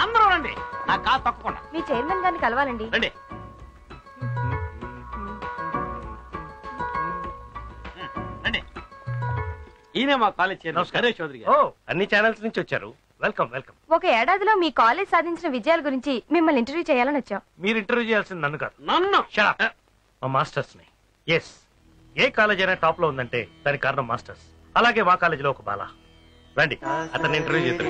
అందరూ రండి, నా కాలు తప్పకుండా. మీ చైర్మన్ గారిని కలవాలండి. రండి. రండి. ఈయన మా కాలేజ్ చైర్మన్ నరేష్ చౌదరి గారు. అన్ని ఛానల్స్ నుంచి వచ్చారు. Welcome welcome. ఒక ఏడాదిలో మీ కాలేజ్ సాధించిన విజయాల గురించి మిమ్మల్ని ఇంటర్వ్యూ చేయాలని వచ్చాం. మీరు ఇంటర్వ్యూ చేయాల్సింది నన్ను కాదు, నన్ను. మా మాస్టర్స్ ని. ఎస్, ఏ కాలేజ్ అయినా టాప్ లో ఉందంటే దానికి కారణం మాస్టర్స్. అలాగే మా కాలేజీలో ఒక బాల. రండి, అతన్ని ఇంటర్వ్యూ చేద్దాం.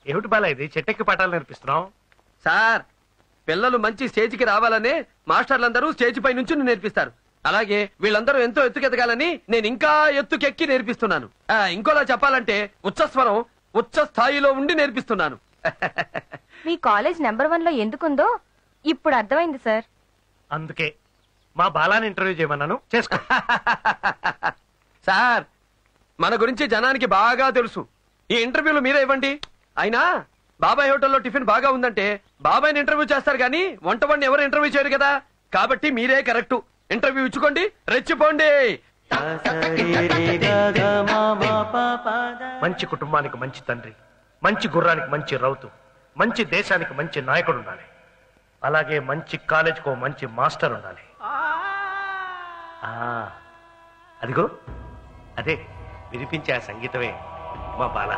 ఏమిటి బాలా ఇది? చెట్టెక్కి పాఠాలు నేర్పిస్తున్నావు సార్? పిల్లలు మంచి స్టేజ్కి రావాలనే మాస్టర్లందరూ స్టేజ్ పై నుంచి నేర్పిస్తారు. అలాగే వీళ్ళందరూ ఎంతో ఎత్తుకెదగాలని నేను ఇంకా ఎత్తుకెక్కి నేర్పిస్తున్నాను. ఇంకోలా చెప్పాలంటే ఉచ్చస్వరం ఉచ్చ స్థాయిలో ఉండి నేర్పిస్తున్నాను. మీ కాలేజ్ నెంబర్ 1 లో ఎందుకుందో ఇప్పుడు అర్థమైంది సార్. అందుకే మా బాలాని ఇంటర్వ్యూ చేయమన్నాను. చేసుకో. సార్, మన గురించి జనానికి బాగా తెలుసు. ఈ ఇంటర్వ్యూలు మీరే ఇవ్వండి. అయినా బాబాయ్ హోటల్లో టిఫిన్ బాగా ఉందంటే బాబాయ్ని ఇంటర్వ్యూ చేస్తారు కానీ వంటవాడిని ఎవరు ఇంటర్వ్యూ చేయరు కదా. కాబట్టి మీరే కరెక్ట్. ఇంటర్వ్యూ ఇచ్చుకోండి, రెచ్చిపోండి. మంచి కుటుంబానికి మంచి తండ్రి, మంచి గుర్రానికి మంచి రౌతు, మంచి దేశానికి మంచి నాయకుడు ఉండాలి. అలాగే మంచి కాలేజ్కో మంచి మాస్టర్ ఉండాలి. అదిగో అదే వినిపించే ఆ సంగీతమే మా బాల.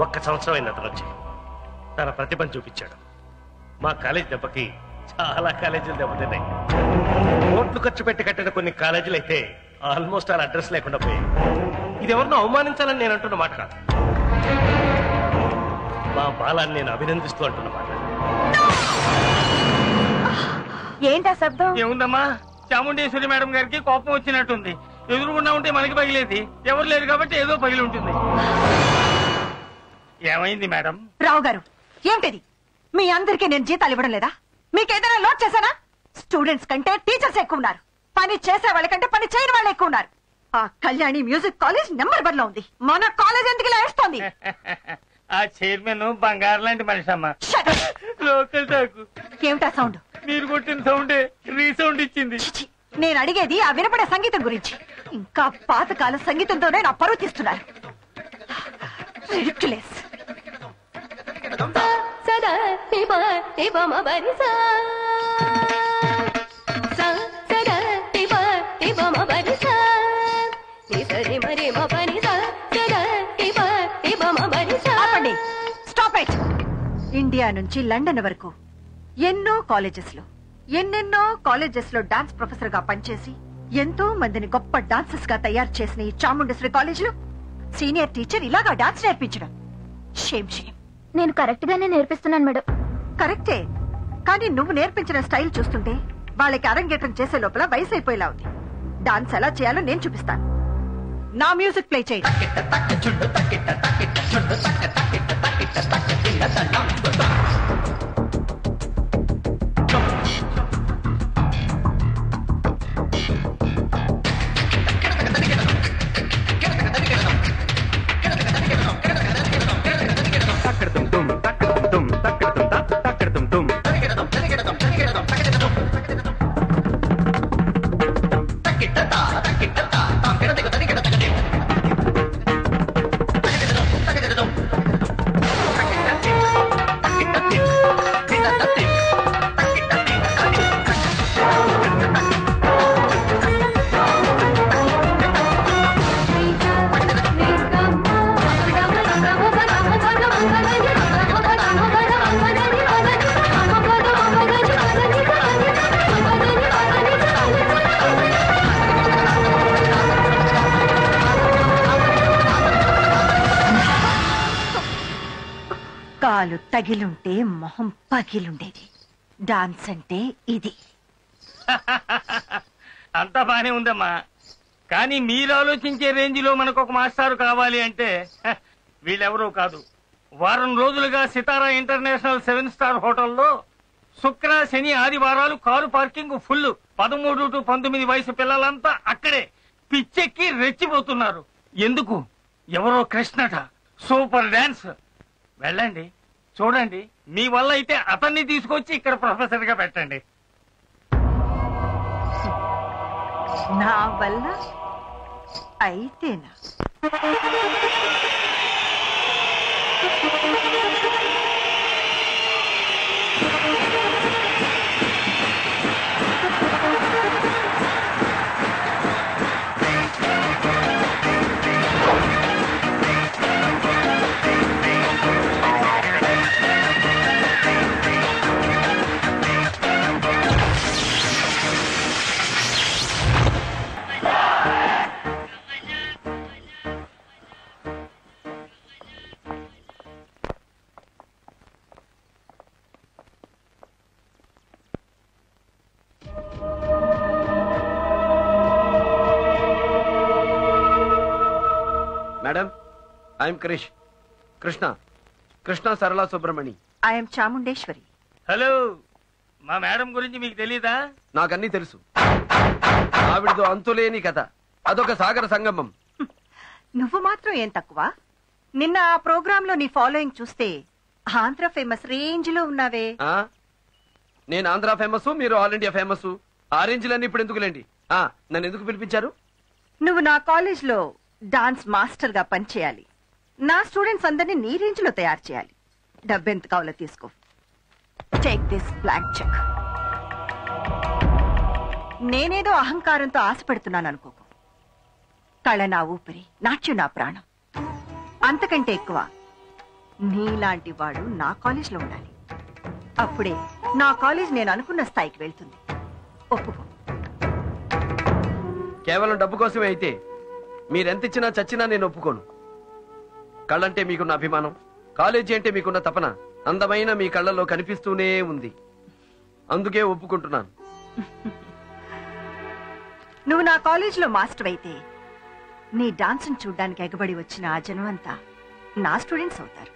ఒక్క సంవత్సరం అయిన అతను వచ్చి తన ప్రతిభను చూపించాడు. మా కాలేజ్ దెబ్బకి చాలా కాలేజీలు దెబ్బతిన్నాయి. కోట్లు ఖర్చు పెట్టి కట్టిన కొన్ని కాలేజీలు అయితే ఆల్మోస్ట్ అలా అడ్రస్ లేకుండా పోయాయి. ఇది ఎవరినో అవమానించాలని నేను అంటున్న మాట కాదు, మా బాలాన్ని నేను అభినందిస్తూ అంటున్న మాట. ఏంటా శబ్దం? ఏముందమ్మా, చాముండేశ్వరి మేడం గారికి కోపం వచ్చినట్టుంది. ఎదురుగుండా ఉంటే మనకి పగిలేది, ఎవరు లేరు కాబట్టి ఏదో పగిలి ఉంటుంది. ఏమైంది మేడం? రావు గారు, ఏమిటిది? మీ అందరికీ నేను జీతాలు ఇవ్వడం లేదా? మీకేదైనా లోడ్ చేశానా? స్టూడెంట్స్ కంటే టీచర్స్ ఎక్కువ ఉన్నారు. పని చేసే వాళ్ళకంటే పని చేయని వాళ్ళు ఎక్కువ ఉన్నారు. ఆ కళ్యాణి మ్యూజిక్ కాలేజ్ నెంబర్ 1 లో ఉంది. మన కాలేజ్ ఎందుకు ఇలా వేస్తోంది? ఆ చైర్మన్ బంగారు లాంటి మనిషి అమ్మా. Local talk. ఏమిటా సౌండ్? మీరు కొట్టిన సౌండే రీసౌండ్ ఇచ్చింది. నేను అడిగేది ఆ వినపడే సంగీతం గురించి. ఇంకా పాతకాల సంగీతంతోనే నా పరువు తీస్తున్నారు. రిడిక్యులస్. Stop it. ఇండియా నుంచి లండన్ వరకు ఎన్నో కాలేజెస్ లో డాన్స్ ప్రొఫెసర్ గా పనిచేసి ఎంతో మందిని గొప్ప డాన్సర్స్ గా తయారు చేసిన ఈ చాముండేశ్వరి కాలేజ్ లో సీనియర్ టీచర్ ఇలాగా డాన్స్ నేర్పించడం షేమ్ షేమ్. నేను కరెక్ట్ గానే నేర్పిస్తున్నాను మేడం. కరెక్టే, కానీ నువ్వు నేర్పించిన స్టైల్ చూస్తుంటే వాళ్ళకి అరంగేట్రం చేసే లోపల వయసు అయిపోయేలా ఉంది. డాన్స్ ఎలా చేయాలో నేను చూపిస్తాను. నా మ్యూజిక్ ప్లే చేయి. దెబ్బలు తగిలుంటే మొహం పగిలుండేది. డాన్స్ అంటే ఇది. అంతా బానే ఉందమ్మా, కానీ మీరు ఆలోచించే రేంజ్ లో మనకు ఒక మాస్టారు కావాలి అంటే వీళ్ళెవరూ కాదు. వారం రోజులుగా సితారా ఇంటర్నేషనల్ 7 స్టార్ హోటల్లో శుక్ర శని ఆదివారాలు కారు పార్కింగ్ ఫుల్. 13 to 19 వయసు పిల్లలంతా అక్కడే పిచ్చెక్కి రెచ్చిపోతున్నారు. ఎందుకు? ఎవరో కృష్ణట సూపర్ డాన్స్. వెళ్ళండి, చూడండి. మీ వల్ల అయితే అతన్ని తీసుకొచ్చి ఇక్కడ ప్రొఫెసర్ గా పెట్టండి. నా వల్ల అయితేనా? Madam, I'm Krishna Sarala Subramani. I'm Chamundeshwari. Hello, మా మేడం గురించి మీకు తెలీదా? నాకన్నీ తెలుసు. ఆవిడతో అంతులేని కథ, అదొక సాగర సంగమం. నువ్వు మాత్రం ఏం తక్కువ? నిన్న ఆ ప్రోగ్రామ్ లో నీ ఫాలోయింగ్ చూస్తే ఆంధ్ర ఫేమస్ రేంజ్ లో ఉన్నావే. నేను ఆంధ్ర ఫేమస్, మీరు ఆల్ ఇండియా ఫేమస్. ఆ రేంజ్లన్నీ ఇప్పుడు ఎందుకులేండి. నన్ను ఎందుకు పిలిపించారు? నువ్వు నా కాలేజ్ లో డాన్స్ మాస్టర్ గా పనిచేయాలి. నా స్టూడెంట్స్ అందరినీ నీ రేంజ్ లో తయారు చేయాలి. డబ్బెంత కావాలో తీసుకో. Take this blank cheque. నేనేదో అహంకారంతో ఆశపెడుతున్నాను అనుకోకు. కళ నా ఊపిరి, నాట్యం నా ప్రాణం. అంతకంటే ఎక్కువ నీలాంటి వాడు నా కాలేజ్ లో ఉండాలి. అప్పుడే నా కాలేజ్ నేను అనుకున్న స్థాయికి వెళ్తుంది. ఒప్పుకో. కేవలం డబ్బు కోసమే అయితే మీరెంత ఇచ్చినా చచ్చినా నేను ఒప్పుకోను. కళ్ళంటే మీకున్న అభిమానం, కాలేజీ అంటే మీకున్న తపన అందమైన మీ కళ్ళల్లో కనిపిస్తూనే ఉంది. అందుకే ఒప్పుకుంటున్నాను. నువ్వు నా కాలేజ్ లో మాస్టర్ అయితే నీ డాన్స్ చూడ్డానికి ఎగబడి వచ్చిన ఆ జనం అంతా నా స్టూడెంట్స్ అవుతారు.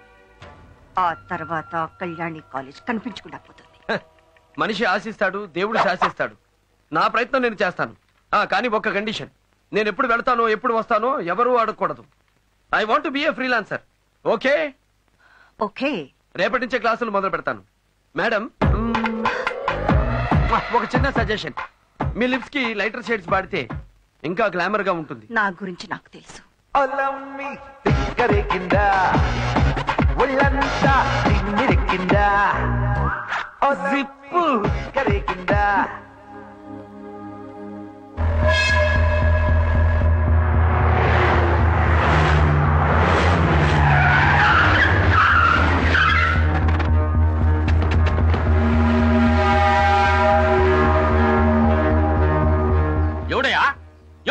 ఆ తర్వాత కళ్యాణి కాలేజ్ కనిపించకుండా పోతుంది. మనిషి ఆశిస్తాడు, దేవుడు శాసిస్తాడు. నా ప్రయత్నం నేను చేస్తాను. కానీ ఒక్క కండిషన్. నేను ఎప్పుడు వెళ్తానో ఎప్పుడు వస్తానో ఎవరూ అడగకూడదు. I want be A freelancer. Okay? Okay. రేపటి నుంచే క్లాసులు మొదలు పెడతాను. మేడం, ఒక చిన్న సజెషన్. మీ లిప్స్ కి లైటర్ షేడ్స్ వాడితే ఇంకా గ్లామర్ గా ఉంటుంది. నా గురించి నాకు తెలుసు.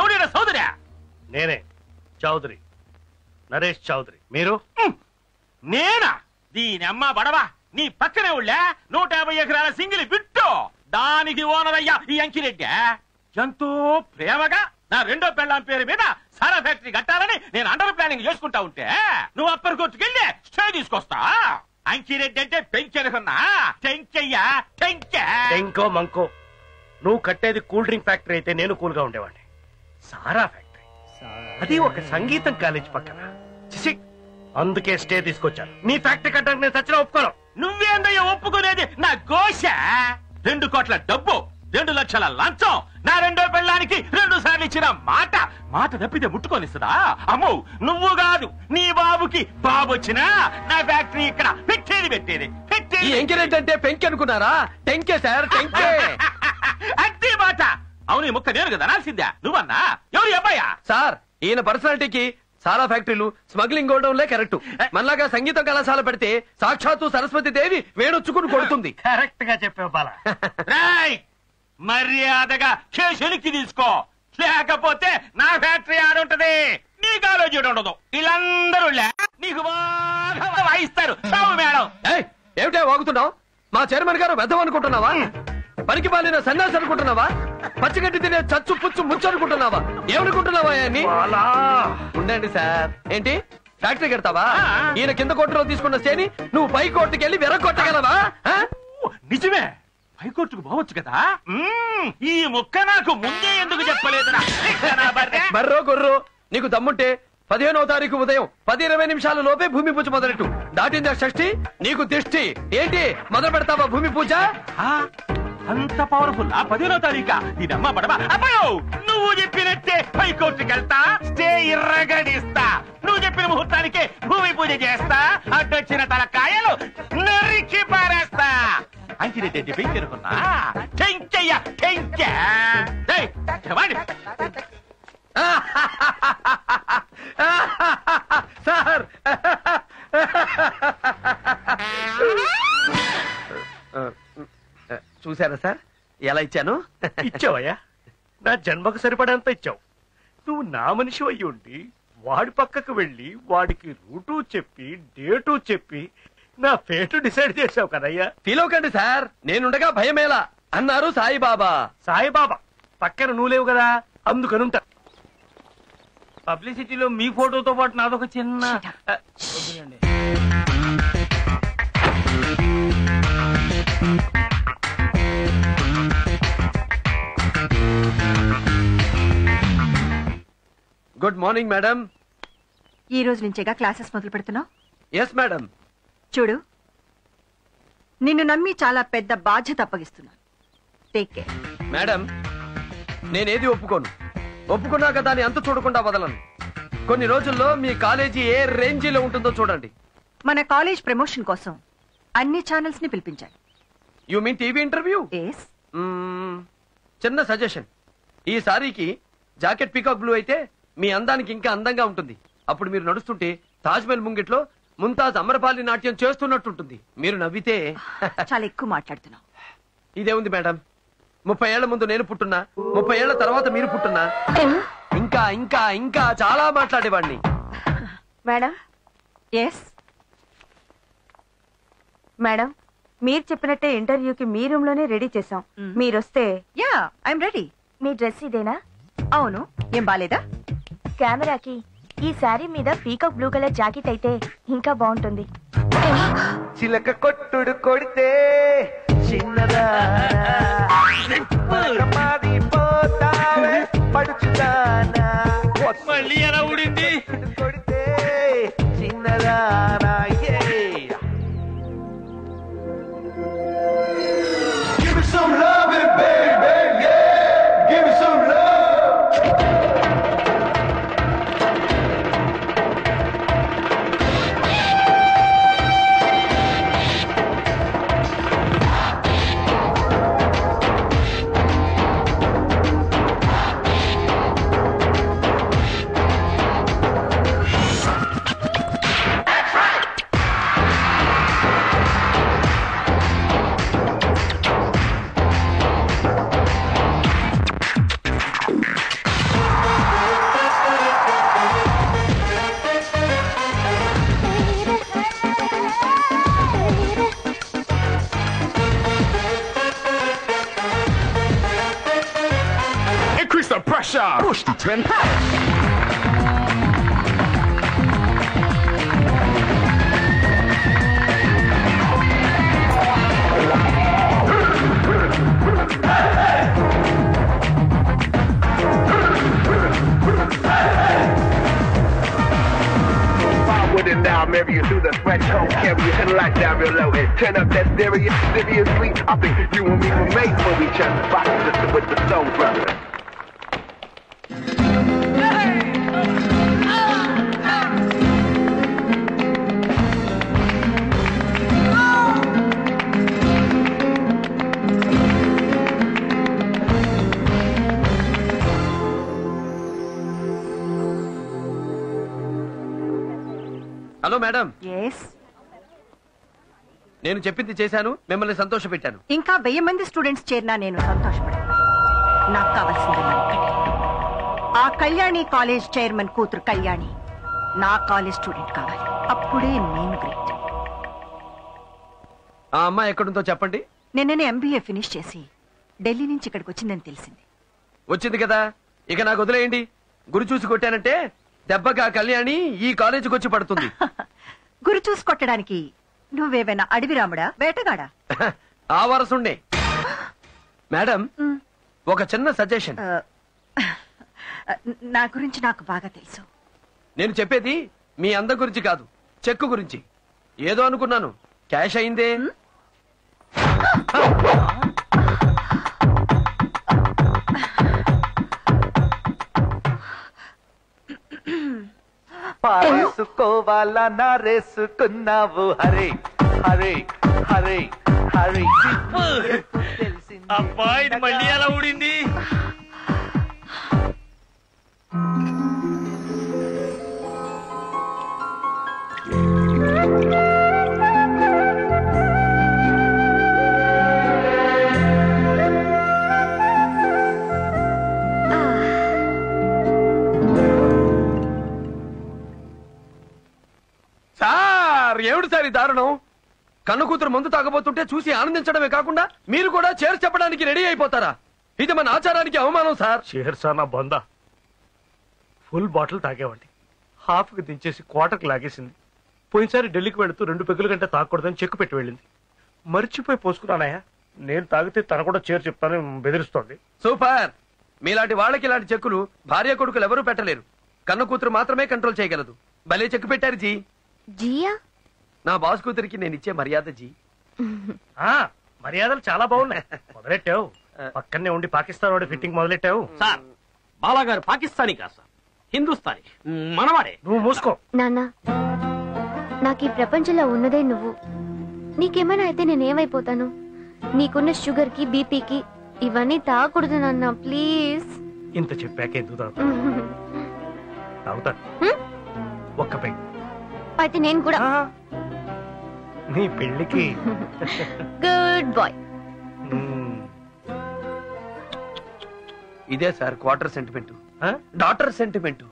ఎవడైనా సోదరా? నేనే, చౌదరి, నరేష్ చౌదరి. మీరు? నేనా? దీని అమ్మ బడవా, నీ పక్కనే ఉళ్ళా 150 ఎకరాల సింగిల్ బిట్టు. దానికి ఓనర్ అయ్యా ఈ అంకిరెడ్డి. ఎంతో ప్రేమగా నా రెండో పెళ్ళాం పేరు మీద సారా ఫ్యాక్టరీ కట్టాలని నేను అండర్ ప్లానింగ్ చేసుకుంటా ఉంటే నువ్వు అప్పర్ కోర్టుకెళ్ళి స్టే తీసుకొస్తా. అంకిరెడ్డి అంటే పెంచెనుకున్నా టెంకయ్యా, టెంకో మంకో. నువ్వు కట్టేది కూల్ డ్రింక్ ఫ్యాక్టరీ అయితే నేను కూల్ గా ఉండేవాడిని. సారా ఫ్యాక్టరీ, అది ఒక సంగీతం కాలేజ్ పక్కన. అందుకే స్టే తీసుకొచ్చాను. నీ ఫ్యాక్టరీ కట్టడానికి నేను చచ్చిన ఒప్పుకోను. నువ్వేందయ్యా ఒప్పుకునేది? నా ఘోష 2 కోట్ల డబ్బు, 2 లక్షల లంచం, నా రెండో పెళ్ళానికి 2 సార్లు ఇచ్చిన మాట తప్పితే ముట్టుకొనిస్తుందా? అమ్మో, నువ్వు కాదు నీ బాబుకి బాబు వచ్చినా నా ఫ్యాక్టరీ ఇక్కడ పెట్టేది. ఈ ఎంకరేజ్ అంటే పెంకి అనుకున్నారా? టెంకే సార్, టెంకే. అట్టి మాట. అవును, ఈ ముక్క నేను కదా నాల్సిందా? నువ్వన్నా? ఎవరు అబ్బాయా? సార్, ఈయన పర్సనాలిటీకి సారా ఫ్యాక్టరీలు, స్మగ్లింగ్ గోడౌన్లే కరెక్ట్. మనలాగా సంగీత కళాశాల పెడితే సాక్షాత్తు సరస్వతి దేవి వేణొచ్చుకుని కొడుతుంది. కరెక్ట్ గా చెప్పావు బాల. మర్యాదగా కేసులకి తీసుకో, లేకపోతే నా ఫ్యాక్టరీ ఆడుంటది. నీ కాలేజీ ఉండదు. వీళ్ళందరూ నీకు బాగా వాయిస్తారు. మేడం ఏమిటే వాగుతున్నావు? మా చైర్మన్ గారు వెధం అనుకుంటున్నావా? పనికి పాలిన సన్యాసి అనుకుంటున్నావా? పచ్చిగడ్డి తినే చచ్చు పుచ్చు ముచ్చు అనుకుంటున్నావా? ఏమనుకుంటున్నావా? ఉండండి సార్. ఏంటి ఫ్యాక్టరీ కడతావా? ఈయన కింద కోర్టులో తీసుకున్న స్టేని నువ్వు పై కోర్టుకి వెళ్ళి వెరగొట్టగలవా? నిజమే, హైకోర్టుకు పోవచ్చు కదా. ఈ ముక్క నాకు ముందే ఎందుకు చెప్పలేదురా? బర్రో గొర్రో, నీకు దమ్ముంటే 15వ తారీఖు ఉదయం 10:20 లోపే భూమి పూజ మొదలెట్టు. దాటిందా షష్ఠి, నీకు దిష్టి. ఏంటి మొదలు పెడతావా భూమి పూజ? అంత పవర్ఫుల్. 15వ తారీఖా? దీనమ్మ బడబా. నువ్వు చెప్పినట్టే హైకోర్టుకి వెళ్తా, స్టే ఇర్రగడిస్తా. నువ్వు చెప్పిన ముహూర్తానికే భూమి పూజ చేస్తా. అడ్డొచ్చిన తలకాయలు నరికి పారేస్తా. అంకిరెడ్డి పెంకెరుకున్నా చెంచయ్య చెంచ. సార్ చూసారా సార్ ఎలా ఇచ్చాను? ఇచ్చావయ్యా, నా జన్మకు సరిపడంత ఇచ్చావు. నువ్వు నా మనిషి అయ్యి ఉండి వాడి పక్కకు వెళ్ళి వాడికి రూటు చెప్పి డేటు చెప్పి నా ఫేటు డిసైడ్ చేసావు కదయ్యా. ఫీలవకండి సార్, నేనుండగా భయమేలా అన్నారు సాయిబాబా. సాయిబాబా పక్కన నువ్వు లేవు కదా, అందుకనుంటా. పబ్లిసిటీలో మీ ఫోటోతో పాటు నాదొక చిన్న వద్దులేండి. Good morning madam. ఈ రోజు నుంచేగా క్లాసెస్ మొదలు పెడుతున్నావు? Yes madam. చూడు, నిన్ను నమ్మి చాలా పెద్ద బాధ్యత అప్పగిస్తున్నాను. Take care. మేడం, నేనేది ఒప్పుకోను. ఒప్పుకున్నాక దాన్ని అంత చూడకుండా వదలను. కొన్ని రోజుల్లో మీ కాలేజీ ఏ రేంజీలో ఉంటుందో చూడండి. మన కాలేజ్ ప్రమోషన్ కోసం అన్ని ఛానల్స్ ని పిలిపించాను. You mean TV interview? Yes. చిన్న సజెషన్, ఈ సారీకి జాకెట్ పీకాక్ బ్లూ అయితే మీ అందానికి ఇంకా అందంగా ఉంటుంది. అప్పుడు మీరు నడుస్తుంటే తాజ్మహల్ ముంగిట్లో ముంతాజ్ అమరపాలి నాట్యం చేస్తున్నట్టుంటుంది. మీరు నవ్వితే చాలా ఎక్కువ మాట్లాడుతున్నావు. ఇదే ఉంది మేడం, 30 ఏళ్ల ముందు నేను పుట్టున్నా, 30 ఏళ్ల తర్వాత మీరు పుట్టున్నా, ఇంకా ఇంకా ఇంకా చాలా మాట్లాడేవాడిని. మేడం. ఎస్ మేడం, మీరు చెప్పినట్టే ఇంటర్వ్యూకి మీ రూమ్ లోనే రెడీ చేసాం. మీరొస్తే. Yeah, I'm ready. మీ డ్రెస్ ఇదేనా? అవును. ఏం బాలేదా? కెమెరాకి ఈ శారీ మీద పీకాక్ బ్లూ కలర్ జాకెట్ అయితే ఇంకా బాగుంటుంది. చిలక కొట్టుడు కొడితే చిన్నదా పడుచుదానా మళ్ళీ ఎలా ఊడింది? కొడితే చిన్నదానా. Give me some love, baby, yeah. Give me some love. Increase the pressure. Push the tempo. With it now, marry you through the threshold, carry you to the light down real low, and turn up that stereo, seriously. I think you and me were made for each other. Rock sister with the soul brother. Hello madam. Yes. నేను చెప్పింది చేశాను, మిమ్మల్ని సంతోష పెట్టాను. ఇంకా 1000 మంది students చేరినా నేను సంతోషపడాను. నాకు కావాల్సింది ఆ కళ్యాణి కాలేజ్ చైర్మన్ కూతురు కళ్యాణి నా కాలేజ్ స్టూడెంట్ కావాలి. అప్పుడే నేను గ్రేట్. ఆ అమ్మాయి ఎక్కడుందో చెప్పండి. నిన్ననే ఎంబీఏ ఫినిష్ చేసి ఢిల్లీ నుంచి ఇక్కడికి వచ్చిందని తెలిసింది. వచ్చింది కదా, ఇక నాకు వదిలేయండి. గురి చూసి కొట్టానంటే దెబ్బగా కళ్యాణి ఈ కాలేజీకి వచ్చి పడుతుంది. గురి చూసి కొట్టడానికి నువ్వేమైనా అడవి రాముడా, వేటగాడా? ఆ వరసుండే. మేడం, ఒక చిన్న సజెషన్. నా గురించి నాకు బాగా తెలుసు. నేను చెప్పేది మీ అందం గురించి కాదు, చెక్కు గురించి. ఏదో అనుకున్నాను, క్యాష్ అయిందే. పారేసుకోవాలా నారేసుకున్నావు హరే హరే హరే హరే. అబ్బా, ఇది మళ్ళీ ఎలా ఊడింది? సార్, ఏమిటి సార్ ఈ దారుణం? కన్ను కూతురు మందు తాగబోతుంటే చూసి ఆనందించడమే కాకుండా మీరు కూడా చేర్చి చెప్పడానికి రెడీ అయిపోతారా? ఇది మన ఆచారానికి అవమానం సార్. చేర్సా నా బొంద. ఫుల్ బాటిల్ తాగేవాడి, హాఫ్ కి దించేసి క్వార్టర్కి లాగేసింది. పోయినసారి ఢిల్లీకి వెళుతూ 2 పెగ్గుల కంటే తాగకూడదని చెక్కు పెట్టి వెళ్ళింది. మర్చిపోయి పోసుకున్నానయ్యా. నేను తాగితే తన కూడా చేరు చెప్తాను బెదిరిస్తోంది. సూపర్. మీలాంటి వాళ్ళకి ఇలాంటి చెక్కులు భార్య కొడుకులు ఎవరూ పెట్టలేరు. కన్ను కూతురు మాత్రమే కంట్రోల్ చేయగలదు. భలే చెక్కు పెట్టారు జీ. జియా, నా బాస్ కూతురికి నేను ఇచ్చే మర్యాద జీ. మర్యాదలు చాలా బాగున్నాయి. మొదలెట్టావు. పక్కనే ఉండి పాకిస్తాన్ వాడి ఫిట్టింగ్ మొదలెట్టావు. సార్, బాలాగారు పాకిస్తానీ కాదు సార్, హిందుస్థానీ. మనవాడే. నువ్వు మూసుకో. నాన్న, నాకు ఈ ప్రపంచంలో ఉన్నదే నువ్వు. నీకేమైనా అయితే నేనేమైపోతాను? నీకున్న షుగర్ కి, బీపీకి ఇవన్నీ తాగకూడదు నాన్న, ప్లీజ్. ఇంత చెప్పాక ఎందుకు తాగుతా? ఒక్క పెగ్. అయితే నేను కూడా. నీ పెళ్లికి. Good boy. ఇదే sir quarter sentiment, daughter sentiment.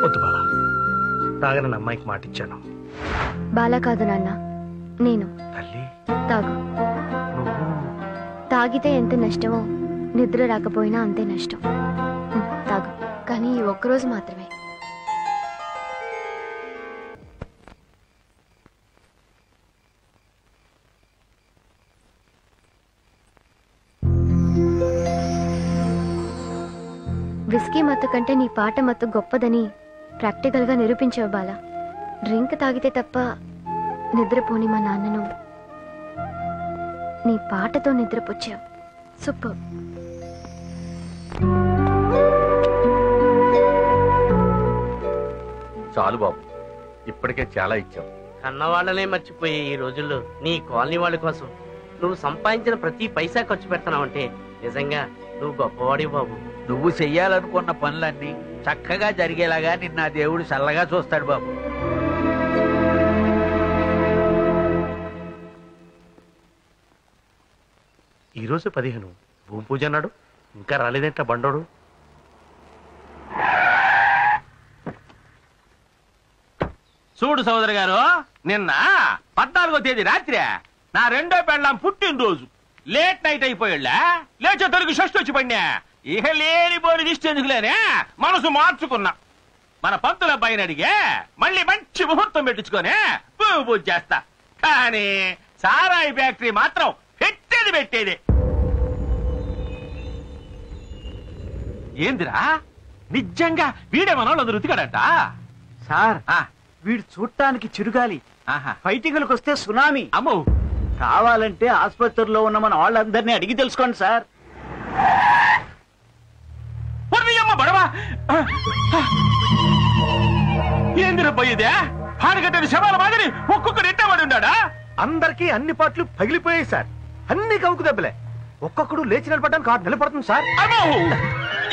వద్దు బాలా, తాగనని అమ్మాయికి మాటిచ్చాను. బాలా కాదు నాన్న, నేను. తల్లి, తాగు. తాగితే ఎంత నష్టమో నిద్ర రాకపోయినా అంతే నష్టం. తాగు, కానీ ఈ ఒక్కరోజు మాత్రమే. విస్కీ మత్తు కంటే నీ పాట మత్తు గొప్పదని ప్రాక్టికల్ గా నిరూపించావు బాలా. డ్రింక్ తాగితే తప్ప నిద్రపోని మా నాన్నను నీ పాటతో నిద్రపుచ్చావు. సూపర్. చాలు బాబు, ఇప్పటికే చాలా ఇచ్చావు. కన్నవాళ్ళనే మర్చిపోయే ఈ రోజుల్లో నీ కాలనీ వాళ్ళ కోసం నువ్వు సంపాదించిన ప్రతి పైసా ఖర్చు పెడతానంటే నిజంగా నువ్వు గొప్పవాడి బాబు. నువ్వు చెయ్యాలనుకున్న పనులన్నీ చక్కగా జరిగేలాగా నిన్న దేవుడు చల్లగా చూస్తాడు బాబు. ఈ రోజు 15 భూమి పూజ అన్నాడు, ఇంకా రాలేదేంట బండోడు. చూడు సోదరు గారు, నిన్న 14వ తేదీ రాత్రి నా రెండో పెళ్ళాం పుట్టినరోజు. లేట్ నైట్ అయిపోయాళ్ళ, లేచే తొలగి షష్టి వచ్చి పడినా. ఇక లేనిపోని దిష్టి ఎందుకులేనే మనసు మార్చుకున్నా. మన పంతుల అబ్బాయిని అడిగే మళ్ళీ మంచి ముహూర్తం పెట్టించుకొని భూమి పూజ చేస్తా. కానీ సారాయి ఫ్యాక్టరీ మాత్రం పెట్టేది. ఏందిరా, నిజంగా వీడే మనోళ్ళు రుతికాడట సార్. వీడు చూడటానికి చిరుగాలి, ఫైటింగ్లకు వస్తే సునామీ. అమ్మో, కావాలంటే ఆసుపత్రిలో ఉన్న మన వాళ్ళందరినీ అడిగి తెలుసుకోండి సార్. అమ్మ బడవా, ఏందిరా పోయేదే? హానిగట్టని శవాల మాదిరి ఒక్కొక్కడు ఎట్టబడి ఉన్నాడా? అందరికీ అన్ని పాటలు పగిలిపోయాయి సార్. అన్ని కవుకు దెబ్బలే. ఒక్కొక్కడు లేచి నిలబడడానికి 6 నెలలు పడుతుంది సార్. అమ్మో,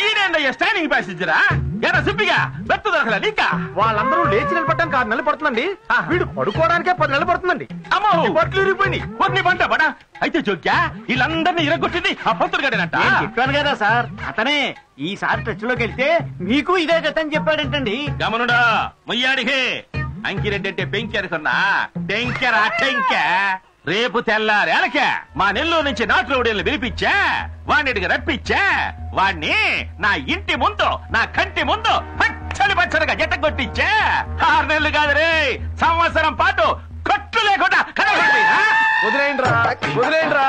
ఈడే ఏందయ్యా స్టాండింగ్ ప్యాసింజరా ఎరా సుబ్బిగా బెత్తు దొరకలే నీకా వాళ్ళందరూ లేచి నిలబడటానికి 6 నెలలు పడుతుందండి వీడు పడుకోవడానికే 10 నెలలు పడుతుందండి. అమ్మో బొట్లు ఇరిగిపోయింది కొన్ని పంట పడా అయితే జోక్యా వీళ్ళందరినీ ఇరగొట్టింది ఆ పంతులు గడేనంట. చెప్పాను కదా సార్, అతనే ఈసారి టచ్ లోకి వెళ్తే మీకు ఇదే గతని చెప్పాడంటండి. గమనుడా ముయ్యాడికి అంకిరెడ్డి అంటే పెంకెరుకున్నా టెంకెరా టెంక రేపు తెల్లారేలకే మా నెల్లూరు నుంచి నాటు రౌడీలను పిలిపించా వాడిని రప్పించా వాణ్ణి నా ఇంటి ముందు నా కంటి ముందు పచ్చడి పచ్చడిగా జట్ట కొట్టించా 6 నెలలు కాదు రే సంవత్సరం పాటు కొట్టు లేకుండా వదిలేయండిరా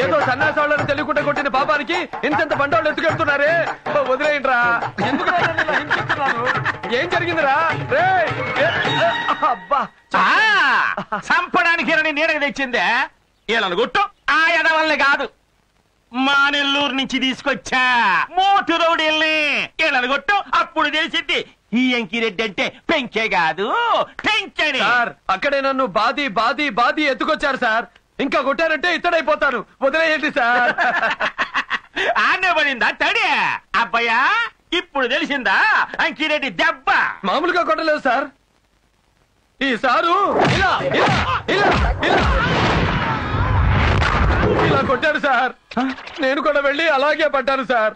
ఏదో సన్నాసాలను తెలియకుండా కొట్టిన పాపానికి ఇంత బండోళ్ళు ఎత్తుకెళ్తున్నారే వదిలేయండిరా. ఎందుకు ఏం జరిగిందిరా? అబ్బా చంపడానికి నీడకి తెచ్చిందే వీళ్ళను గుట్టు ఆ ఎదవల్ని కాదు మా నెల్లూరు నుంచి తీసుకొచ్చా మోటు రౌడీల్ని వీళ్ళను గుట్టు అప్పుడు తెలిసింది ఈ అంకిరెడ్డి అంటే పెంకే కాదు టెంకని. సార్ అక్కడే నన్ను బాది బాది బాది ఎత్తుకొచ్చారు సార్. ఇంకా కొట్టారంటే ఇత్తడైపోతాను. వదిలేయండి సార్. ఆనే పడిందా తడి అబ్బాయా ఇప్పుడు తెలిసిందా అంకిరెడ్డి దెబ్బ మామూలుగా కొట్టలేదు సార్. ఈ సారు ఇలా ఇలా ఇలా ఇలా ఇలా కొట్టారు సార్. నేను కూడా వెళ్ళి అలాగే పడ్డాను సార్.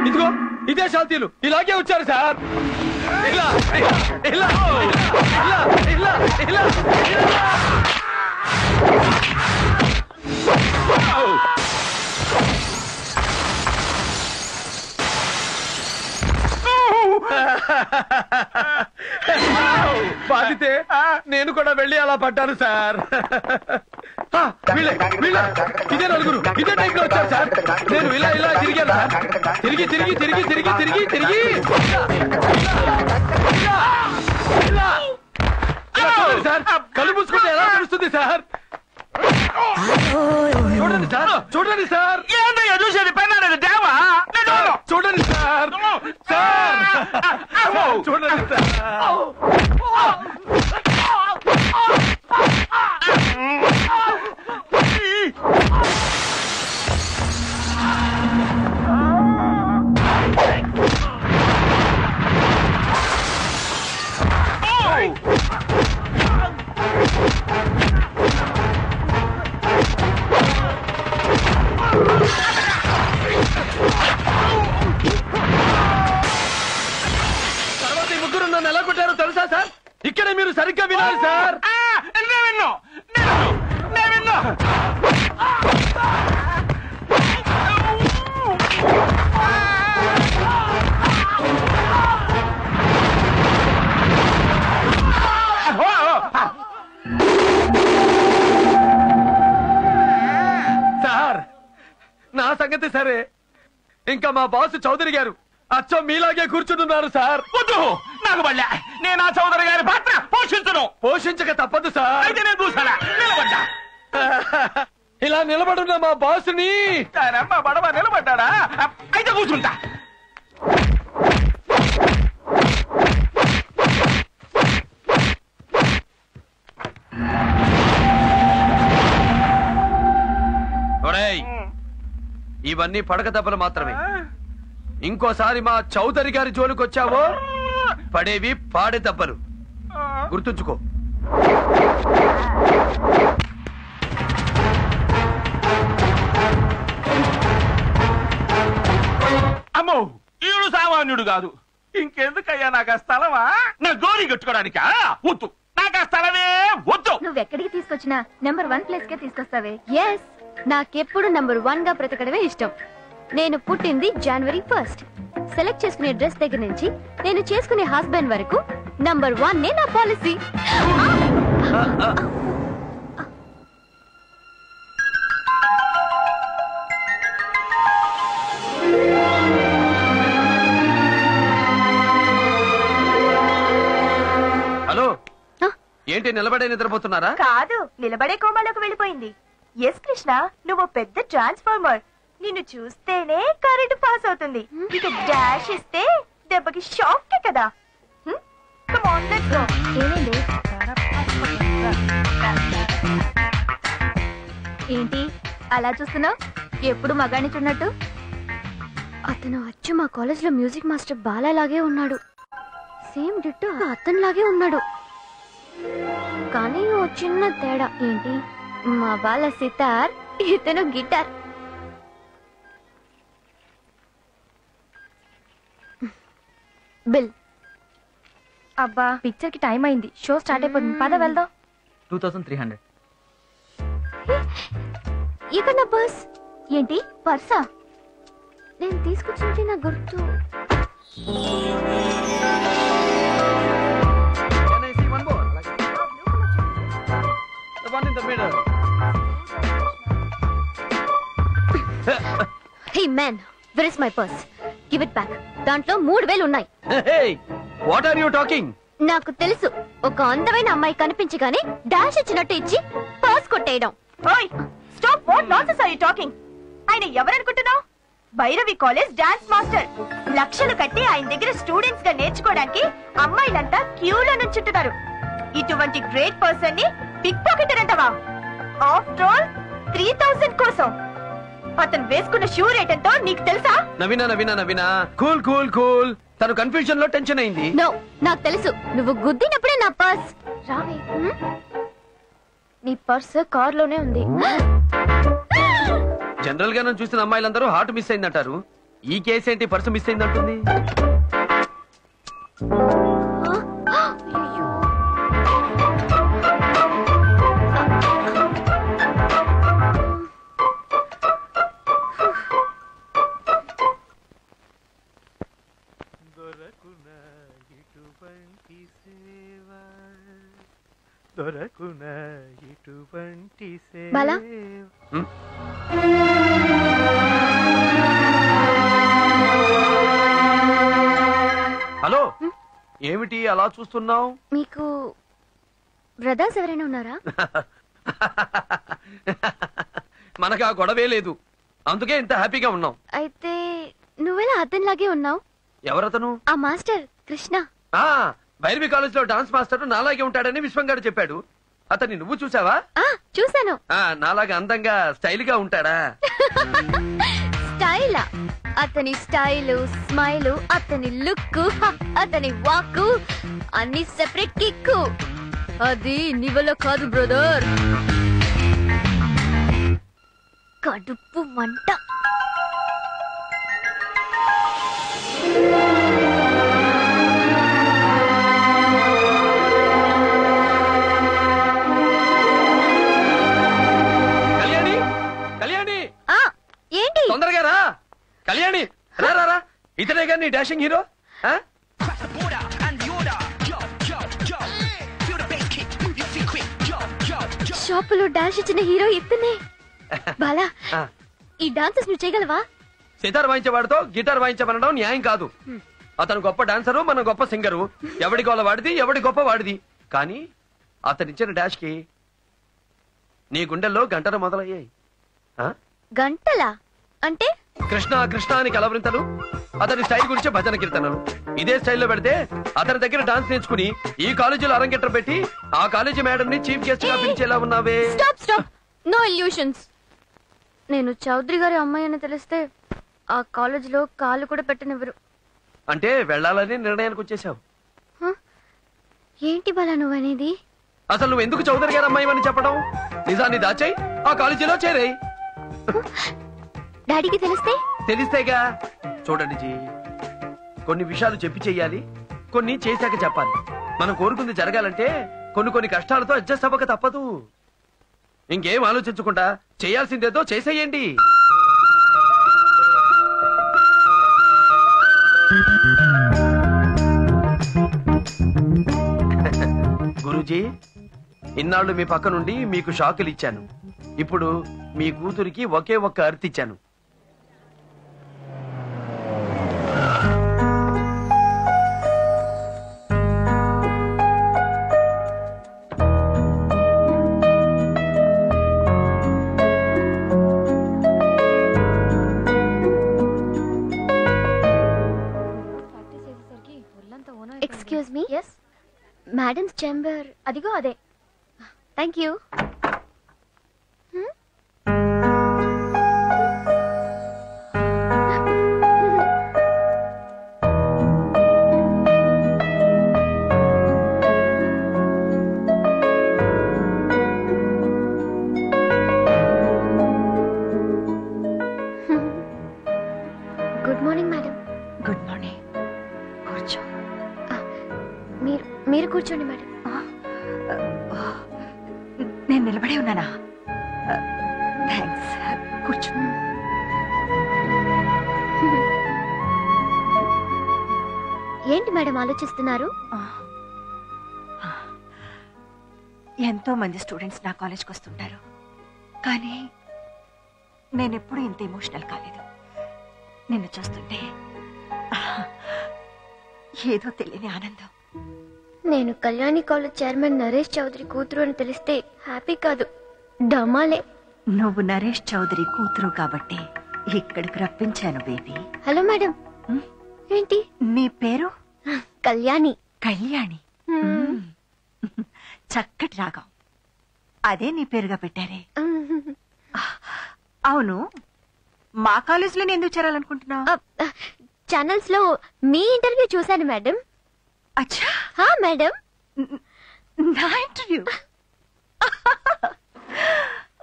ఇదిగో ఇదే శాంతిలు ఇలాగే వచ్చారు సార్. ఇలా ఇలా ఇలా ఇలా ఇలా ఇలా బాధితే నేను కూడా వెళ్ళి అలా పడ్డాను సార్. ఇదే నలుగురు ఇదే టైప్ లో వచ్చారు సార్. నేను ఇలా ఇలా తిరిగాను సార్. తిరిగి తిరిగి తిరిగి తిరిగి తిరిగి తిరిగి సార్. కళ్ళు మూసుకుంటే ఎలా తెలుస్తుంది సార్? చూడండి సార్ చూడండి సార్. ఏందయ్యా చూసేది పెన్నాడు దేవా చూడండి సార్. సార్ చూడండి సార్. తర్వాత ఈ ముగ్గురు నన్ను ఎలా కొట్టారో తెలుసా సార్? ఇక్కడే మీరు సరిగ్గా వినాలి సార్. సార్ నా సంగతి సరే, ఇంకా మా బాసు చౌదరి గారు అచ్చం మీలాగే కూర్చుంటున్నారు సార్. వద్దు నాకు పడలే నేను ఆ చౌదరి గారి పాత్ర పోషించను. పోషించక తప్పదు సార్. అయితే నేను చూసాడా నిలబడ్డా. ఇలా నిలబడున్న మా బాసుని బడవ నిలబడ్డా అయితే కూర్చుంటా. ఇవన్నీ పడక దెబ్బలు మాత్రమే. ఇంకోసారి మా చౌదరి గారి జోలికి వచ్చావో పడేవి పాడే దెబ్బలు. గుర్తుంచుకో. అమ్మో ఈడు సామాన్యుడు కాదు. ఇంకెందుకయ్యా నాకు ఆ స్థలమా? నా గోరి కట్టుకోవడానికా? వద్దు నాకు ఆ స్థలమే వద్దు. నువ్వెక్కడికి తీసుకొచ్చినా నెంబర్ 1 ప్లేస్ కే తీసుకొస్తావే. ఎస్, నాకెప్పుడు నెంబర్ 1 గా బ్రతకడమే ఇష్టం. నేను పుట్టింది January 1st. సెలెక్ట్ చేసుకునే డ్రెస్ దగ్గర నుంచి నేను చేసుకునే హస్బెండ్ వరకు నంబర్ 1 నే నా పాలసీ. హలో, ఏంటి నిలబడే నిద్రపోతున్నారా? కాదు, నిలబడే కోమాలోకి వెళ్ళిపోయింది. ఎస్ కృష్ణ, నువ్వు పెద్ద ట్రాన్స్ఫార్మర్. నిన్ను చూస్తేనే కరెంట్ పాస్ అవుతుంది. ఇక డాష్ ఇస్తే దెబ్బకి షాక్ కదా. Come on, let's go. ఏంటి అలా చూస్తున్నావు? ఎప్పుడు మగాణ్ణి చూడనట్టు. అతను వచ్చి మా కాలేజ్ లో మ్యూజిక్ మాస్టర్ బాలాలాగే ఉన్నాడు. సేమ్ డిట్టో అతనిలాగే ఉన్నాడు. కానీ ఓ చిన్న తేడా. ఏంటి? మా బాల సితార్, ఇతను గిటార్. బిల్. అబ్బా పిక్చర్ కి టైం అయింది. షో స్టార్ట్ అయిపోతుంది. పద వెళ్దాం. 2300. ఇక్కడ నా పర్స్. ఏంటి పర్సా? నేను తీసుకొచ్చింది నా గుర్తు. Can I see one more? The one in the middle. Hey man, where is my purse? Give it back. దాంట్లో 3000 ఉన్నాయి. Hey, what are you talking? నాకు తెలుసు, ఒక అందమైన అమ్మాయి కనిపించగానే డాష్ ఇచ్చినట్టు ఇచ్చి పర్స్ కొట్టేయడం. ఓయ్ stop. What nonsense are you talking? ఆయన ఎవరనుకుంటున్నావు? Bhairavi college dance master. లక్షలు కట్టి ఆయన దగ్గర స్టూడెంట్స్ గా నేర్చుకోవడానికి అమ్మాయిలంతా క్యూలో నుంచుంటున్నారు. ఇటువంటి గ్రేట్ పర్సన్ ని పిక్ పాకెటర్ అంటావా? ఆఫ్టర్ ఆల్ 3000 కోసం. అతను వేసుకున్న షూ రేట్ ఎంతో నీకు తెలుసా? Naveena cool cool cool. తను కన్ఫ్యూజన్ లో టెన్షన్ అయింది. నో, నాకు తెలుసు. నువ్వు గుద్దినప్పుడే నా పర్స్. రావే. నీ పర్స్ కార్ లోనే ఉంది. జనరల్ గా నన్ను చూసిన అమ్మాయిలందరూ హార్ట్ మిస్ అయిందంటారు. ఈ కేసు ఏంటి పర్సు మిస్ అయిందంటుంది? బాలా, హలో, ఏమిటి అలా చూస్తున్నావు? మీకు బ్రదర్స్ ఎవరైనా ఉన్నారా? మనకు ఆ గొడవే లేదు, అందుకే ఇంత హ్యాపీగా ఉన్నాం. అయితే నువ్వెలా అతనిలాగే ఉన్నావు? ఎవరతను? ఆ మాస్టర్ కృష్ణ. భైరవి కాలేజ్ లో డాన్స్ మాస్టర్ నాలాగే ఉంటాడని విశ్వం గారు చెప్పాడు. అతన్ని నువ్వు చూసావా? చూసాను. నాలాగా అందంగా స్టైల్ గా ఉంటాడా? స్టైలా? అతని స్టైలు, స్మైలు, అతని లుక్, అతని వాక్ అన్ని సెపరేట్ కిక్కు. అది నివల కాదు బ్రదర్, కడుపు మంట. ఏంటి? తొందరగా రా కళ్యాణి, రా. ఇతనే గాని డాషింగ్ హీరో. షాపులో డాన్స్ ఇచ్చిన హీరో ఇతనే. బాలా, ఈ డాన్సెస్ నువ్వు చేయగలవా? సితార్ వాయించేవాడితో గిటార్ వాయించమనడం న్యాయం కాదు. అతను గొప్ప డాన్సరు, మన గొప్ప సింగరు. ఎవడి గోల వాడిది, ఎవడి గొప్ప వాడిది. కానీ అతనిచ్చిన డాష్ కి నీ గుండెల్లో గంటలు మొదలయ్యాయి. గంటలా? అంటే కృష్ణ అని కలవరింతలు, అతని స్టైల్ గురించి భజన కీర్తనలు. ఇదే స్టైల్లో పెడితే అతని దగ్గర డాన్స్ నేర్చుకుని ఈ కాలేజీలో అరంగేట్రం పెట్టి ఆ కాలేజీ మేడం ని చీఫ్ గెస్ట్ గా పిలిచేలా ఉన్నావే. స్టాప్. No illusions. నేను చౌదరి గారి అమ్మాయి అని తెలిస్తే ఆ కాలేజీలో కాలు కూడా పెట్టనివ్వరు. అంటే వెళ్ళాలని నిర్ణయానికి వచ్చేసావు? ఏంటి బాలా నువ్వనేది? అసలు నువ్వు ఎందుకు చౌదరి గారి అమ్మాయి అని చెప్పడం? నిజాన్ని దాచాయి ఆ కాలేజీలో చేరాయి. డాడీకి తెలిస్తేగా. చూడండి జీ, కొన్ని విషయాలు చెప్పి చెయ్యాలి, కొన్ని చేశాక చెప్పాలి. మనం కోరుకుంది జరగాలంటే కొన్ని కష్టాలతో అడ్జస్ట్ అవ్వక తప్పదు. ఇంకేం ఆలోచించకుండా చేయాల్సిందేదో చేసేయండి. గురూజీ, ఇన్నాళ్ళు మీ పక్క నుండి మీకు షాకులు ఇచ్చాను. ఇప్పుడు మీ కూతురికి ఒకే ఒక్క అర్తిచ్చాను. Excuse me. Yes, madam's chamber అదిగో అదే. Thank you. కూర్చోండి మేడం. నేను నిలబడే ఉన్నానా? థ్యాంక్స్. కూర్చో. ఏంటి మేడం ఆలోచిస్తున్నారు? ఎంతో మంది స్టూడెంట్స్ నా కాలేజ్కి వస్తుంటారు, కానీ నేనెప్పుడు ఇంత ఎమోషనల్ కాలేదు. నిన్ను చూస్తుంటే ఏదో తెలియని ఆనందం. నేను కళ్యాణి కాలేజ్ చైర్మన్ నరేష్ చౌదరి కూతురు అని తెలిస్తే హ్యాపీ కాదు, డమాలే. నువ్వు నరేష్ చౌదరి కూతురు కాబట్టి ఇక్కడికి రప్పించాను బేబీ. Hello madam. ఏంటి నీ పేరు? కళ్యాణి. కళ్యాణి, చక్కటి రాగం. అదే నీ పేరుగా పెట్టారే. అవును, మా కాలేజీలో ఎందుకు చేరాలనుకుంటున్నావు? ఛానల్స్ లో మీ ఇంటర్వ్యూ చూశాను మేడం. అచ్చా. మేడం, నా ఇంటర్వ్యూ?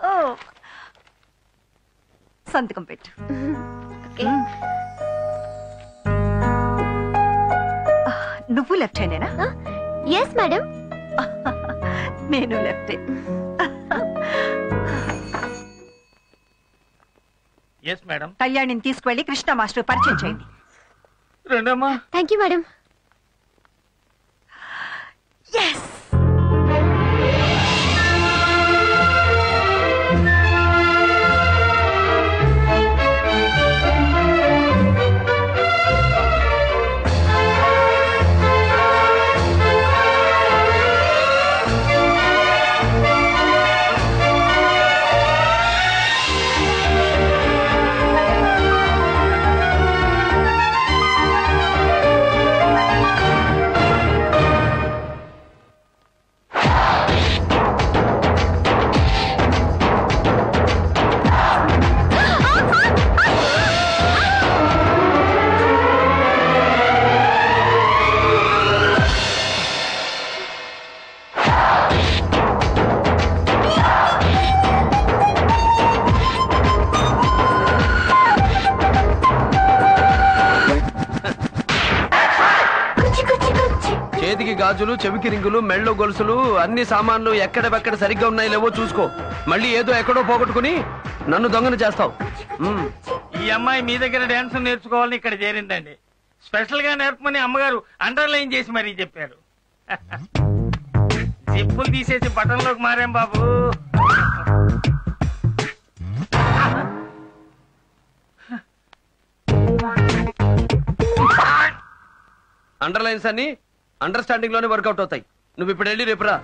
ఓ, సంతకం పెట్టు. నువ్వు లెఫ్ట్ హ్యాండేనా? Yes madam. నేను లెఫ్టే. Yes madam. కళ్యాణిని తీసుకువెళ్ళి కృష్ణ మాస్టర్ పరిచయం చేయండి. రండమ్మా. Thank you madam. ఎస్. చేతికి గాజులు, చెవికి రింగులు, మెళ్ళో గొలుసులు, అన్ని సామాన్లు ఎక్కడెక్కడ సరిగ్గా ఉన్నాయి లేవో చూసుకో. మళ్ళీ ఏదో ఎక్కడో పోగొట్టుకుని నన్ను దొంగను చేస్తావు. ఈ అమ్మాయి మీ దగ్గర డాన్స్ నేర్చుకోవాలని ఇక్కడ చేరిందండి. స్పెషల్ గా నేర్పమని అమ్మగారు అండర్లైన్ చేసి మరీ చెప్పారు. జిప్పులు తీసేసి బటన్లోకి మారాం బాబు. అండర్లైన్స్ అన్ని అండర్స్టాండింగ్ లోనే వర్కౌట్ అవుతాయి. నువ్వు ఇప్పుడు వెళ్ళి రేపురా.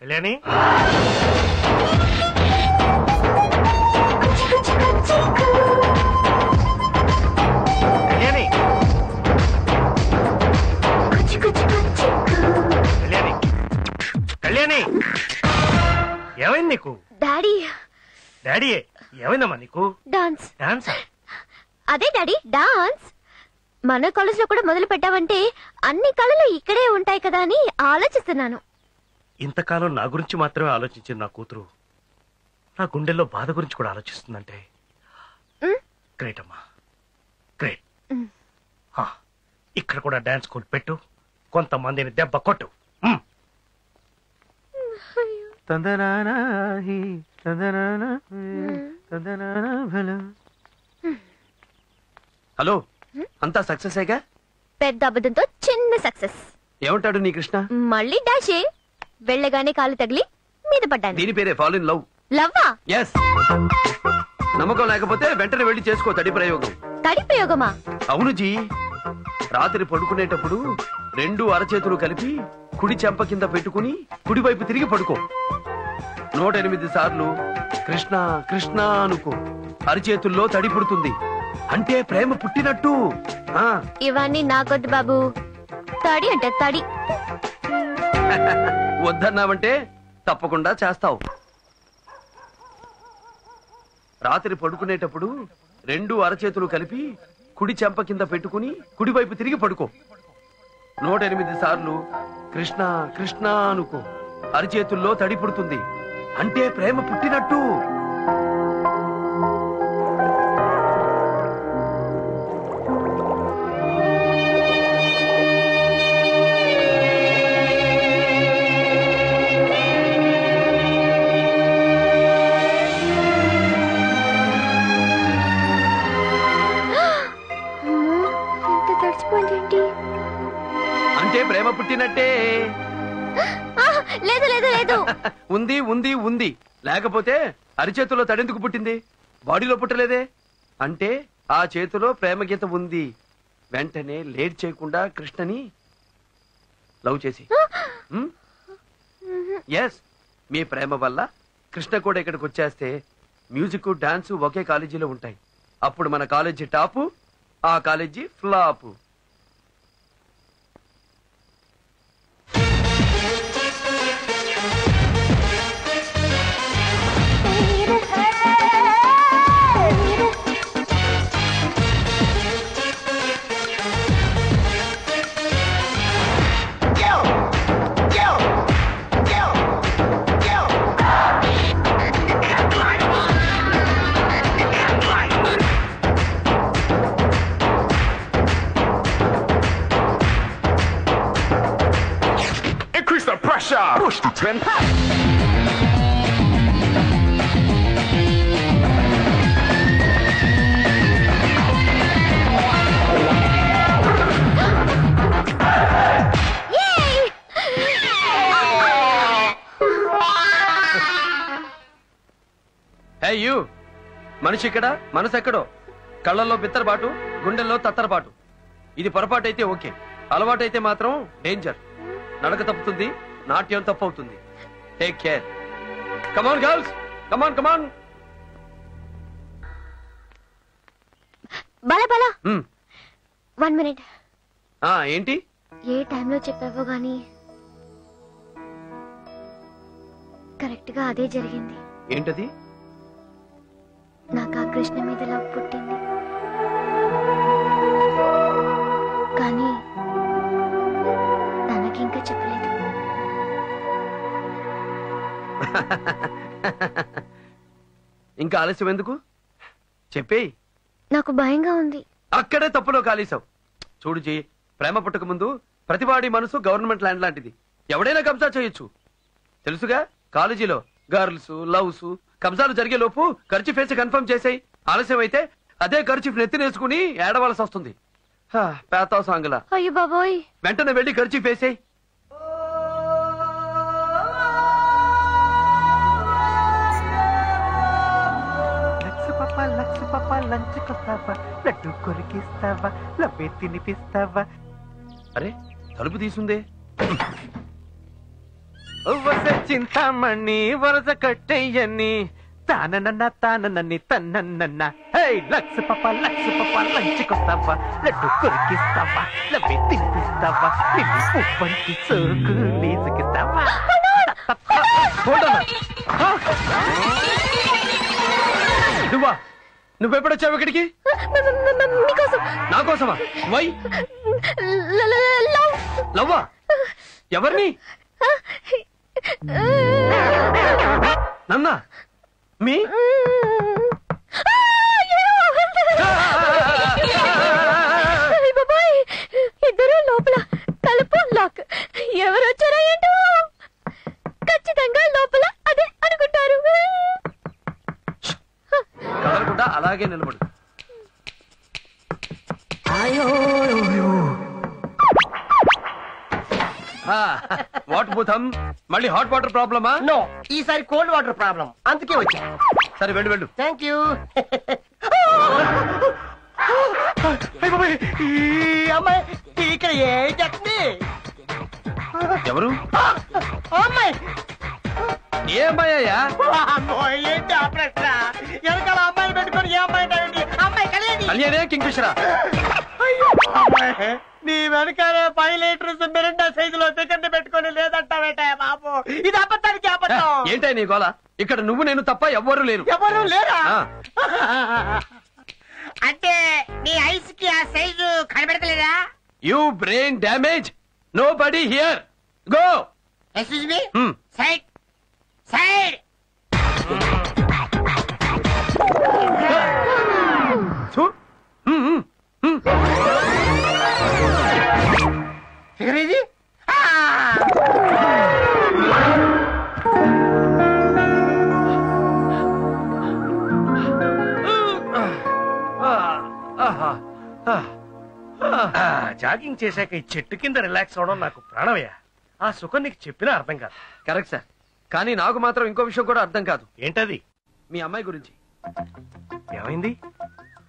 కళ్యాణి, కళ్యాణి, కళ్యాణి, కళ్యాణి, ఏమైంది నీకు? డాడీ. డాడీ ఏమైందమ్మా నీకు? డాన్స్. డాన్సా? అదే డాడీ, డాన్స్. మన కాలేజ్ లో కూడా మొదలు పెట్టావంటే అన్ని కళలు ఇక్కడే ఉంటాయి కదా అని ఆలోచిస్తున్నాను. ఇంతకాలం నా గురించి మాత్రమే ఆలోచించిన నా కూతురు నా గుండెల్లో బాధ గురించి కూడా ఆలోచిస్తుందంటే గ్రేట్ అమ్మా, గ్రేట్. ఇక్కడ కూడా డాన్స్ స్కూల్ పెట్టు, కొంతమందిని దెబ్బ కొట్టు. హలో, అంతా సక్సెస్? పెద్ద అబద్ధంతో చిన్న సక్సెస్. ఏమంటాడు నీ కృష్ణ? మళ్ళీ డాషే. వెళ్ళగానే కాలు తగిలి మీద పడ్డాను. దీని పేరే ఫాల్ ఇన్ లవ్. లవ్వా? ఎస్. నమ్మకం లేకపోతే వెంటనే వెళ్లి చేసుకో తడి ప్రయోగం. తడి ప్రయోగమా? అవును జీ. రాత్రి పడుకునేటప్పుడు 2 అరచేతులు కలిపి కుడి చెంప కింద పెట్టుకుని కుడివైపు తిరిగి పడుకో. 108 సార్లు కృష్ణ కృష్ణ అనుకో. అరచేతుల్లో తడి పుడుతుంది, అంటే ప్రేమ పుట్టినట్టు. ఇవన్నీ నాకొద్దు బాబు. తడి అంటే తడి. వద్దన్నావంటే తప్పకుండా చేస్తావు. రాత్రి పడుకునేటప్పుడు 2 అరచేతులు కలిపి కుడి చెంప కింద పెట్టుకుని కుడివైపు తిరిగి పడుకో. 108 సార్లు కృష్ణ కృష్ణ అనుకో. అరచేతుల్లో తడి పుడుతుంది, అంటే ప్రేమ పుట్టినట్టు. అంటే ప్రేమ పుట్టినట్టే. లేదు లేదు లేదు. ఉంది ఉంది ఉంది. లేకపోతే అరిచేతుల్లో తడెందుకు పుట్టింది? బాడీలో పుట్టలేదే. అంటే ఆ చేతిలో ప్రేమ గీత ఉంది. వెంటనే లేట్ చేయకుండా కృష్ణని లవ్ చేసి. ఎస్, మీ ప్రేమ వల్ల కృష్ణ కూడా ఇక్కడికి వచ్చేస్తే మ్యూజిక్ డాన్స్ ఒకే కాలేజీలో ఉంటాయి. అప్పుడు మన కాలేజీ టాపు, ఆ college flop. Increase the pressure. Push the 10. Hey you, మనిషి ఇక్కడ మనసు ఎక్కడో. కళ్ళల్లో బిత్తరబాటు, గుండెల్లో తత్తరబాటు. ఇది పొరపాటైతే ఓకే, అలవాటైతే మాత్రం డేంజర్. నడక తప్పుతుంది, నాట్యం తప్పవుతుంది. Take care. Come on girls, come on come on. Bala Bala 1 minute. ఏంటి? ఏ టైంలో చెప్పావో గానీ కరెక్ట్ గా అదే జరిగింది. ఏంటది? నాకు ఆ కృష్ణ మీద లవ్ పుట్టింది, కానీ తనకింకా చెప్పలేదు. ఇంకా ఆలస్యం ఎందుకు? చెప్పేయ్. నాకు భయంగా ఉంది. అక్కడే తప్పులో కాలేసావు. చూడు జీ, ప్రేమ పుట్టక ముందు ప్రతివాడి మనసు గవర్నమెంట్ ల్యాండ్ లాంటిది. ఎవడైనా కబ్జా చేయొచ్చు. తెలుసుగా, కాలేజీలో గర్ల్స్ లవ్స్ కబ్జాలు జరిగే లోపు ఖర్చు ఫేసి కన్ఫర్మ్ చేసాయి. ఆలస్యం అయితే అదే ఖర్చు నెత్తినేసుకుని ఏడవలసి వస్తుంది. పేతావు సాంగులా. అయ్యో బాబోయ్. వెంటనే వెళ్ళి ఖర్చు ఫేసాయి. లక్స్ పాప లంచుకొస్తావా, లడ్డు కొరికిస్తావా, లవ్వే తినిపిస్తావా. అరే, తలుపు తీసుందే. చింతామణి వరస కట్టేయని తానన్న తానని తన్నన్న. లక్స్ పాప లంచుకొస్తావా, లడ్డు కొరికిస్తావా, లవ్వే తినిపిస్తావా, నిన్ను ఉప్పంటి సోకు లేసుకిస్తావా. నువ్వా? నువ్వెప్పుడొచ్చావు ఇక్కడికి? నా కోసమా? వై లవ్వా? ఎవరిని? నన్నా? మీ ఇద్దరు లోపల, తలుపు లాక్. ఎవరు వచ్చారా ఏంటో, ఖచ్చితంగా లోపల అదే అనుకుంటారు. కదలకుండా అలాగే నిలబడు. వాట్ భూతం, మళ్ళీ హాట్ వాటర్ ప్రాబ్లమా? నో, ఈసారి కోల్డ్ వాటర్ ప్రాబ్లం, అందుకే వచ్చా. సరే వెళ్ళు వెళ్ళు. Thank you. అమ్మాయి ఇక్కడ ఏం చెప్తుంది? ఎవరు? అమ్మాయి. ఏ అమ్మాయ్యా? ఏంటి ఆ ప్రశ్న? వెనకాల అమ్మాయిని పెట్టుకొని ఏ అమ్మాయి? అమ్మాయి కళ్యాణే కింగ్ఫిషరా? నీ వెనకాలే 5 లీటర్స్ మిరిండా సైజులో సెకండ్ పెట్టుకొని లేదంటావేట బాబు. ఇది అబద్ధానికి అబద్ధం. ఏంటో నీ గోల? ఇక్కడ నువ్వు నేను తప్ప ఎవ్వరూ లేరు. ఎవరు లేరా? ఆ. అంటే నీ ఐస్ కి ఆ సైజు కనబడతలేదా? You brain damage. Nobody here. Go. Excuse me. Side side. Figure ఇది. జాగింగ్ చేశాక ఈ చెట్టు కింద రిలాక్స్ అవడం నాకు ప్రాణమయ్యా. ఆ సుఖం నీకు చెప్పినా అర్థం కాదు. కరెక్ట్ సార్, కానీ నాకు మాత్రం ఇంకో విషయం కూడా అర్థం కాదు. ఏంటది? మీ అమ్మాయి గురించి. ఏమైంది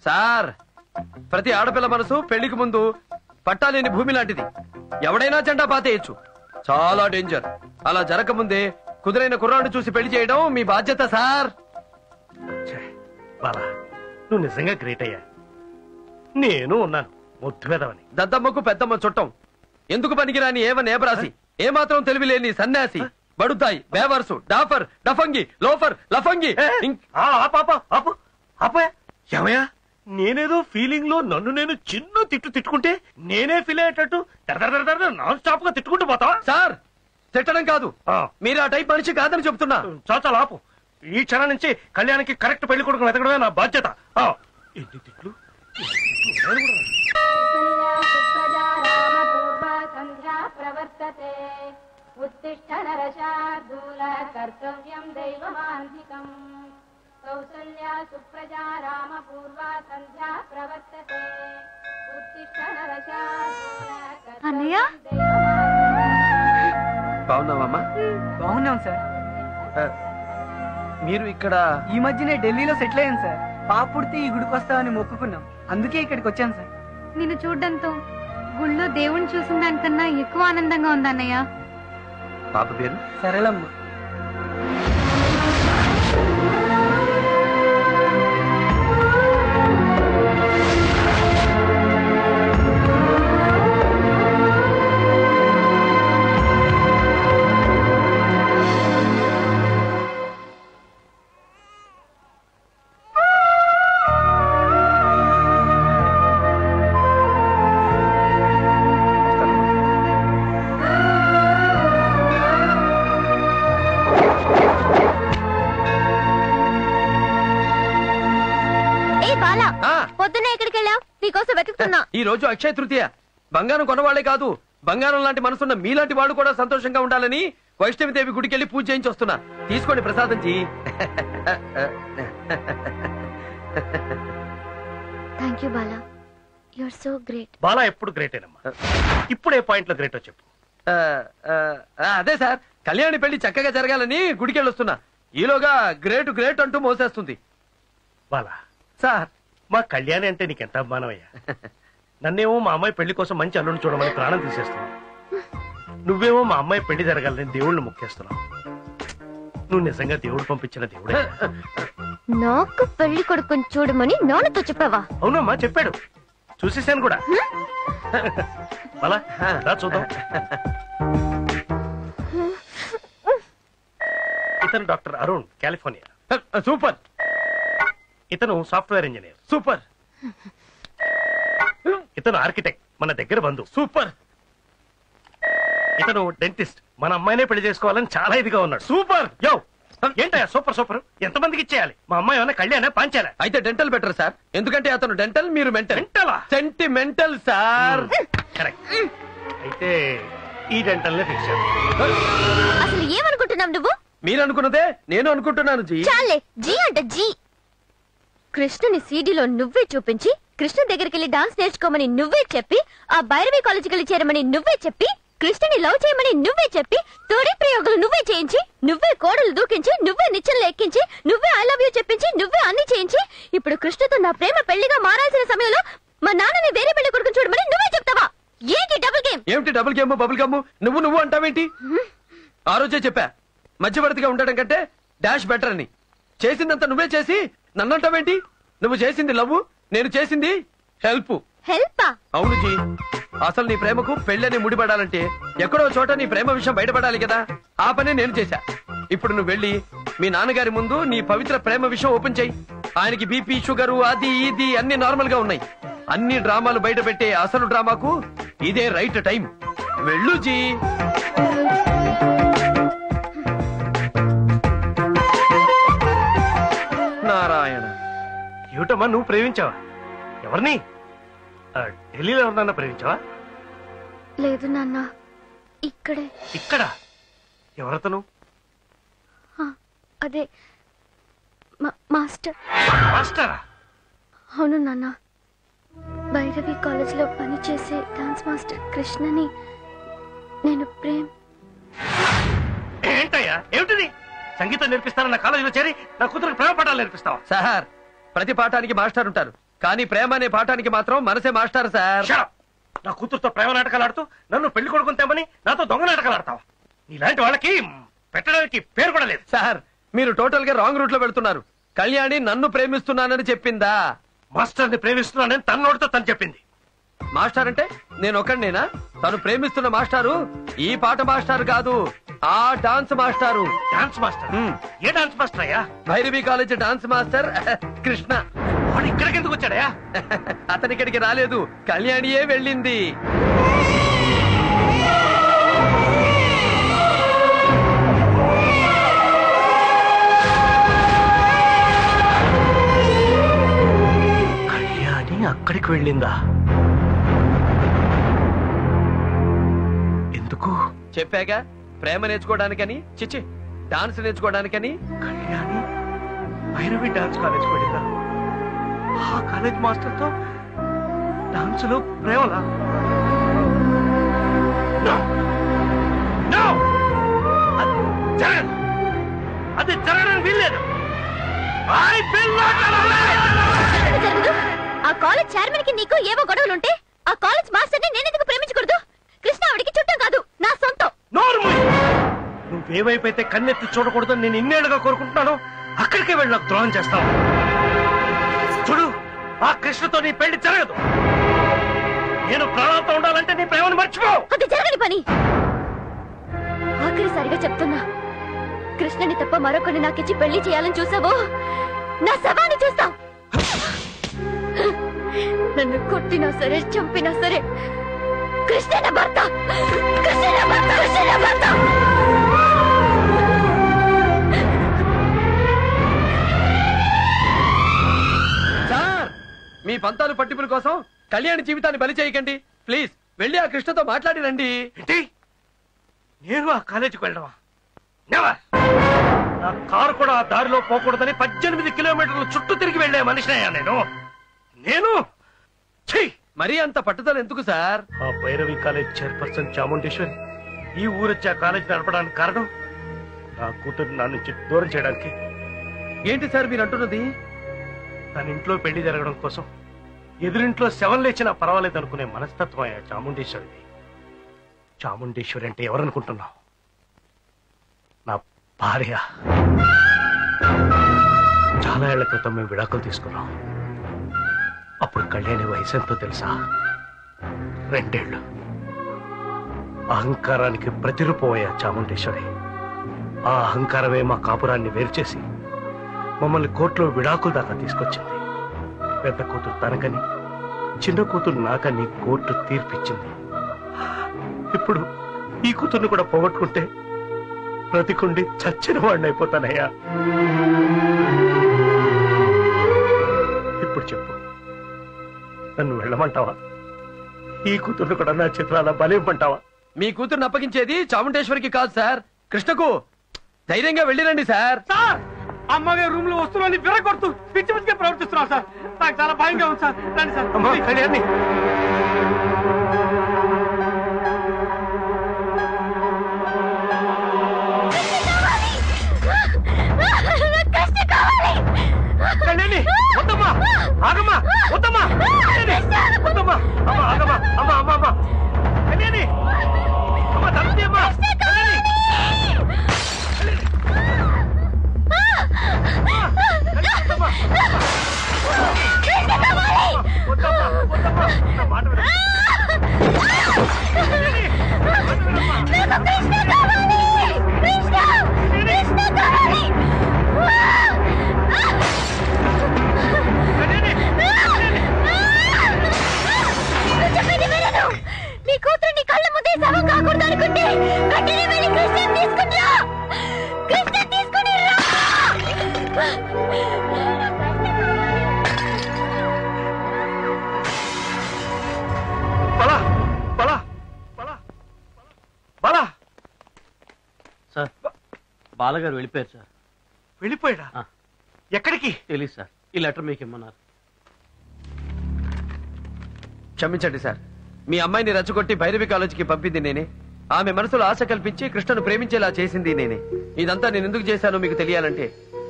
సార్? ప్రతి ఆడపిల్ల మనసు పెళ్లికి ముందు పట్టాలేని భూమి లాంటిది. ఎవడైనా జెండా పాతేయచ్చు. చాలా డేంజర్. అలా జరగకముందే కుదురైన కుర్రాడు చూసి పెళ్లి చేయడం మీ బాధ్యత సార్. బాలా, నువ్వు నిజంగా గ్రేట్ అయ్యా. నేను ఉన్నాను ముద్దు పెదవని. దద్దమ్మకు పెద్దమ్మ చుట్టం. ఎందుకు పనికిరాని ఏవన్ ఏబరాసి, ఏమాత్రం తెలివిలేని సన్యాసి, బడుతాయి, బేవర్సు, డాఫర్, డఫంగి, లోఫర్, లఫంగి. ఏమయ్యా, నేనేదో ఫీలింగ్ లో నన్ను నేను చిన్న తిట్టుకుంటే నేనే ఫీల్ అయ్యేటట్టు నాన్ స్టాప్ గా తిట్టుకుంటూ పోతావా? సార్, తిట్టడం కాదు, మీరు ఆ టైప్ మనిషి కాదని చెప్తున్నా. చాలు ఆపు. ఈ క్షణం నుంచి కళ్యాణ్కి కరెక్ట్ పెళ్లి కొడుకు వెతకడమే నా బాధ్యత. ఎన్ని తిట్లు. ఉత్తిష్ట నరశార్దూల కర్తవ్యం దైవమాంధికం కౌసల్యా సుప్రజా రామ పూర్వా సంధ్యా ప్రవర్తతే ఉత్తిష్ట నరశార్దూల కర్తవ్యం బాగున్నావమ్మా? బాగున్నాం సార్. మీరు ఇక్కడ ఈ మధ్యనే ఢిల్లీలో సెటిల్ అయ్యాను సార్. పాప పుడితే ఈ గుడికి వస్తామని మొక్కుకున్నాం, అందుకే ఇక్కడికి వచ్చాను సార్. నిన్ను చూడడంతో గుళ్ళో దేవుణ్ణి చూసిన దానికన్నా ఎక్కువ ఆనందంగా ఉందన్నయ్య. పాప పేరు సరళమ్మ. పొద్దున్న ఎక్కడికి వెళ్ళావు? నీకోసం వెతుకుతున్నా. ఈ రోజు అక్షయ తృతీయ. బంగారం కొనవాళ్లే కాదు, బంగారం లాంటి మనసున్న మీలాంటి వాళ్ళు కూడా సంతోషంగా ఉండాలని వైష్ణవిదేవి గుడికెళ్ళి పూజ చేయించి వస్తున్నా. తీసుకోండి ప్రసాదం ji. Thank you Bala, you are so great. Bala ఎప్పుడు గ్రేటేనమ్మా. ఇప్పుడే పాయింట్ లో గ్రేట్ చెప్పు. అదే సార్, కళ్యాణి పెళ్లి చక్కగా జరగాలని గుడికెళ్ళి వస్తున్నా. ఈలోగా గ్రేట్ గ్రేట్ అంటూ మోసేస్తుంది. బాలా సార్, మా కళ్యాణి అంటే నీకెంత అభిమానమయ్యా. నన్నేమో మా అమ్మాయి పెళ్లి కోసం మంచి అల్లుని చూడమని ప్రాణం తీసేస్తున్నావు. నువ్వేమో మా అమ్మాయి పెళ్లి జరగాలని దేవుళ్ళని మొక్కేస్తున్నావు. నువ్వు నిజంగా దేవుడు పంపించిన దేవుడే. నాకు పెళ్లి కొడుకుని చూడమని నాన్నతో చెప్పావా? అవునమ్మా, చెప్పాడు. చూసేసాను కూడా. అలా చూద్దాం. ఇతను డాక్టర్ అరుణ్, కాలిఫోర్నియా. సూపర్. ఇతను సాఫ్ట్వేర్ ఇంజనీర్. సూపర్. ఇతను ఆర్కిటెక్ట్, మన దగ్గర బంధు. సూపర్. ఇతను డెంటిస్ట్, మన అమ్మాయినే పెళ్లి చేసుకోవాలని చాలా ఇదిగా ఉన్నాడు. సూపర్. యో ఏంటయ్యా సూపర్ సూపర్. ఎంతమందికి ఇచ్చేయాలి? మా అమ్మాయి ఏమన్నా కళ్యాణ్ పాంచాలా? అయితే డెంటల్ బెటర్ సార్, ఎందుకంటే అతను డెంటల్, మీరు మెంటల్. మెంటలా? Sentimental sir. కరెక్ట్. అయితే ఈ డెంటల్ నే ఫిక్స్ చేయాలి. అసలు ఏమనుకుంటున్నావు నువ్వు? మీరు అనుకున్నదే నేను అనుకుంటున్నాను జీ. చాలే, జీ అంటే జీ. కృష్ణుని సీడీలో నువ్వే చూపించి, కృష్ణ దగ్గరికి వెళ్ళి డాన్స్ నేర్చుకోమని నువ్వే చెప్పి, ఆ భైరవి కాలేజీకి వెళ్ళి చేరమని నువ్వే చెప్పి, కృష్ణుని లవ్ చేయమని నువ్వే చెప్పి, తోడి ప్రయోగాలు నువ్వే చేయించి, నువ్వే కోడలు దూకించి, నువ్వే నిచ్చెనలు ఎక్కించి, నువ్వే ఐ లవ్ యూ చెప్పించి, నువ్వే అన్ని చేయించి, ఇప్పుడు కృష్ణతో నా ప్రేమ పెళ్లిగా మారాల్సిన సమయంలో మా నాన్నని వేరే పెళ్లి కొడుకుని చూడమని నువ్వే చెప్తావా? ఏంటి డబుల్ గేమ్? ఏమిటి డబుల్ గేమ్ బబుల్ గమ్? నువ్వు అంటావేంటి? ఆ రోజే చెప్పా, మధ్యవర్తిగా ఉండడం కంటే డాష్ బెటర్ అని. చేసిందంతా నువ్వే చేసి నన్నంటావేంటి? నువ్వు చేసింది లవ్, నేను చేసింది హెల్ప్. హెల్పా? అవును జీ. అసలు నీ ప్రేమకు పెళ్ళని ముడిపడాలంటే ఎక్కడో చోట నీ ప్రేమ విషయం బయటపడాలి కదా. ఆ పనే నేను చేశా. ఇప్పుడు నువ్వు వెళ్ళి మీ నాన్నగారి ముందు నీ పవిత్ర ప్రేమ విషయం ఓపెన్ చెయ్యి. ఆయనకి బీపీ షుగరు అది ఇది అన్ని నార్మల్ గా ఉన్నాయి. అన్ని డ్రామాలు బయట పెట్టే అసలు డ్రామాకు ఇదే రైట్ టైం. వెళ్ళు జీ. నారాయణ. ఏమిటమ్మా నువ్వు ప్రేమించావా? ఎవరిని? ఢిల్లీలో ఎవరినన్నా ప్రేమించావా? లేదు నాన్న, ఇక్కడే. ఇక్కడ? ఎవరతను? అదే మాస్టర్. మాస్టరా? అవును నాన్న, భైరవి కాలేజ్ లో పనిచేసే డాన్స్ మాస్టర్ కృష్ణని నేను ఏంటయ్యా ఏమిటిది? సంగీతం నేర్పిస్తానన్న కాలేజీలో చేరి నా కూతురికి ప్రేమ పాఠాలు నేర్పిస్తావా? సార్, ప్రతి పాఠానికి మాస్టర్ ఉంటారు, కానీ ప్రేమ అనే పాఠానికి మాత్రం మనసే మాస్టర్ సార్. నా కూతురుతో ప్రేమ నాటకాలు ఆడుతూ నన్ను పెళ్లి కొడుకుని తెమ్మని నాతో దొంగ నాటకాలు ఆడతావా? నీలాంటి వాళ్ళకి పెట్టడానికి పేరు కూడా లేదు. సార్, మీరు టోటల్ గా రాంగ్ రూట్ లో వెళ్తున్నారు. కళ్యాణి నన్ను ప్రేమిస్తున్నానని చెప్పిందా? మాస్టర్ ని ప్రేమిస్తున్నానని తన నోటితో తను చెప్పింది. మాస్టర్ అంటే నేను ఒక్కడినేనా? తను ప్రేమిస్తున్న మాస్టారు ఈ పాట మాస్టర్ కాదు, ఆ డాన్స్ మాస్టారు. Dance master? ఏ డాన్స్ మాస్టర్ అయ్యా? Bhairavi college dance master Krishna. వాడు ఇక్కడికి ఎందుకు వచ్చాడయా? అతని ఇక్కడికి రాలేదు, కళ్యాణియే వెళ్ళింది. కళ్యాణి అక్కడికి వెళ్ళిందా? ఎందుకు? చెప్పాక, ప్రేమ నేర్చుకోవడానికని, చిచ్చి డాన్స్ నేర్చుకోవడానికని. కళ్యాణి భైరవి డాన్స్ కాలేజ్ వెళ్ళిందా? ఆ కాలేజ్ మాస్టర్ తో డాన్స్ లో ప్రేమలా? అది జరగడానికి వీల్లేదు. ఆ కాలేజ్ చైర్మన్ కి నీకు ఏవో గొడవలుంటే ఆ కాలేజ్ మాస్టర్ ని నేనెందుకు ప్రేమించకూడదు? కృష్ణ ఆవిడికి చుట్టం కాదు, నా సొంతం. నువ్వేవైపోతే కన్నెత్తి చూడకూడదని నేను ఇన్నేళ్లుగా కోరుకుంటున్నాను, అక్కడికే వెళ్ళి నాకు ద్రోహం చేస్తావు. చూడు, ఆ కృష్ణతో నీ పెళ్లి జరగదు. నేను ప్రాణాలతో ఉండాలంటే నీ ప్రేమను మర్చిపో. అది జరగని పని. ఆఖరిసారిగా చెప్తున్నా, కృష్ణని తప్ప మరొకరిని నాకిచ్చి పెళ్లి చేయాలని చూసావో నా శవాన్ని చూస్తావు. నన్ను కొట్టినా సరే, చంపినా సరే, కృష్ణ నా భర్త, కృష్ణ నా భర్త, కృష్ణ నా భర్త. సార్, మీ పంతాలు పట్టింపుల కోసం కళ్యాణి జీవితాన్ని బలి చేయకండి ప్లీజ్. వెళ్ళి ఆ కృష్ణతో మాట్లాడి రండి. నేను ఆ కాలేజీకి వెళ్ళడమా? నా కారు కూడా ఆ దారిలో పోకూడదని 18 కిలోమీటర్లు చుట్టూ తిరిగి వెళ్లే మనిషినయ్యా నేను. మరీ అంత పట్టుదల ఎందుకు సార్? ఆ భైరవి కాలేజ్ చైర్పర్సన్ చాముండేశ్వరి ఈ ఊరొచ్చి ఆ కాలేజ్ నడపడానికి కారణం నా కూతురు నా నుంచి దూరం చేయడానికి. ఏంటి సార్ మీరు అంటున్నది? తన ఇంట్లో పెళ్లి జరగడం కోసం ఎదురింట్లో శవం లేచినా పర్వాలేదు అనుకునే మనస్తత్వం అయ్యా చాముండేశ్వరిది. చాముండేశ్వరి అంటే ఎవరనుకుంటున్నావు? నా భార్య. చాలా ఏళ్ల క్రితం మేము విడాకులు తీసుకున్నాం. అప్పుడు కళ్యాణి వయసు ఎంతో తెలుసా? 2 ఏళ్ళు. అహంకారానికి ప్రతిరూపమయ్యా చాముండేశ్వరి. ఆ అహంకారమే మా కాపురాన్ని వేరు చేసి మమ్మల్ని కోర్టులో విడాకుల దాకా తీసుకొచ్చింది. పెద్ద కూతురు తనకని, చిన్న కూతురు నాకని కోర్టు తీర్పిచ్చింది. ఇప్పుడు ఈ కూతుర్ని కూడా పోగొట్టుకుంటే బ్రతికుండి చచ్చిన వాడిని అయిపోతానయ్యా. ఇప్పుడు చెప్పు, నన్ను వెళ్ళమంటావా? ఈ కూతుర్ని కూడా నా చిత్రాల బలివ్వమంటావా? మీ కూతుర్ని అప్పగించేది చాముండేశ్వరికి కాదు సార్, కృష్ణకు. ధైర్యంగా వెళ్ళిరండి సార్. అమ్మగారు రూమ్ లో వస్తున్నా విరగొడుతూ పిచ్చి పిచ్చిగా ప్రవర్తిస్తున్నారు సార్. నాకు చాలా భయంగా ఉంది సార్. రండి సార్. కళ్యాణి, కళ్యాణి వద్దమ్మా, ఆగమ్మా, వద్దమ్మా, వద్దమ్మా, అమ్మా, ఆగమ్మా, అమ్మా, అమ్మా, అమ్మా, కళ్యాణి, అమ్మా, తప్పి అమ్మా, కృష్ణ బాలగారు వెళ్ళిపోయారు సార్. వెళ్ళిపోయాడా? ఎక్కడికి తెలియదు సార్. ఈ లెటర్ మీకు ఇమ్మన్నారు. క్షమించండి సార్, మీ అమ్మాయిని రెచ్చగొట్టి భైరవి కాలేజీకి పంపింది నేనే. ఆమె మనసులో ఆశ కల్పించి కృష్ణను ప్రేమించేలా చేసింది నేనే. ఇదంతా నేను ఎందుకు చేశానో మీకు తెలియాలంటే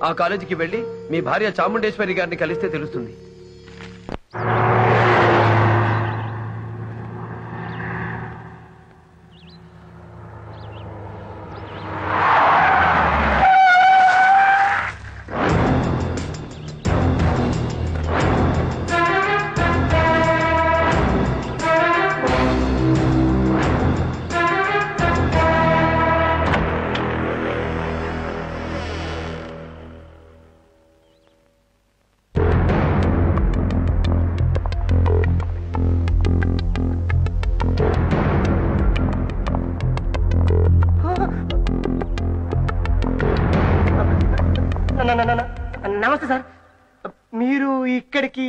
ఆ కాలేజీకి వెళ్లి మీ భార్య చాముండేశ్వరి గారిని కలిస్తే తెలుస్తుంది. నమస్తే సార్, మీరు ఇక్కడికి?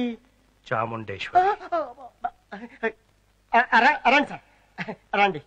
చాముండేశ్వరి. రండి సార్, రండి.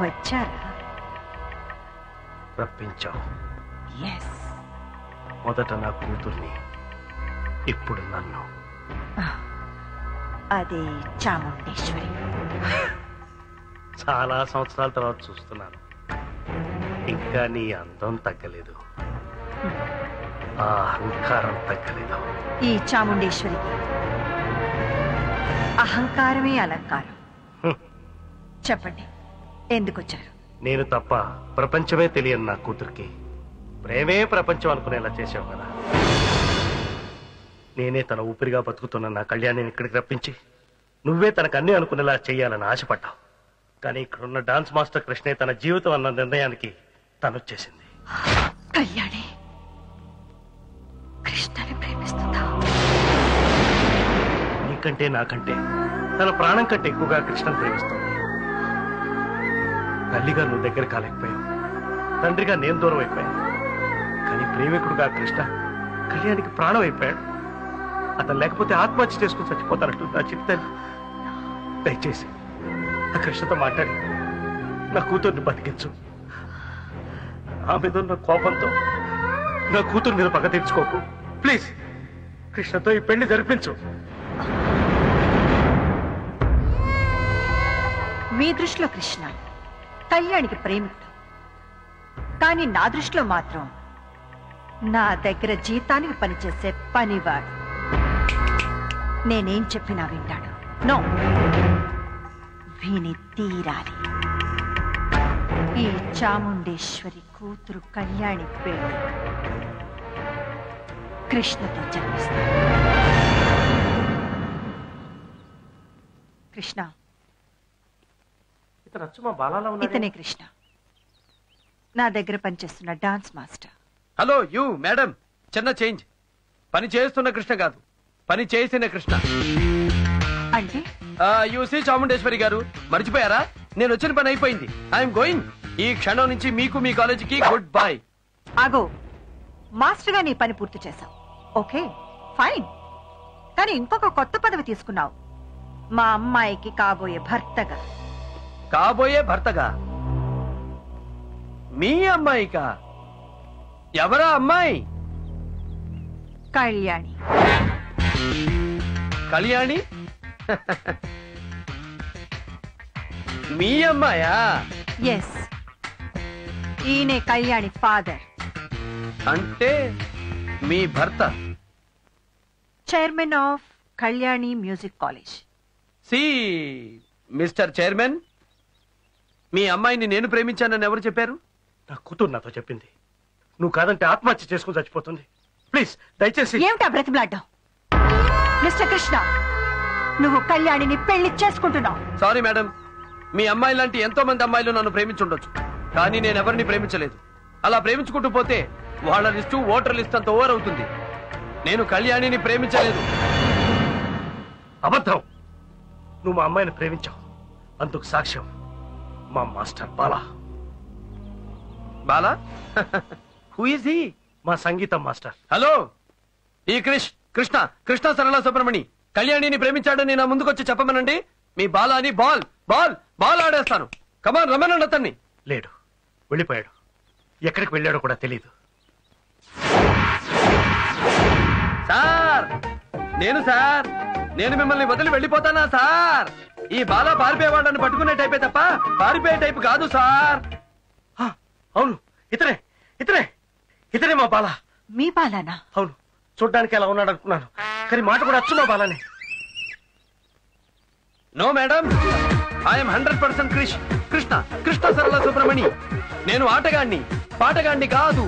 వచ్చారా? రప్పించావు. ఎస్. మొదట నా కూతుర్ని, ఇప్పుడు నన్ను. అదే చాముండేశ్వరి. చాలా సంవత్సరాల తర్వాత చూస్తున్నాను. ఇంకా నీ అందం తగ్గలేదు, ఆ అహంకారం తగ్గలేదు. ఈ చాముండేశ్వరికి అహంకారమే అలంకారం. చెప్పండి, ఎందుకు వచ్చారు? నేను తప్ప ప్రపంచమే తెలియని నా కూతురికి ప్రేమే ప్రపంచం అనుకునేలా చేసావు కదా. నేనే తన ఊపిరిగా బతుకుతున్న నా కళ్యాణిని ఇక్కడికి రప్పించి నువ్వే తనకు అన్నీ అనుకునేలా చేయాలని ఆశపడ్డావు. కానీ ఇక్కడున్న డాన్స్ మాస్టర్ కృష్ణే తన జీవితం అన్న నిర్ణయానికి తనొచ్చేసింది. కళ్యాణి కృష్ణని ప్రేమిస్తుందా? నీకంటే నాకంటే తన ప్రాణం కంటే ఎక్కువగా కృష్ణను ప్రేమిస్తుంది. తల్లిగా నువ్వు దగ్గర కాలేకపోయావు, తండ్రిగా నేను దూరం అయిపోయాను. కానీ ప్రేమికుడుగా కృష్ణ కళ్యాణికి ప్రాణం అయిపోయాడు. అతను లేకపోతే ఆత్మహత్య చేసుకుని చచ్చిపోతానట్టు నా చిట్టాన్ని. దయచేసి ఆ కృష్ణతో మాట్లాడి నా కూతుర్ని బతికించు. ఆ మీద ఉన్న కోపంతో నా కూతురు మీద పగ తీర్చుకోకు ప్లీజ్. కృష్ణతో ఈ పెళ్లి జరిపించు. మీ దృష్టిలో కృష్ణ కళ్యాణికి ప్రేమికుడు, కానీ నా దృష్టిలో మాత్రం నా దగ్గర జీతానికి పనిచేసే పనివాడు. నేనేం చెప్పినా వింటాడు. నో, విని తీరాలి. ఈ చాముండేశ్వరి కూతురు కళ్యాణి పెళ్లి కృష్ణతో జరిపిస్తాడు. కృష్ణ, ఇతనే కృష్ణ, నా దగ్గర పనిచేస్తున్న dance master. Hello you madam, చిన్న చేంజ్. పని చేస్తున్న కృష్ణ కాదు, పని చేసిన కృష్ణ. అంటే యూసీ చాముండేశ్వరి గారు మర్చిపోయారా? నేను వచ్చిన పని అయిపోయింది. I'm going. ఈ క్షణం నుంచి మీకు మీ కాలేజీకి గుడ్ బై. ఆగో, మాస్టర్ గా నీ పని పూర్తి చేశావు, ఓకే ఫైన్. కానీ ఇంకొక కొత్త పదవి తీసుకున్నావు, మా అమ్మాయికి కాబోయే భర్తగా. కాబోయే భర్తగా? మీ అమ్మాయికా? ఎవరా అమ్మాయి? కళ్యాణి. కళ్యాణి? మీ అమ్మాయా? ఎస్, ఈయనే కళ్యాణి ఫాదర్. అంటే మీ భర్త chairman of Kalyani music college. See mister chairman, మీ అమ్మాయిని నేను ప్రేమించానని ఎవరు చెప్పారు? నా కూతురు నాతో చెప్పింది. నువ్వు కాదంటే ఆత్మహత్య చేసుకుని చచ్చిపోతుంది. ప్లీజ్ దయచేసి. ఏమిటా బ్రతిమలాడ్డావు? మిస్టర్ కృష్ణ, నువ్వు కళ్యాణిని పెళ్లి చేసుకుంటున్నావు. సారీ మేడం, మీ అమ్మాయి లాంటి ఎంతో మంది అమ్మాయిలు నన్ను ప్రేమించుండొచ్చు, కానీ నేను ఎవరిని ప్రేమించలేదు. అలా ప్రేమించుకుంటూ పోతే వాళ్ళ లిస్టు ఓటర్ లిస్ట్ అంత ఓవర్ అవుతుంది. నేను కళ్యాణిని ప్రేమించలేదు. అబద్ధం. నువ్వు మా అమ్మాయిని ప్రేమించావు. అందుకు సాక్ష్యం మా master Bala. Bala? Who is he? మా సంగీతం మాస్టర్. హలో, ఈ కృష్ణ సరళ సుబ్రమణి కళ్యాణిని ప్రేమించాడని నా ముందుకొచ్చి చెప్పమనండి. మీ బాలాని బాల్ బాల్ బాల్ ఆడేస్తాను. కమాన్, రమ్మనండి అతన్ని. లేడు, వెళ్ళిపోయాడు. ఎక్కడికి వెళ్ళాడో కూడా తెలియదు. సార్, నేను మిమ్మల్ని వదిలి వెళ్ళిపోతానా సార్? ఈ బాలా పారిపోయేవాళ్ళని పట్టుకునే టైపే తప్ప పారిపోయే టైపు కాదు సార్. అవును, ఇతనే మా బాలా. మీ బాలానా? అవును, చూడ్డానికి ఎలా ఉన్నాడు అనుకున్నాను, కానీ మాట కూడా అచ్చు మా బాలానే. No madam, I'm 100% Krishna Sarala Subramani. నేను ఆటగాణ్ణి, పాటగాణ్ణి కాదు.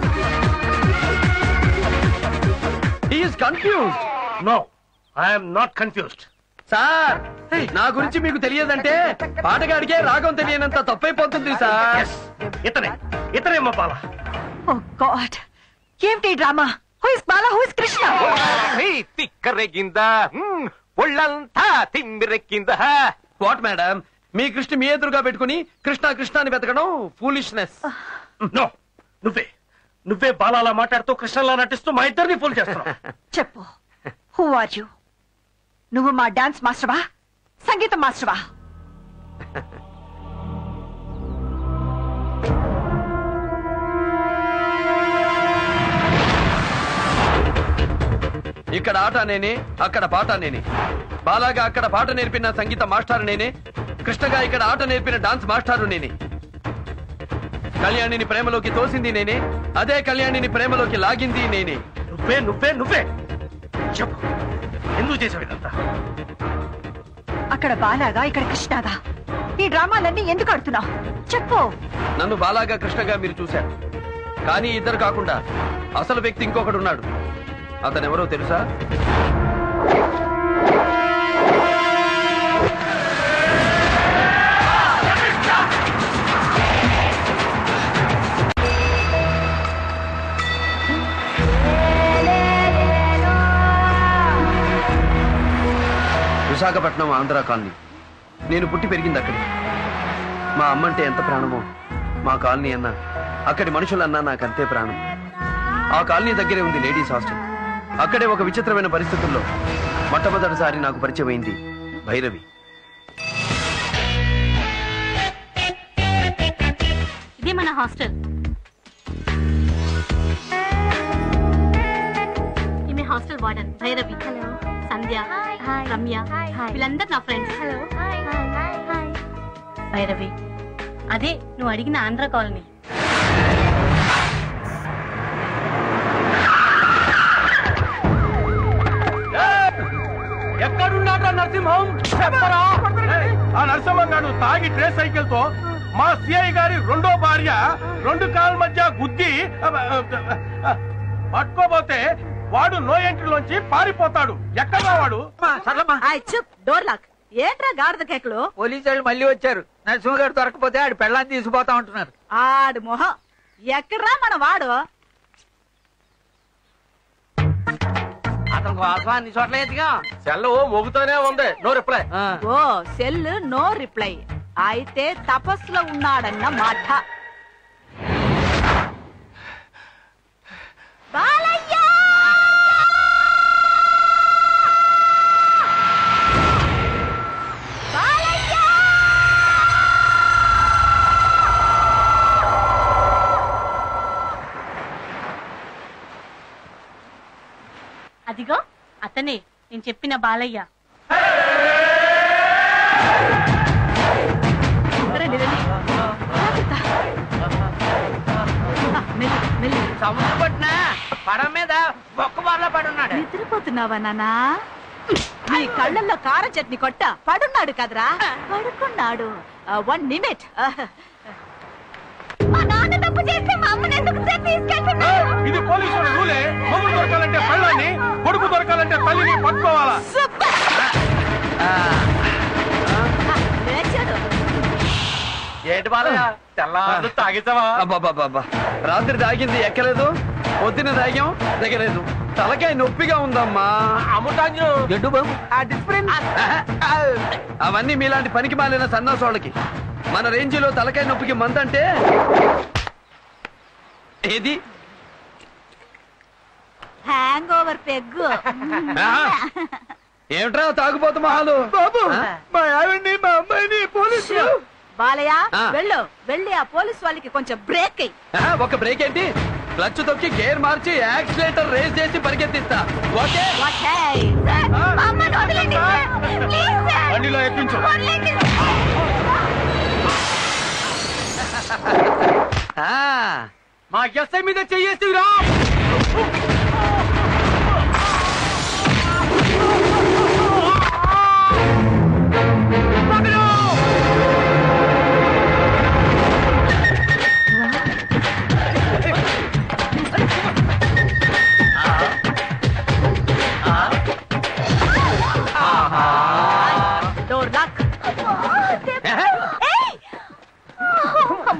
He is confused. No, I'm not confused. Sir, నా గురించి మీకు తెలియదంటే పాటగాడికే రాగం తెలియనంత తప్పైపోతుంది సార్. ఇతనే మా బాలా. ఓ గాడ్, ఏమిటి drama? Who is Bala, who is Krishna? తిక్కరెగిందా, ఒళ్ళంతా తిమ్మిరెక్కిందా. వాట్ మేడం, మీ కృష్ణ మీ ఎదురుగా పెట్టుకుని కృష్ణ అని వెతకడం ఫూలిష్నెస్. నో, నువ్వే బాలాలా మాట్లాడుతూ కృష్ణలా నటిస్తూ మా ఇద్దరిని ఫూల్ చేస్తున్నావు. చెప్పు, హూ ఆర్ యు? నువ్వు మా డాన్స్ మాస్టర్వా, సంగీతం మాస్టర్వా? ఇక్కడ ఆట నేనే, అక్కడ పాట నేనే. బాలాగా అక్కడ పాట నేర్పిన సంగీత మాస్టర్ నేనే, కృష్ణగా ఇక్కడ ఆట నేర్పిన డాన్స్ మాస్టారు నేనే. కళ్యాణిని ప్రేమలోకి తోసింది నేనే, అదే కళ్యాణిని ప్రేమలోకి లాగింది నేనే. నువ్వే చెప్పు, ఎందుకు చేసావు ఇదంతా? అక్కడ బాలాగా, ఇక్కడ కృష్ణగా. ఈ డ్రామాలన్నీ ఎందుకు ఆడుతున్నావు? చెప్పు. నన్ను బాలాగా కృష్ణగా మీరు చూశారు, కానీ ఇద్దరు కాకుండా అసలు వ్యక్తి ఇంకొకడున్నాడు. అతనెవరో తెలుసా? విశాఖపట్నం ఆంధ్ర కాలనీ. నేను పుట్టి పెరిగింది అక్కడి. మా అమ్మంటే ఎంత ప్రాణమో మా కాలనీ అన్నా, అక్కడి మనుషులన్నా నాకంతే ప్రాణం. ఆ కాలనీ దగ్గరే ఉంది లేడీస్ హాస్టల్. అక్కడే ఒక విచిత్రమైన పరిస్థితుల్లో మొట్టమొదటిసారి నాకు పరిచయం అయింది భైరవి. ఇదే మన హాస్టల్. ఈమె హాస్టల్ వార్డెన్ భైరవి. హలో. సంధ్య, రమ్య, వీళ్ళందరూ నా ఫ్రెండ్స్. హలో. భైరవి, అదే నువ్వు అడిగిన ఆంధ్ర కాలనీ. ఎక్కడున్నాడు నరసింహం? చెప్పరా. ఆ నరసింహం తాగి ట్రేస్ సైకిల్ తో మా సిఐ గారి రెండో భార్య 2 కాళ్ళ మధ్య గుద్ది పట్టుకోబోతే వాడు నో ఎంట్రీలోంచి పారిపోతాడు. ఎక్కడా వాడు? Door lock. ఏంట్రా గాడిద కేకలు? పోలీసు వాళ్ళు మళ్ళీ వచ్చారు. నరసింహ గారు దొరకపోతే ఆడు పెళ్ళాన్ని తీసుకుపోతా ఉంటున్నారు. ఆడు మొహం. ఎక్కడ్రా మన వాడు? అతను కోసం అన్ని చోట్ల ఎత్తిగా సెల్ మోగుతూనే ఉంది. No reply. Oh cell no reply. అయితే తపస్సులో ఉన్నాడన్న మాట. బాలయ్య! బాలయ్య! అదిగో అతనే నేను చెప్పిన బాలయ్య. సముద్రం పట్టిన పడం మీద బొక్క బార్లో పడున్నాడు. నిద్రపోతున్నావా నాన్నా? నీ కళ్ళల్లో కార చట్నీ కొట్ట పడున్నాడు కదరా? పడుకున్నాడు. 1 నిమిట్. మా నాన్న తప్పు చేస్తే మా అమ్మని ఎందుకు తీసుకెళ్తున్నారు? ఇది పోలీసుల రూలే. మొగుడు దొరకాలంటే పళ్ళని, కొడుకు దొరకాలంటే తల్లిని పట్టుకోవాలా? ఏంటి బాలయ్య తెల్లారు తాగించావా? అబ్బాబాబా, రాత్రి తాగింది ఎక్కలేదు, పొద్దున తాగాం దిగలేదు, తలకాయ నొప్పిగా ఉందమ్మా. అవన్నీ మీలాంటి పనికి మాలిన సన్నాసోళ్ళకి. మన రేంజిలో తలకాయ నొప్పికి మందంటే ఏది? Hang over peg. ఏమిట్రా తాగుపోతు మహాలు? బాబు, మా ఆవిడ్ని మా అమ్మాయిని పోలీసులు. బాలయ్య వెళ్ళు, వెళ్ళి ఆ పోలీస్ వాళ్ళకి కొంచెం బ్రేక్ అయ్యి. ఒక బ్రేక్ ఏంటి? క్లచ్ తొక్కి గేర్ మార్చి యాక్సిలేటర్ రేస్ చేసి పరిగెత్తిస్తా. ఓకే? బండిలో ఎక్కించు. మా ఎస్ఐ మీద చెయ్యేసిరా.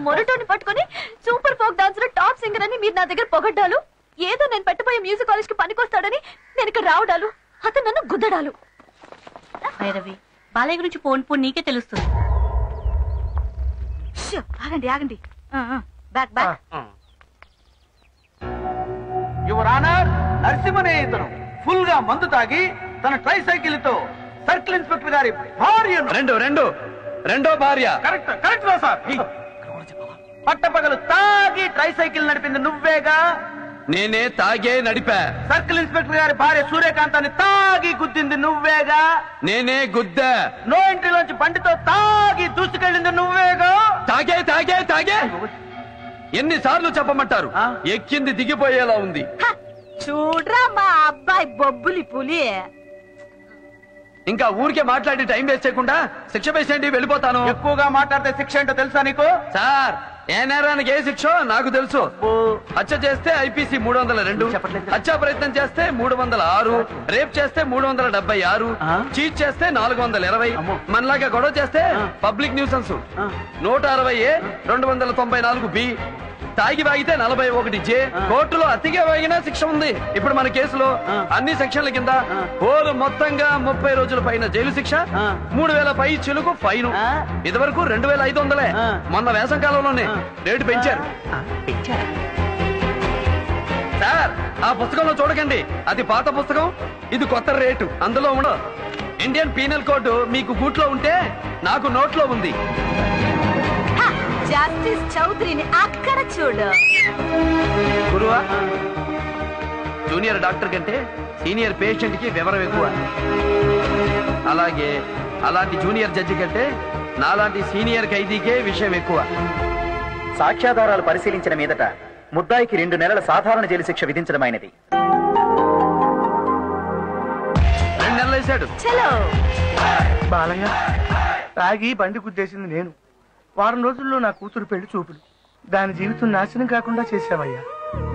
మొరటోని పట్టుకొని super folk dancer top singer అని మీరు నా దగ్గర పొగడ్డాలు, ఏదో నేను పెట్టబోయే మ్యూజిక్ కాలేజ్ కి పనికొస్తాడని నేను ఇక్కడ రావడాలు, అతను నన్ను గుద్దడాలు. భైరవి, బాలయ్య గురించి పోను నీకే తెలుస్తుంది. ఆగండి ఆగండి, బ్యాక్ బ్యాక్. యువర్ ఆనర్, నరసింహనే ఇతను ఫుల్ గా మందు తాగి తన ట్రై సైకిల్ తో సర్కిల్ ఇన్స్పెక్టర్ గారి భార్యను రెండో భార్య. కరెక్ట్ రా సార్. పట్టపగలు తాగి ట్రై సైకిల్ నడిపింది నువ్వేగా? నేనే తాగే నడిపా. సర్కిల్ ఇన్స్పెక్టర్ గారి భార్య సూర్యకాంతాన్ని తాగి గుద్దింది నువ్వేగా? నేనే గుద్దా. నో ఎంట్రీలోంచి బండితో తాగి దూసుకెళ్ళింది నువ్వేగా? తాగే తాగే తాగే ఎన్నిసార్లు చెప్పమంటారు? ఎక్కింది దిగిపోయేలా ఉంది. చూడ్రా మా అబ్బాయి బొబ్బులి పులి. ఇంకా ఊరికే మాట్లాడి టైం వేస్ట్ చేయకుండా శిక్ష వేసేయండి, వెళ్ళిపోతాను. ఎక్కువగా మాట్లాడితే శిక్ష ఏంటో తెలుసా నీకు? సార్, ఏ నేరానికి ఏ శిక్ష నాకు తెలుసు. హత్య చేస్తే ఐపీసీ 302, హత్యా ప్రయత్నం చేస్తే 306, రేప్ చేస్తే 376, చీట్ చేస్తే 420, మనలాగా గొడవ చేస్తే పబ్లిక్ న్యూసెన్స్ 160A, 294B, తాగి వాగితే 41J, కోర్టులో అతిగా వాగినా శిక్ష ఉంది. ఇప్పుడు మన కేసులో అన్ని సెక్షన్ల కింద హోలు మొత్తంగా 30 రోజుల పైన జైలు శిక్ష, 3000 పై చిలుకు ఫైన్. ఇదివరకు 2500. మొన్న వేసంకాలంలోనే రేటు పెంచారు. సార్, ఆ పుస్తకంలో చూడకండి, అది పాత పుస్తకం, ఇది కొత్త రేటు. అందులో ఉండదు. ఇండియన్ పీనల్ కోడ్ మీకు గూట్లో ఉంటే నాకు నోట్లో ఉంది. జస్టిస్ చౌదరిని అక్కడ చూడు. గురువా, జూనియర్ డాక్టర్ కంటే సీనియర్ పేషెంట్ కి వివరం ఎక్కువ. అలాగే అలాంటి జూనియర్ జడ్జి కంటే నాలాంటి సీనియర్ ఖైదీకే విషయం ఎక్కువ. సాక్ష్యాధారాలు పరిశీలించిన మీదట ముద్దాయికి 2 నెలల సాధారణ జైలు శిక్ష విధించడమైనది. 2 నెలలు వేశాడు. బాలయ్య, తాగి బండి గుద్దేసింది నేను. వారం రోజుల్లో నా కూతురు పెళ్లి చూపులు. దాని జీవితం నాశనం కాకుండా చేశావయ్యా.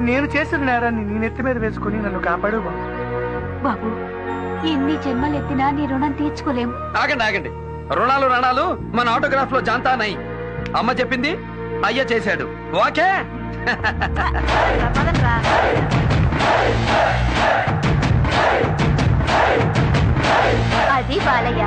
నేను చేసిన నేరాన్ని నీ నెత్తి మీద వేసుకుని నన్ను కాపాడు బాబు. ఎన్ని జన్మలెత్తినా నీ రుణం తీర్చుకోలేం. ఆగండి, రుణాలు మన ఆటోగ్రాఫ్ లో జాంతా నై. అమ్మ చెప్పింది, అయ్య చేశాడు. ఓకే? అది బాలయ్య.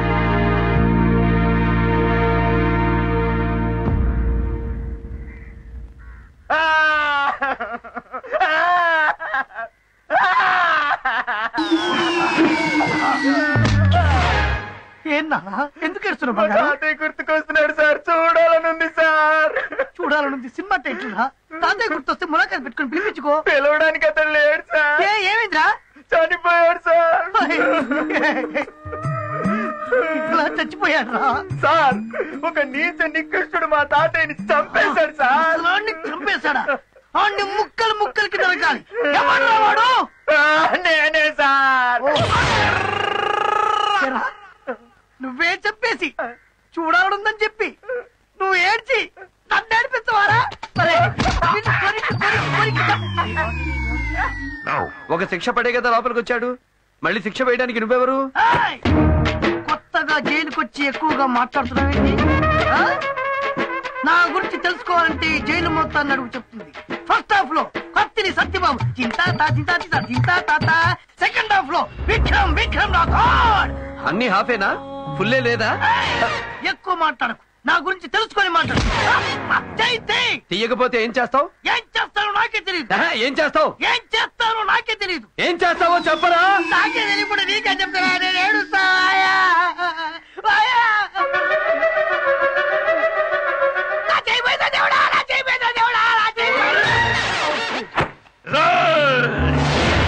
ఏన్నా, ఎందుకు ఏడుస్తున్నావు? తాతయ్య గుర్తుకొస్తున్నాడు సార్, చూడాలనుంది సార్. చూడాలనుంది? సినిమా టైటిల్ రా. తాతయ్య గుర్తొస్తే ములాఖాత్ పెట్టుకుని పిలిపించుకో. పిలవడానికి అతను లేడు సార్. ఏమైందిరా? చనిపోయాడు సార్. ఇట్లా చచ్చిపోయాడు రా సార్. ఒక నీచ నికృష్టుడు మా తాతయ్యని చంపేశాడు సార్. చంపేశాడా? అన్ని ముక్కలు ముక్కలకి నరకాలి. ఎవడ్రా వాడు? నేనే సార్. నువ్వే చెప్పేసి చూడాలనుందని చెప్పి నువ్వు ఏడ్చి నన్ను ఏడిపించవారా? ఒక శిక్ష పడే కదా లోపలికి వచ్చాడు. మళ్ళీ శిక్ష వేయడానికి నువ్వెవరు? కొత్తగా జైలుకొచ్చి ఎక్కువగా మాట్లాడుతున్నావేంటి? నా గురించి తెలుసుకోవాలంటే జైలు మొత్తాన్ని అడుగు చెప్తుంది. ఫస్ట్ హాఫ్ లో కత్తిని సత్యబాబు చింతా తాత, సెకండ్ హాఫ్ లో విక్రమ్ రాథోడ్. అన్ని హాఫేనా? ఫుల్లే లేదా? ఎక్కువ మాట్లాడకు, నా గురించి తెలుసుకొని మాట్లాడు. తీయకపోతే ఏం చేస్తావు? ఏం చేస్తానో నాకే తెలియదు. ఏం చేస్తావు? ఏం చేస్తానో నాకే తెలియదు. ఏం చేస్తావో చెప్పరా? నాకే తెలియకుండా నీకే చెప్తారా? నేను ఏడుస్తా.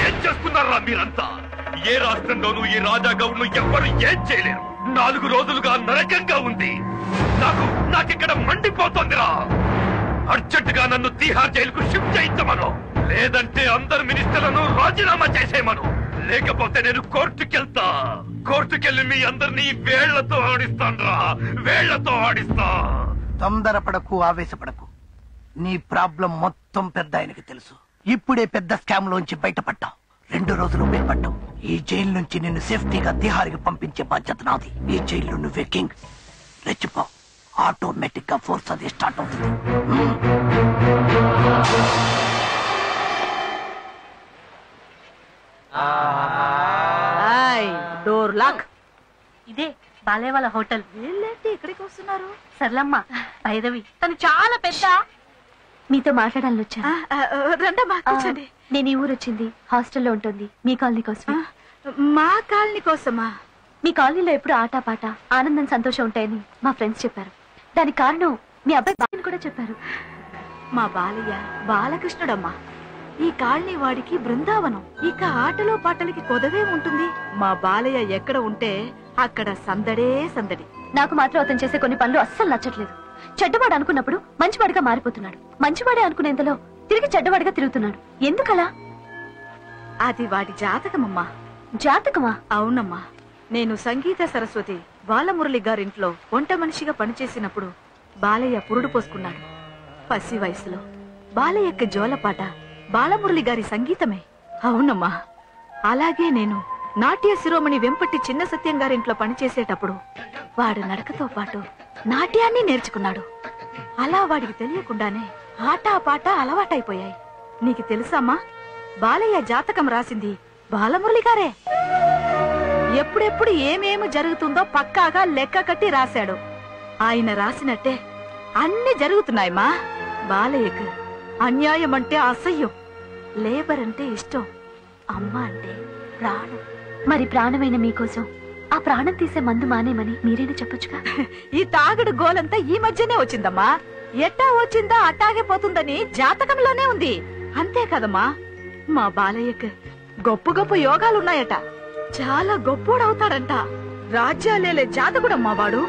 ఏం చేస్తున్నారా మీరంతా? ఏ రాష్ట్రంలోనూ ఈ రాజాగౌడ్ను ఎవ్వరు ఏం చేయలేరు. 4 రోజులుగా నరకంగా ఉంది. నాకిక్కడ మండిపోతోందిరా. అర్జెంటుగా నన్ను తీహార్ జైలుకు షిఫ్ట్ చేయించమను, లేదంటే అందరు మినిస్టర్లను రాజీనామా చేసేయమను. లేకపోతే నేను కోర్టుకెళ్ళి మీ అందరినీ వేళ్లతో ఆడిస్తా. తొందరపడకు, ఆవేశపడకు. నీ ప్రాబ్లం మొత్తం పెద్ద ఆయనకి తెలుసు. ఇప్పుడే పెద్ద స్కామ్ లోంచి బయటపడ్డావు. 2 రోజులు మేల్పడ్డావు. ఈ జైలు నుంచి నిన్ను సేఫ్టీగా తిహార్కి పంపించే బాధ్యత నాది. ఈ జైలు నువ్వే కింగ్. రెచ్చిపో, ఆటోమేటిక్ గా ఫోర్స్ అది స్టార్ట్ అవుతుంది. Door lock. ఇదే బాలే వాళ్ళ హోటల్. వీళ్ళేంటి ఇక్కడికి వస్తున్నారు? సర్లమ్మ, భైరవి తను చాలా పెద్ద. మీతో మాట్లాడాలని వచ్చా. రండమ్మా, కూర్చోండి. నేను ఈ ఊరు వచ్చింది హాస్టల్లో ఉంటుంది, మీ కాలనీ కోసం. మా కాలనీ కోసమా? మీ కాలనీలో ఎప్పుడు ఆటపాట, ఆనందం, సంతోషం ఉంటాయని మా ఫ్రెండ్స్ చెప్పారు. దానికి కారణం మీ అబ్బాయి బాలని కూడా చెప్పారు. మా బాలయ్య బాలకృష్ణుడమ్మా. ఈ కాలనీ వాడికి బృందావనం. ఇక ఆటలో పాటలకి కొదవే ఉంటుంది. మా బాలయ్య ఎక్కడ ఉంటే అక్కడ సందడే సందడి. నాకు మాత్రం అతను చేసే కొన్ని పనులు అస్సలు నచ్చట్లేదు. చెడ్డవాడు అనుకున్నప్పుడు మంచివాడిగా మారిపోతున్నాడు. మంచివాడే అనుకునేంతలో తిరిగి చెడ్డవాడిగా తిరుగుతున్నాడు. ఎందుకలా? అది వాడి జాతకమమ్మా. జాతకమా? అవునమ్మా. నేను సంగీత సరస్వతి బాలమురళి గారింట్లో వంట మనిషిగా పనిచేసినప్పుడు బాలయ్య పురుడు పోసుకున్నాడు. పసి వయసులో బాలయ్యకి జోలపాట బాలమురళి గారి సంగీతమే. అవునమ్మా. అలాగే నేను నాట్య శిరోమణి వెంపటి చిన్న సత్యం గారింట్లో పనిచేసేటప్పుడు వాడు నడకతో పాటు నాట్యాన్ని నేర్చుకున్నాడు. అలా వాడికి తెలియకుండానే ఆటా పాట అలవాటైపోయాయి. నీకు తెలుసామ్మా, బాలయ్య జాతకం రాసింది బాలమురళి గారే. ఎప్పుడెప్పుడు ఏమేమి జరుగుతుందో పక్కాగా లెక్క కట్టి రాశాడు. ఆయన రాసినట్టే అన్ని జరుగుతున్నాయమ్మా. బాలయ్యకు అన్యాయం అంటే అసహ్యం, లేబర్ అంటే ఇష్టం, అమ్మ అంటే ప్రాణం. మరి ప్రాణమైన మీకోసం ఆ ప్రాణం తీసే మందు మానేమని మీరేనా చెప్పొచ్చుగా? ఈ తాగుడు గోలంతా ఈ మధ్యనే వచ్చిందమ్మా. ఎట్టా వచ్చిందా అట్టాగే పోతుందని జాతకంలోనే ఉంది. అంతే కదమ్మా. మా బాలయ్యకు గొప్ప గొప్ప యోగాలున్నాయట. చాలా గొప్పోడవుతాడంట. రాజ్యాలేలే జాతకుడమ్మా వాడు.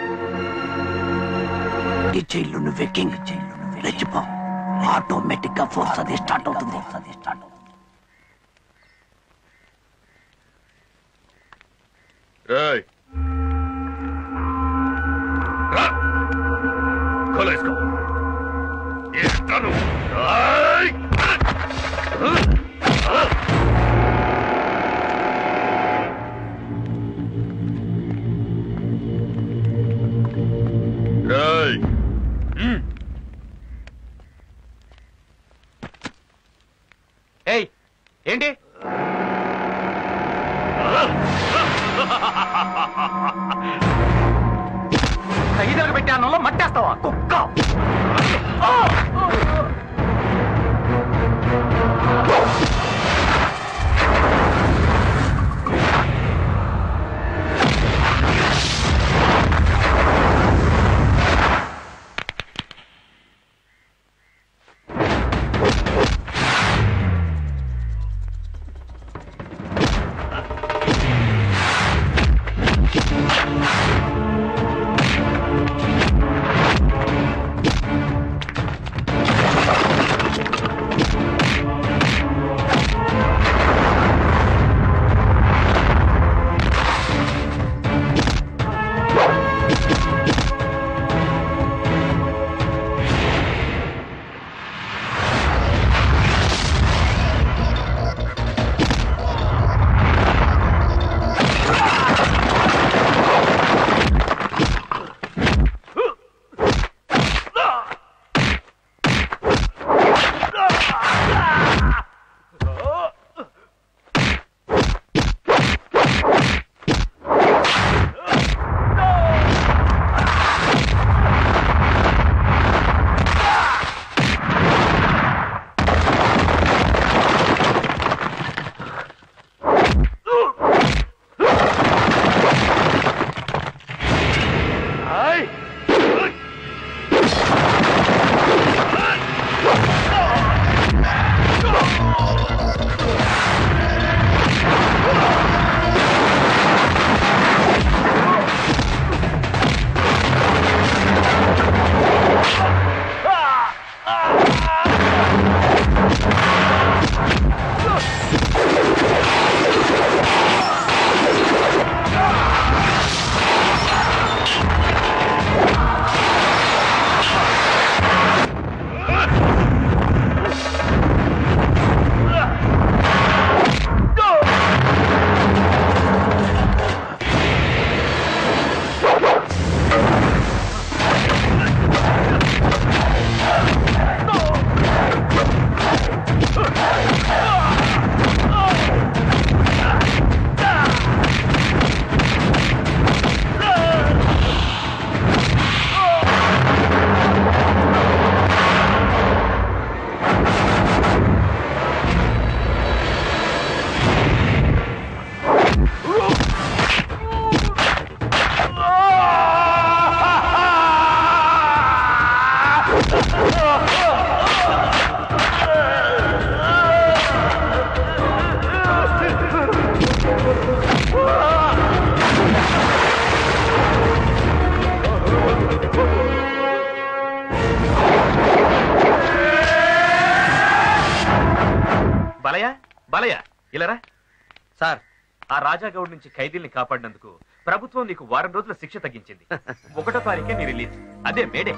ఈ జైలు నువ్వే కింగ్. జైలు నువ్వే రెచ్చిపో, ఆటోమేటిక్ గా ఫోర్స్ అది స్టార్ట్ అవుతుంది. ఏయ్, ఏంటి? ఖైదీలకు పెట్టి అన్నంలో మట్టేస్తావా కుక్క? బాలయ్య ఇలారా. సార్, ఆ రాజాగౌడ్ నుంచి ఖైదీల్ని కాపాడినందుకు ప్రభుత్వం నీకు వారం రోజుల శిక్ష తగ్గించింది. 1వ తారీఖే నీ రిలీజ్. అదే మేడే.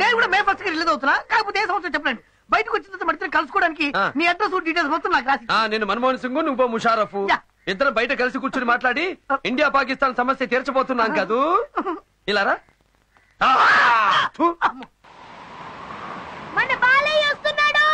నేను కూడా మే 1st రిలీజ్ అవుతున్నా. కాకపోతే ఏ సంవత్సరం చెప్పండి. బయటకు వచ్చిన తర్వాత మడితే కలుసుకోవడానికి నీ అడ్రస్ డీటెయిల్స్ మొత్తం నాకు రాసి. నేను మన్మోహన్ సింగ్, నువ్వు ముషారఫ్, ఇద్దరం బయట కలిసి కూర్చుని మాట్లాడి ఇండియా పాకిస్తాన్ సమస్య తీర్చబోతున్నాం కాదు. ఇలారా. మన బాలయ్య వస్తున్నాడు.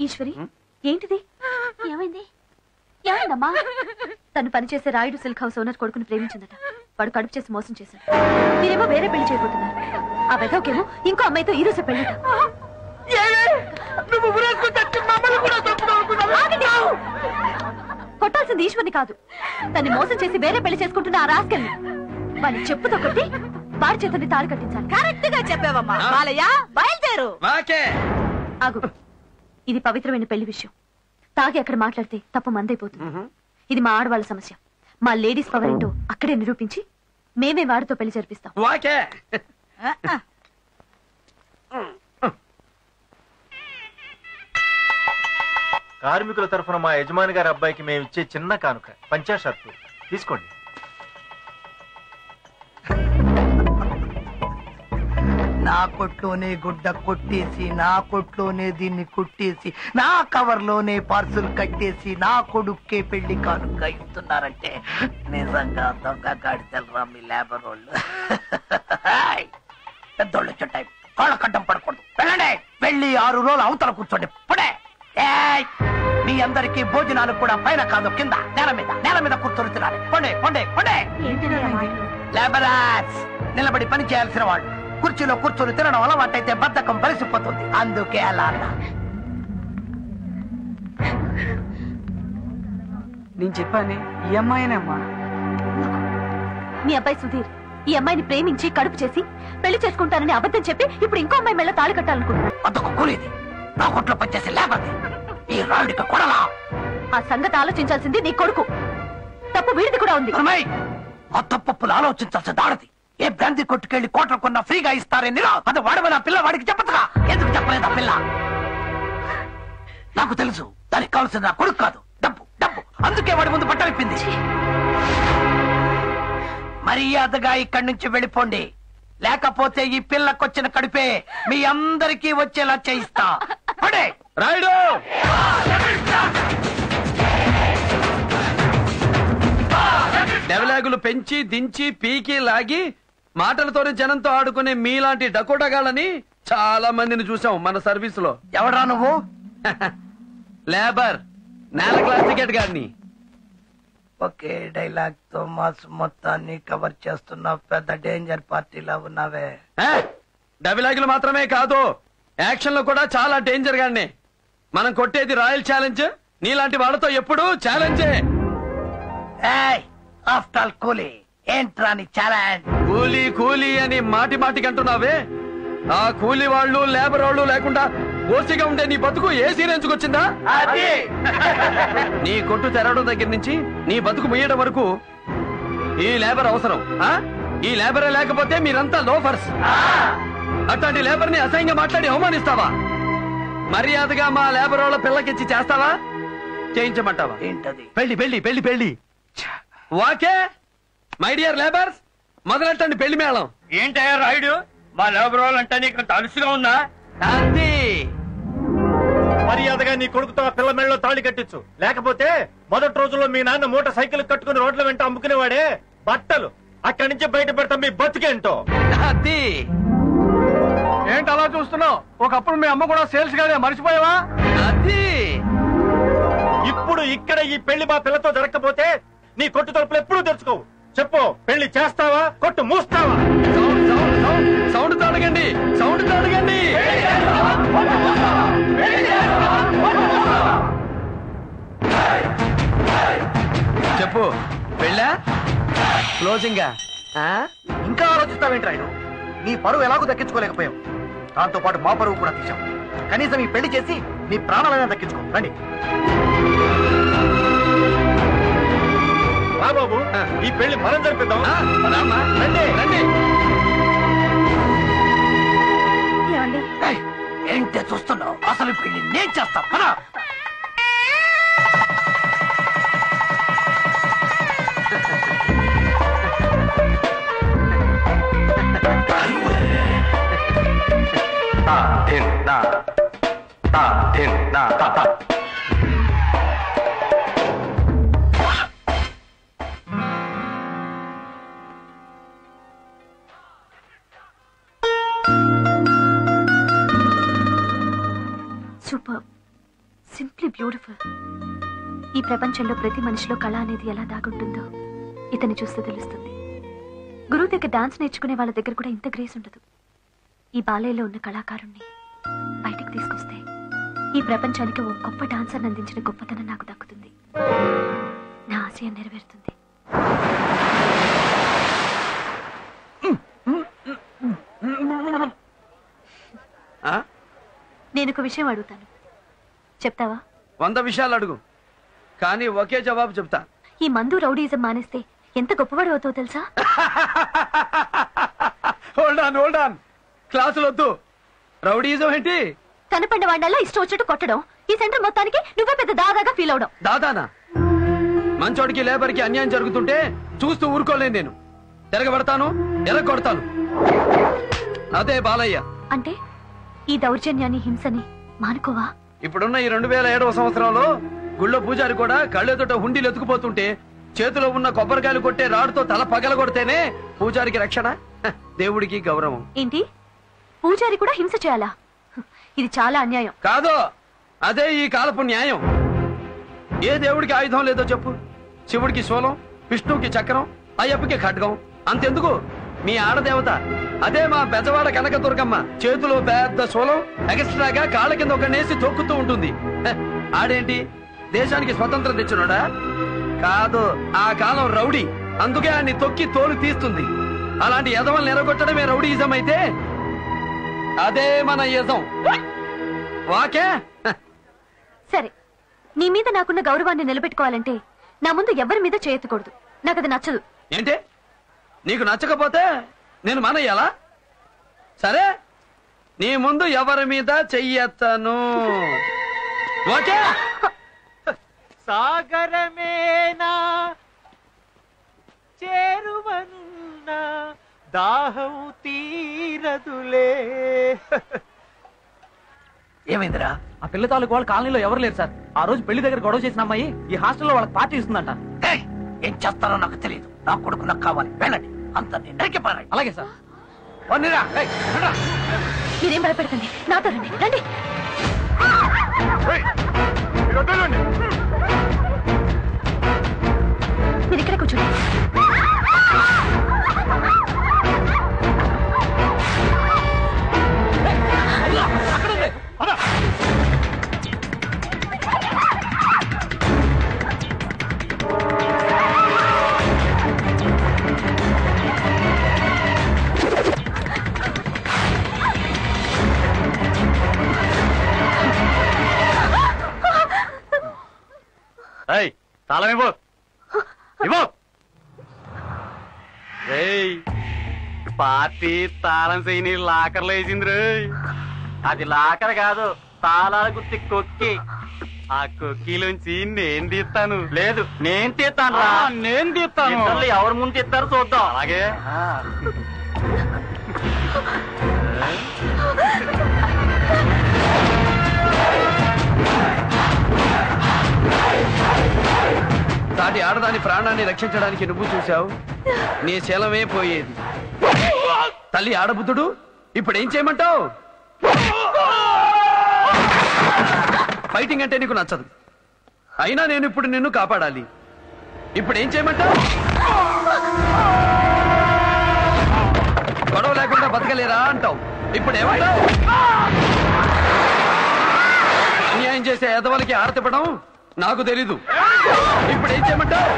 ఈశ్వరి, ఏంటిది? ఏమైంది? ఏమైందమ్మా? తను పనిచేసే రాయుడు సిల్క్ హౌస్ ఓనర్ కొడుకుని ప్రేమించిందట. వాడు కడుపు చేసి మోసం చేశాడు. మీరేమో వేరే పెళ్లి చేయబోతున్నారు. ఆ వెదవకేమో ఇంకో అమ్మాయితో ఈ రోజు పెళ్లిట. కొట్టాల్సింది ఈశ్వర్ని కాదు, తన్ని మోసం చేసి వేరే పెళ్లి చేసుకుంటున్న ఆ రాస్కెల్ని. వాడిని చెప్పుతో కొట్టి వాడి చేతుల్ని తాడు కట్టించాలి. కరెక్ట్ గా చెప్పావమ్మా. బాలయ్య, బయలుదేరు. ఆగు, ఇది పవిత్రమైన పెళ్లి విషయం. తాగి అక్కడ మాట్లాడితే తప్పు మందైపోతుంది. ఇది మా ఆడవాళ్ళ సమస్య. మా లేడీస్ పవర్ ఏంటో అక్కడే నిరూపించి మేమే వాడితో పెళ్లి జరిపిస్తాం. కార్మికుల తరఫున మా యజమాని గారి అబ్బాయికి మేము ఇచ్చే చిన్న కానుక 50 షర్ట్లు తీసుకోండి. నా కొట్లోనే గుడ్డ కొట్టేసి, నా కొట్లోనే దీన్ని కుట్టేసి, నా కవర్లోనే పార్సుల్ కట్టేసి, నా కొడుక్కే పెళ్లి కానుక ఇస్తున్నారంటే నిజంగా దొంగ గాడిదలరా మీ లేబర్ వాళ్ళు. పెద్దోళ్ళు చుట్టాయి, కాళ్ళ కడ్డం పడకూడదు. వెళ్ళండి, వెళ్ళి 6 రోజులు అవతల కూర్చోండి. పుడే మీ అందరికీ భోజనాలు కూడా పైన కాదు, కింద నేల మీద కూర్చొని తినాలి. పొండే పొండే పొండే. లేబరర్స్, నిలబడి పని చేయాల్సిన వాళ్ళు కుర్చీలో కూర్చొని తినడం అలవాటైతే బద్ధకం బలిసిపోతుంది. అందుకే అలా అన్నా. నేను చెప్పాను, ఈ అమ్మాయినమ్మా. మీ అబ్బాయి సుధీర్ ఈ అమ్మాయిని ప్రేమించి కడుపు చేసి పెళ్లి చేసుకుంటానని అబద్ధం చెప్పి ఇప్పుడు ఇంకో అమ్మాయి మెళ్ళ తాళి కట్టాలనుకుంటున్నాను. అదొక కూలీది, నా కొట్లో పనిచేసి లేబర్ది. ఈ రాయుడికి కొడలా. ఆ సంగతి ఆలోచించాల్సింది నీ కొడుకు. తప్పు వీడిది కూడా ఉంది. ఆ తప్పులు ఆలోచించాల్సి దాడది. ఏ బ్రాంతి కొట్టుకెళ్లి కోట్ల కొన్న ఫ్రీగా ఇస్తారని అది వాడమని ఆ పిల్ల వాడికి చెప్పచ్చుగా. ఎందుకు చెప్పలేదు ఆ పిల్ల? నాకు తెలుసు, దానికి కావాల్సింది నా కొడుకు కాదు, డబ్బు డబ్బు. అందుకే వాడి ముందు పట్టలిప్పింది. మర్యాదగా ఇక్కడి నుంచి వెళ్ళిపోండి, లేకపోతే ఈ పిల్లకొచ్చిన కడుపే మీ అందరికీ వచ్చేలా చేయిస్తా. రాయుడు, డెవలాగులు పెంచి దించి పీకి లాగి మాటలతోనే జనంతో ఆడుకునే మీలాంటి డకోటగాళ్ళని చాలా మందిని చూసాం మన సర్వీస్ లో. ఎవడ్రా నువ్వు? లేబర్, నేల క్లాస్ టికెట్ గారిని. ఒకే డైలాగ్ తో మాస్ మొత్తాన్ని కవర్ చేస్తున్న పెద్ద డేంజర్ పార్టీలా ఉన్నావే. డైలాగులు మాత్రమే కాదు, యాక్షన్ లో కూడా చాలా డేంజర్ గానే. మనం కొట్టేది రాయల్ ఛాలెంజ్. నీలాంటి వాళ్ళతో ఎప్పుడు ఛాలెంజే. ఆఫ్టర్ ఆల్ కూలీ ఏంట్రా నీ ఛాలెంజ్? కూలీ కూలీ అని మాటి మాటికి అంటున్నావే. ఆ కూలీ వాళ్ళు లేబర్ వాళ్ళు లేకుండా ఓసిగా ఉండే నీ బతుకు ఏసీ రేంజ్కి వచ్చిందా? నీ కొట్టు తెరవడం దగ్గర నుంచి నీ బతుకు ముయ్యడం వరకు ఈ లేబర్ అవసరం. ఈ లేబరే లేకపోతే మీరంతా లోఫర్స్. అట్లాంటి లేబర్ ని అసహ్యంగా మాట్లాడి అవమానిస్తావా? మర్యాదగా మా లేబర్ వాళ్ళ పిల్లకిచ్చి చేస్తావా, చేయించమంటావా? ఏంటది? పెళ్లి పెళ్లి పెళ్లి పెళ్లి. వాకే మై డియర్ లేబర్స్, మొదలెట్టండి పెళ్లి మేళం. ఏంటయ్యా రాయుడు, మా లేబర్ వాళ్ళంటే నీకు తలుసుగా ఉందా? అంది మర్యాదగా నీ కొడుకుతో ఆ పిల్ల మెళ్ళలో తాళి కట్టించు. లేకపోతే మొదటి రోజుల్లో మీ నాన్న మోటార్ సైకిల్ కట్టుకుని రోడ్ల వెంట అమ్ముకునేవాడే బట్టలు అక్కడి నుంచి బయట పెడతా మీ బతికేంటో. ఏంటి అలా చూస్తున్నావు? ఒకప్పుడు మీ అమ్మ కూడా సేల్స్ గానే మర్చిపోయావా? ఇప్పుడు ఇక్కడ ఈ పెళ్లి మా పిల్లతో జరగకపోతే నీ కొట్టు తలుపులు ఎప్పుడూ తెరుచుకోవు. చెప్పు, పెళ్లి చేస్తావా కొట్టు మూస్తావా? సౌండ్ అడగండి, సౌండ్ అడగండి. చెప్పు, పెళ్ళా క్లోజింగా? ఇంకా ఆలోచిస్తావేంటి? నీ పరువు ఎలాగో దక్కించుకోలేకపోయావు, దాంతో పాటు మా పరువు కూడా తీసాం. కనీసం ఈ పెళ్లి చేసి నీ ప్రాణాలైనా దక్కించుకో. రండి బాబు, ఈ పెళ్లి మనం జరిపిద్దాం. ఏంటే చూస్తున్నావు? అసలు పెళ్లి నేను చేస్తాం. Super, simply beautiful. ఈ ప్రపంచంలో ప్రతి మనిషిలో కళ అనేది ఎలా దాగుంటుందో ఇతన్ని చూస్తే తెలుస్తుంది. గురువు దగ్గర డాన్స్ నేర్చుకునే వాళ్ళ దగ్గర కూడా ఇంత గ్రేస్ ఉండదు. ఈ బాలయ్యలో ఉన్న కళాకారుణ్ణి బయటికి తీసుకొస్తే ఈ ప్రపంచానికి ఓ గొప్ప డాన్సర్ని అందించిన గొప్పతనం నాకు దక్కుతుంది. నా ఆశయం నెరవేరుతుంది. నేను ఒక విషయం అడుగుతాను, చెప్తావా? 100 విషయాలు అడుగు, కానీ ఒకే జవాబు చెప్తా. ఈ మందు రౌడీజం మానేస్తే ఎంత గొప్పవాడు అవుతావు తెలుసా? హోల్డ్ ఆన్, క్లాసులు వద్దు. రౌడీజం ఏంటి? కనపడిన వాడినల్లా ఇష్టం వచ్చినట్టు కొట్టడం. ఈ సెంటర్ మొత్తానికి నువ్వే పెద్ద దాదాగా ఫీల్ అవడం. దాదానా? మంచోడికి లేబర్కి అన్యాయం జరుగుతుంటే చూస్తూ ఊరుకోలేను. నేను తిరగబడతాను, ఎరగొడతాను. అదే బాలయ్య అంటే. ఈ దౌర్జన్యాన్ని, హింసని మానుకోవా? ఇప్పుడున్న ఈ 2007వ సంవత్సరంలో గుళ్ళో పూజారి కూడా కళ్ళెదుట హుండీలు ఎత్తుకుపోతుంటే చేతిలో ఉన్న కొబ్బరికాయలు కొట్టే రాడుతో తల పగల కొడితేనే పూజారికి రక్షణ, దేవుడికి గౌరవం. ఏంటి, పూజారి కూడా హింస చేయాలా? ఇది చాలా అన్యాయం. కాదు, అదే ఈ కాలపు న్యాయం. ఏ దేవుడికి ఆయుధం లేదో చెప్పు? శివుడికి శూలం, విష్ణువుకి చక్రం, అయ్యప్పకి ఖడ్గం. అంతెందుకు, మీ ఆడదేవత అదే మా బెజవాడ కనకదుర్గమ్మ చేతిలో పెద్ద శూలం, ఎక్స్ట్రాగా కాళ్ళ కింద ఒక నేసి తొక్కుతూ ఉంటుంది. ఆడేంటి, దేశానికి స్వతంత్రం తెచ్చినోడా? కాదు, ఆ కాలం రౌడీ, అందుకే ఆయన్ని తొక్కి తోలు తీస్తుంది. అలాంటి యజమాని ఎరగొట్టడమే రౌడీయిజం అయితే అదే మన యజం. వాకే సరే, నీ మీద నాకున్న గౌరవాన్ని నిలబెట్టుకోవాలంటే నా ముందు ఎవరి మీద చేయెత్తకూడదు. నాకు అది నచ్చదు. ఏంటి, నీకు నచ్చకపోతే నేను మానేయాలా? సరే, నీ ముందు ఎవరి మీద చెయ్యెత్తను. ఓకే? సాగరమేనా చేరువనున్నా దాహం తీరదులే. ఏమైందిరా? ఆ పిల్ల తాలూకు వాళ్ళ కాలనీలో ఎవరు లేరు సార్. ఆ రోజు పెళ్లి దగ్గర గొడవ చేసిన అమ్మాయి ఈ హాస్టల్లో వాళ్ళకి పార్టీ ఇస్తుందంట. ఏం చేస్తారో నాకు తెలియదు. నా కొడుకు నాకు కావాలి. వెళ్ళండి, అంత నరికిపారాయి. అలాగే సార్. మీరేం భయపెడకండి, నాతో రండి. రండి, మీరు ఇక్కడ కూర్చోండి. తాళం ఇవ్వు. పార్టీ తాళం చేయని లాకర్లో వేసింది రే. అది లాకర్ కాదు, తాళాల గుర్తి కొక్కి. ఆ కొక్కిలోంచి నేను తీస్తాను. లేదు, నేను తీస్తాను రా. నేను తీస్తాను. ఎవరు ముందు తీస్తారో చూద్దాం. అలాగే. ఆడదాని ప్రాణాన్ని రక్షించడానికి నువ్వు చూశావు, నీ శీలమే పోయేది. తల్లి ఆడబుద్ధుడు, ఇప్పుడేం చేయమంటావు? ఫైటింగ్ అంటే నీకు నచ్చదు, అయినా నేను ఇప్పుడు నిన్ను కాపాడాలి. ఇప్పుడేం చేయమంటావు? గొడవ లేకుండా బతకలేరా అంటావు, ఇప్పుడేమంటావు? అన్యాయం చేసే ఎదవలకి ఆరతిపడం నాకు తెలీదు, ఇప్పుడేం చేయమంటావు?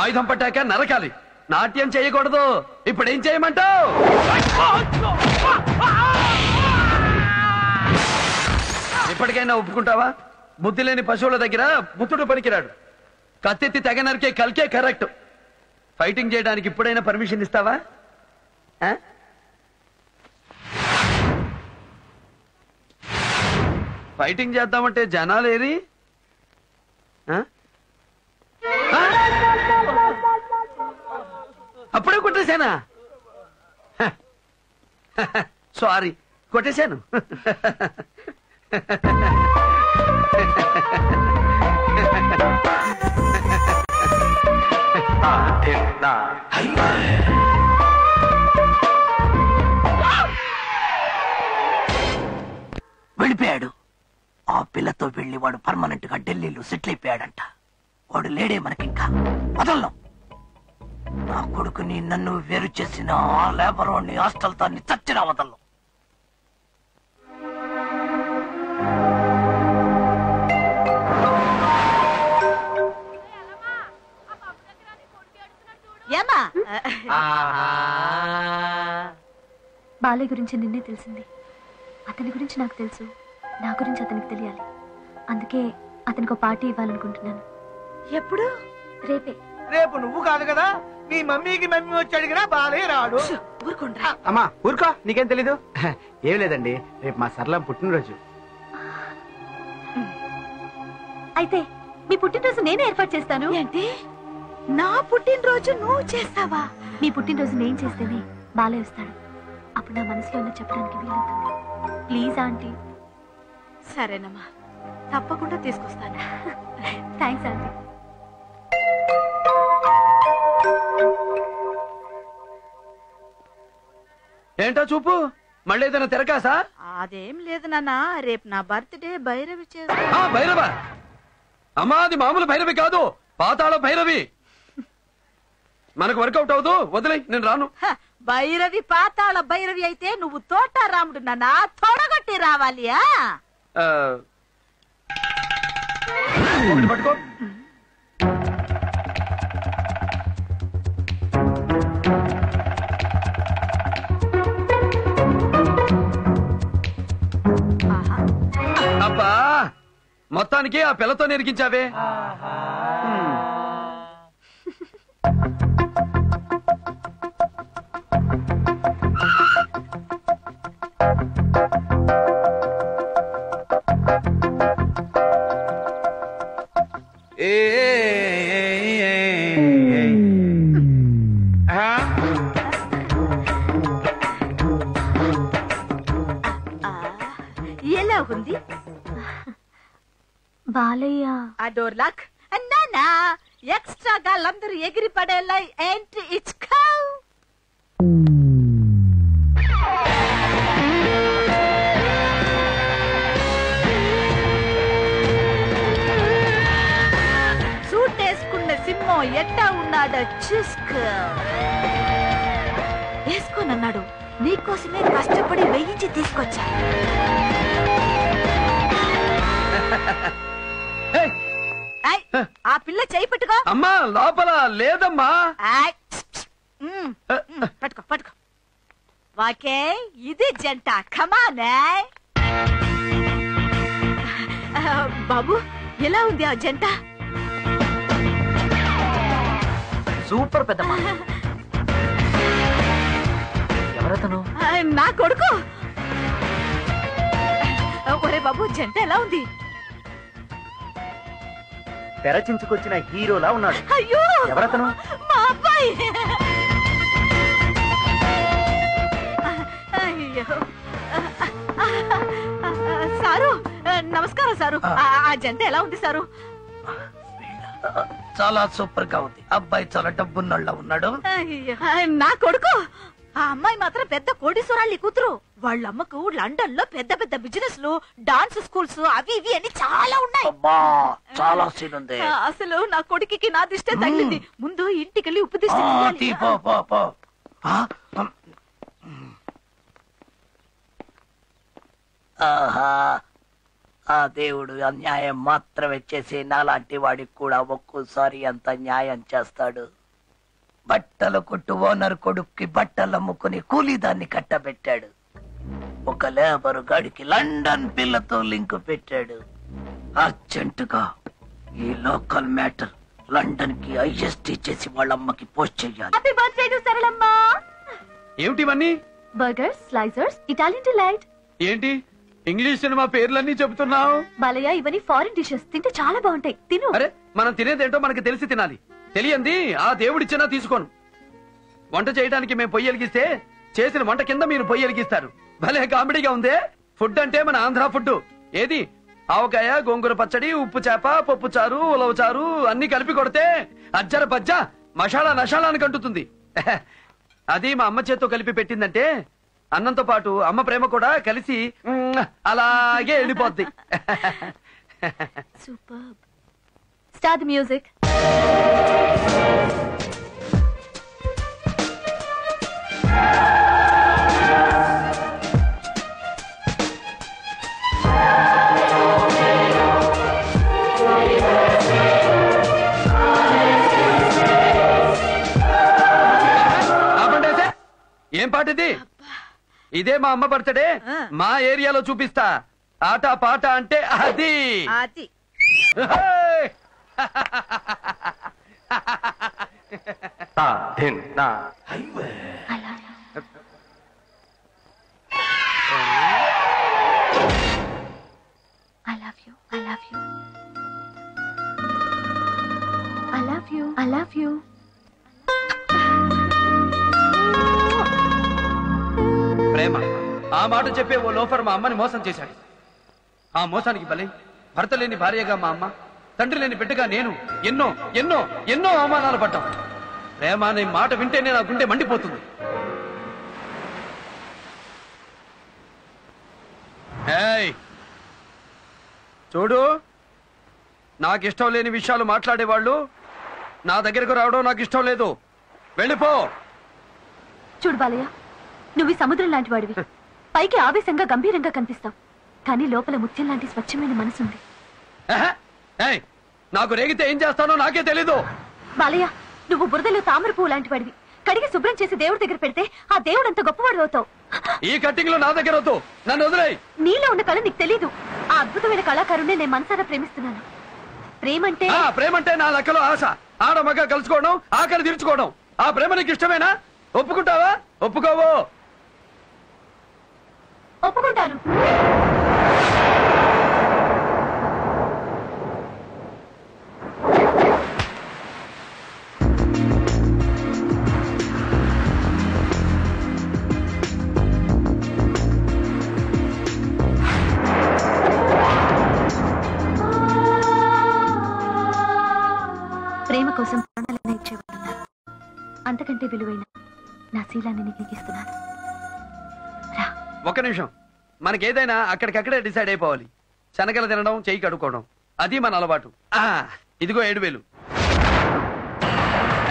ఆయుధం పట్టాక నరకాలి, నాట్యం చేయకూడదు, ఇప్పుడేం చేయమంటావు? ఇప్పటికైనా ఒప్పుకుంటావా? బుద్ధి లేని పశువుల దగ్గర బుద్ధుడు పనికిరాడు, కత్తెత్తి తెగ నరికే కల్కే కరెక్ట్. ఫైటింగ్ చేయడానికి ఇప్పుడైనా పర్మిషన్ ఇస్తావా? ఫైటింగ్ చేద్దామంటే జనాలేరి? అప్పుడే కొట్టేశానా? సారీ, కొట్టేశాను. వెళ్ళిపోయాడు. ఆ పిల్లతో వెళ్ళి వాడు పర్మనెంట్ గా ఢిల్లీలో సెటిల్ అయిపోయాడంట. వాడు లేడే మనకింకా. వదలను. నా కొడుకుని నన్ను వేరు చేసిన ఆ లేబర్ వాడిని హాస్టల్ తాన్ని చచ్చినా వదలను. బాలయ్య గురించి నిన్నే తెలిసింది. అతని గురించి నాకు తెలుసు, నా గురించి అతనికి తెలియాలి. అందుకే అతనికి ఒక పార్టీ ఇవ్వాలనుకుంటున్నాను. ఎప్పుడు? రేపే. రేపు నువ్వు కాదు కదా, మీ మమ్మీకి మమ్మీ వచ్చి అడిగినా బాలయ్య రాడు. అమ్మా ఊరుకో, నీకేం తెలీదు. ఏం లేదండి, రేపు మా సరళం పుట్టినరోజు. అయితే మీ పుట్టినరోజు నేనే ఏర్పాటు చేస్తాను. ఏంటి? నా పుట్టినరోజు నువ్వు చేస్తావా? మీ పుట్టినరోజు నేను చేస్తేనే బాలయ్య వస్తాడు. అప్పుడు నా మనసులో ఉన్న చెప్పడానికి వీలవుతుంది. Please aunty. సరేనమ్మా, తప్పకుండా తీసుకొస్తాను. Thanks aunty. ఏంటో చూపు, మళ్ళీ ఏదైనా తిరకాసా? అదేం లేదు నాన్న, రేపు నా బర్త్డే. భైరవి భైరవ? అమ్మా, అది మామూలు భైరవి కాదు, పాతాళ భైరవి. మనకు వర్కౌట్ అవదు, వదిలే, నేను రాను. భైరవి పాతాళ భైరవి అయితే నువ్వు తోట రాముడు నాన్న, తొడగొట్టి రావాలి. ఒకటి పట్టుకో. అబ్బా, మొత్తానికి ఆ పిల్లతో నెరిగించావే. ఎలా ఉంది బాలయ్య? ఆ డోర్ లాక్ అన్నానా, ఎక్స్ట్రా గాళ్ళందరూ ఎగిరి పడేలా ఏంటి ఇచ్చుకో. సూట్ వేసుకున్న సింహం ఎట్టా ఉన్నాడో చూసుకో. వేసుకోనన్నాడు, నీకోసమే కష్టపడి వేయించి తీసుకొచ్చా. ఆ పిల్ల చేయి పట్టుకో. అమ్మా, లోపల లేదమ్మా. పట్టుకో పట్టుకో. వాకే ఇది జంట. కమానే బాబు, ఎలా ఉంది ఆ జంట? సూపర్ పెద్దమ్మా. ఎవరతను? నా కొడుకు. ఒరే బాబు, జంట ఎలా ఉంది? తెరచించుకొచ్చిన హీరోలా ఉన్నాడు. అయ్యో, ఎవరతను? మా అబ్బాయి. అయ్యో సారు, నమస్కారం. నమస్కారం సారు. ఆ జంట ఎలా ఉంది సారు? చాలా సూపర్ గా ఉంది. అబ్బాయి చాలా డబ్బున్నోళ్ళ ఉన్నాడు. నా కొడుకు. ఆ అమ్మాయి మాత్రం పెద్ద కోటీశ్వరాళ్ళి కూతురు. వాళ్ళ అమ్మకు లండన్ లో పెద్ద పెద్ద బిజినెస్ లు, డాన్స్ స్కూల్స్ అవి ఇవి అని చాలా ఉన్నాయి. చాలా సీన్ ఉంది. అసలు నా కొడుకుకి నా దిష్టే తగిలింది. ముందు ఇంటికెళ్ళి ఉప్పు దిష్టి తీయాలి. ఆహా, ఆ దేవుడు అన్యాయం మాత్రమే చేసి నాలాంటి వాడికి కూడా ఒక్కోసారి అంత న్యాయం చేస్తాడు. బట్టల కొట్టు ఓనర్ కొడుక్కి బట్టలు అమ్ముకుని కూలీదాన్ని కట్టబెట్టాడు. ఒక లేబరు గాడికి లండన్ పిల్లతో లింక్ పెట్టాడు. అర్జెంటుగా ఈ లోకల్ మ్యాటర్ లండన్ కి ఐఎస్టీ చేసి వాళ్ళ అమ్మకి పోస్ట్ చెయ్యాలి. Happy birthday to Saralamma. ఏమిటివన్నీ? Burgers, slicers, Italian delight. ఏంటి ఇంగ్లీష్ సినిమా పేర్లన్నీ చెబుతున్నావు? బాలయ్య, ఇవన్నీ ఫారిన్ డిషెస్, తింటే చాలా బాగుంటాయి, తిను. అరే, మనం తినేదేంటో మనకి తెలిసి తినాలి. తెలియంది ఆ దేవుడిచ్చినా తీసుకోను. వంట చేయడానికి మేము పొయ్యి వెలిగిస్తే చేసిన వంట కింద మీరు పొయ్యి వెలిగిస్తారు. భలే కామెడీగా ఉందే. ఫుడ్ అంటే మన ఆంధ్ర ఫుడ్. ఏది ఆవకాయ, గోంగూర పచ్చడి, ఉప్పు చేప, పప్పు చారు, ఉలవ చారు అన్ని కలిపి కొడితే అజ్జర బజ్జ మసాలా నషాలానికి అంటుతుంది. అది మా అమ్మ చేత్తో కలిపి పెట్టిందంటే అన్నంతో పాటు అమ్మ ప్రేమ కూడా కలిసి అలాగే వెళ్ళిపోద్ది. సూపర్. Start the music. ఏం పాట ఇది? ఇదే మా అమ్మ బర్త్డే. మా ఏరియాలో చూపిస్తా. ఆట పాట అంటే అది. I love you. I love you. I love you. I love you. ప్రేమ ఆ మాట చెప్పే ఓ లోఫర్ మా అమ్మని మోసం చేశాడు. ఆ మోసానికి బలి భర్త లేని భార్యగా మా అమ్మ, తండ్రి లేని బిడ్డగా నేను ఎన్నో ఎన్నో ఎన్నో అవమానాలు పడ్డాం. ప్రేమ అనే మాట వింటేనే నా గుండె మండిపోతుంది. చూడు, నాకు ఇష్టం లేని విషయాలు మాట్లాడేవాళ్ళు నా దగ్గరకు రావడం నాకు ఇష్టం లేదు. వెళ్ళిపో. చూడు బాలయ్య, నువ్వు ఈ సముద్రం లాంటి వాడివి. పైకి ఆవేశంగా గంభీరంగా కనిపిస్తావు, కానీ లోపల ముత్యం లాంటి స్వచ్ఛమైన మనసుంది. నాకు రేగితే ఏం చేస్తానో నాకే తెలీదు. బాలయ్య, నువ్వు బురదలో తామర పువ్వు లాంటి వాడివి. కడిగి శుభ్రం చేసి దేవుడి దగ్గర పెడితే ఆ దేవుడు అంత గొప్పవాడు అవుతావు. ఈ కట్టింగ్ లో నా దగ్గర అవుతావు. నన్ను వదిలేయ్. నీలో ఉన్న కళ నీకు తెలీదు. ఆ అద్భుతమైన కళాకారుణ్ణి నేను మనసారా ప్రేమిస్తున్నాను. ప్రేమంటే నా లెక్కలో ఆశ. ఆడ మగ కలుసుకోవడం, ఆకలి తీర్చుకోవడం. ఆ ప్రేమ నీకు ఇష్టమేనా? ఒప్పుకుంటావా? ఒప్పుకోవో? ఒప్పుకుంటాను. ప్రేమ కోసం ప్రాణాలైనా ఇచ్చేవాళ్ళున్నారు. అంతకంటే విలువైన నా శీలాన్ని నీకు ఇస్తున్నాను. ఒక్క నిమిషం. మనకేదైనా అక్కడికక్కడే డిసైడ్ అయిపోవాలి. శనగలు తినడం, చెయ్యి కడుక్కోవడం, అది మన అలవాటు. ఇదిగో 7,000.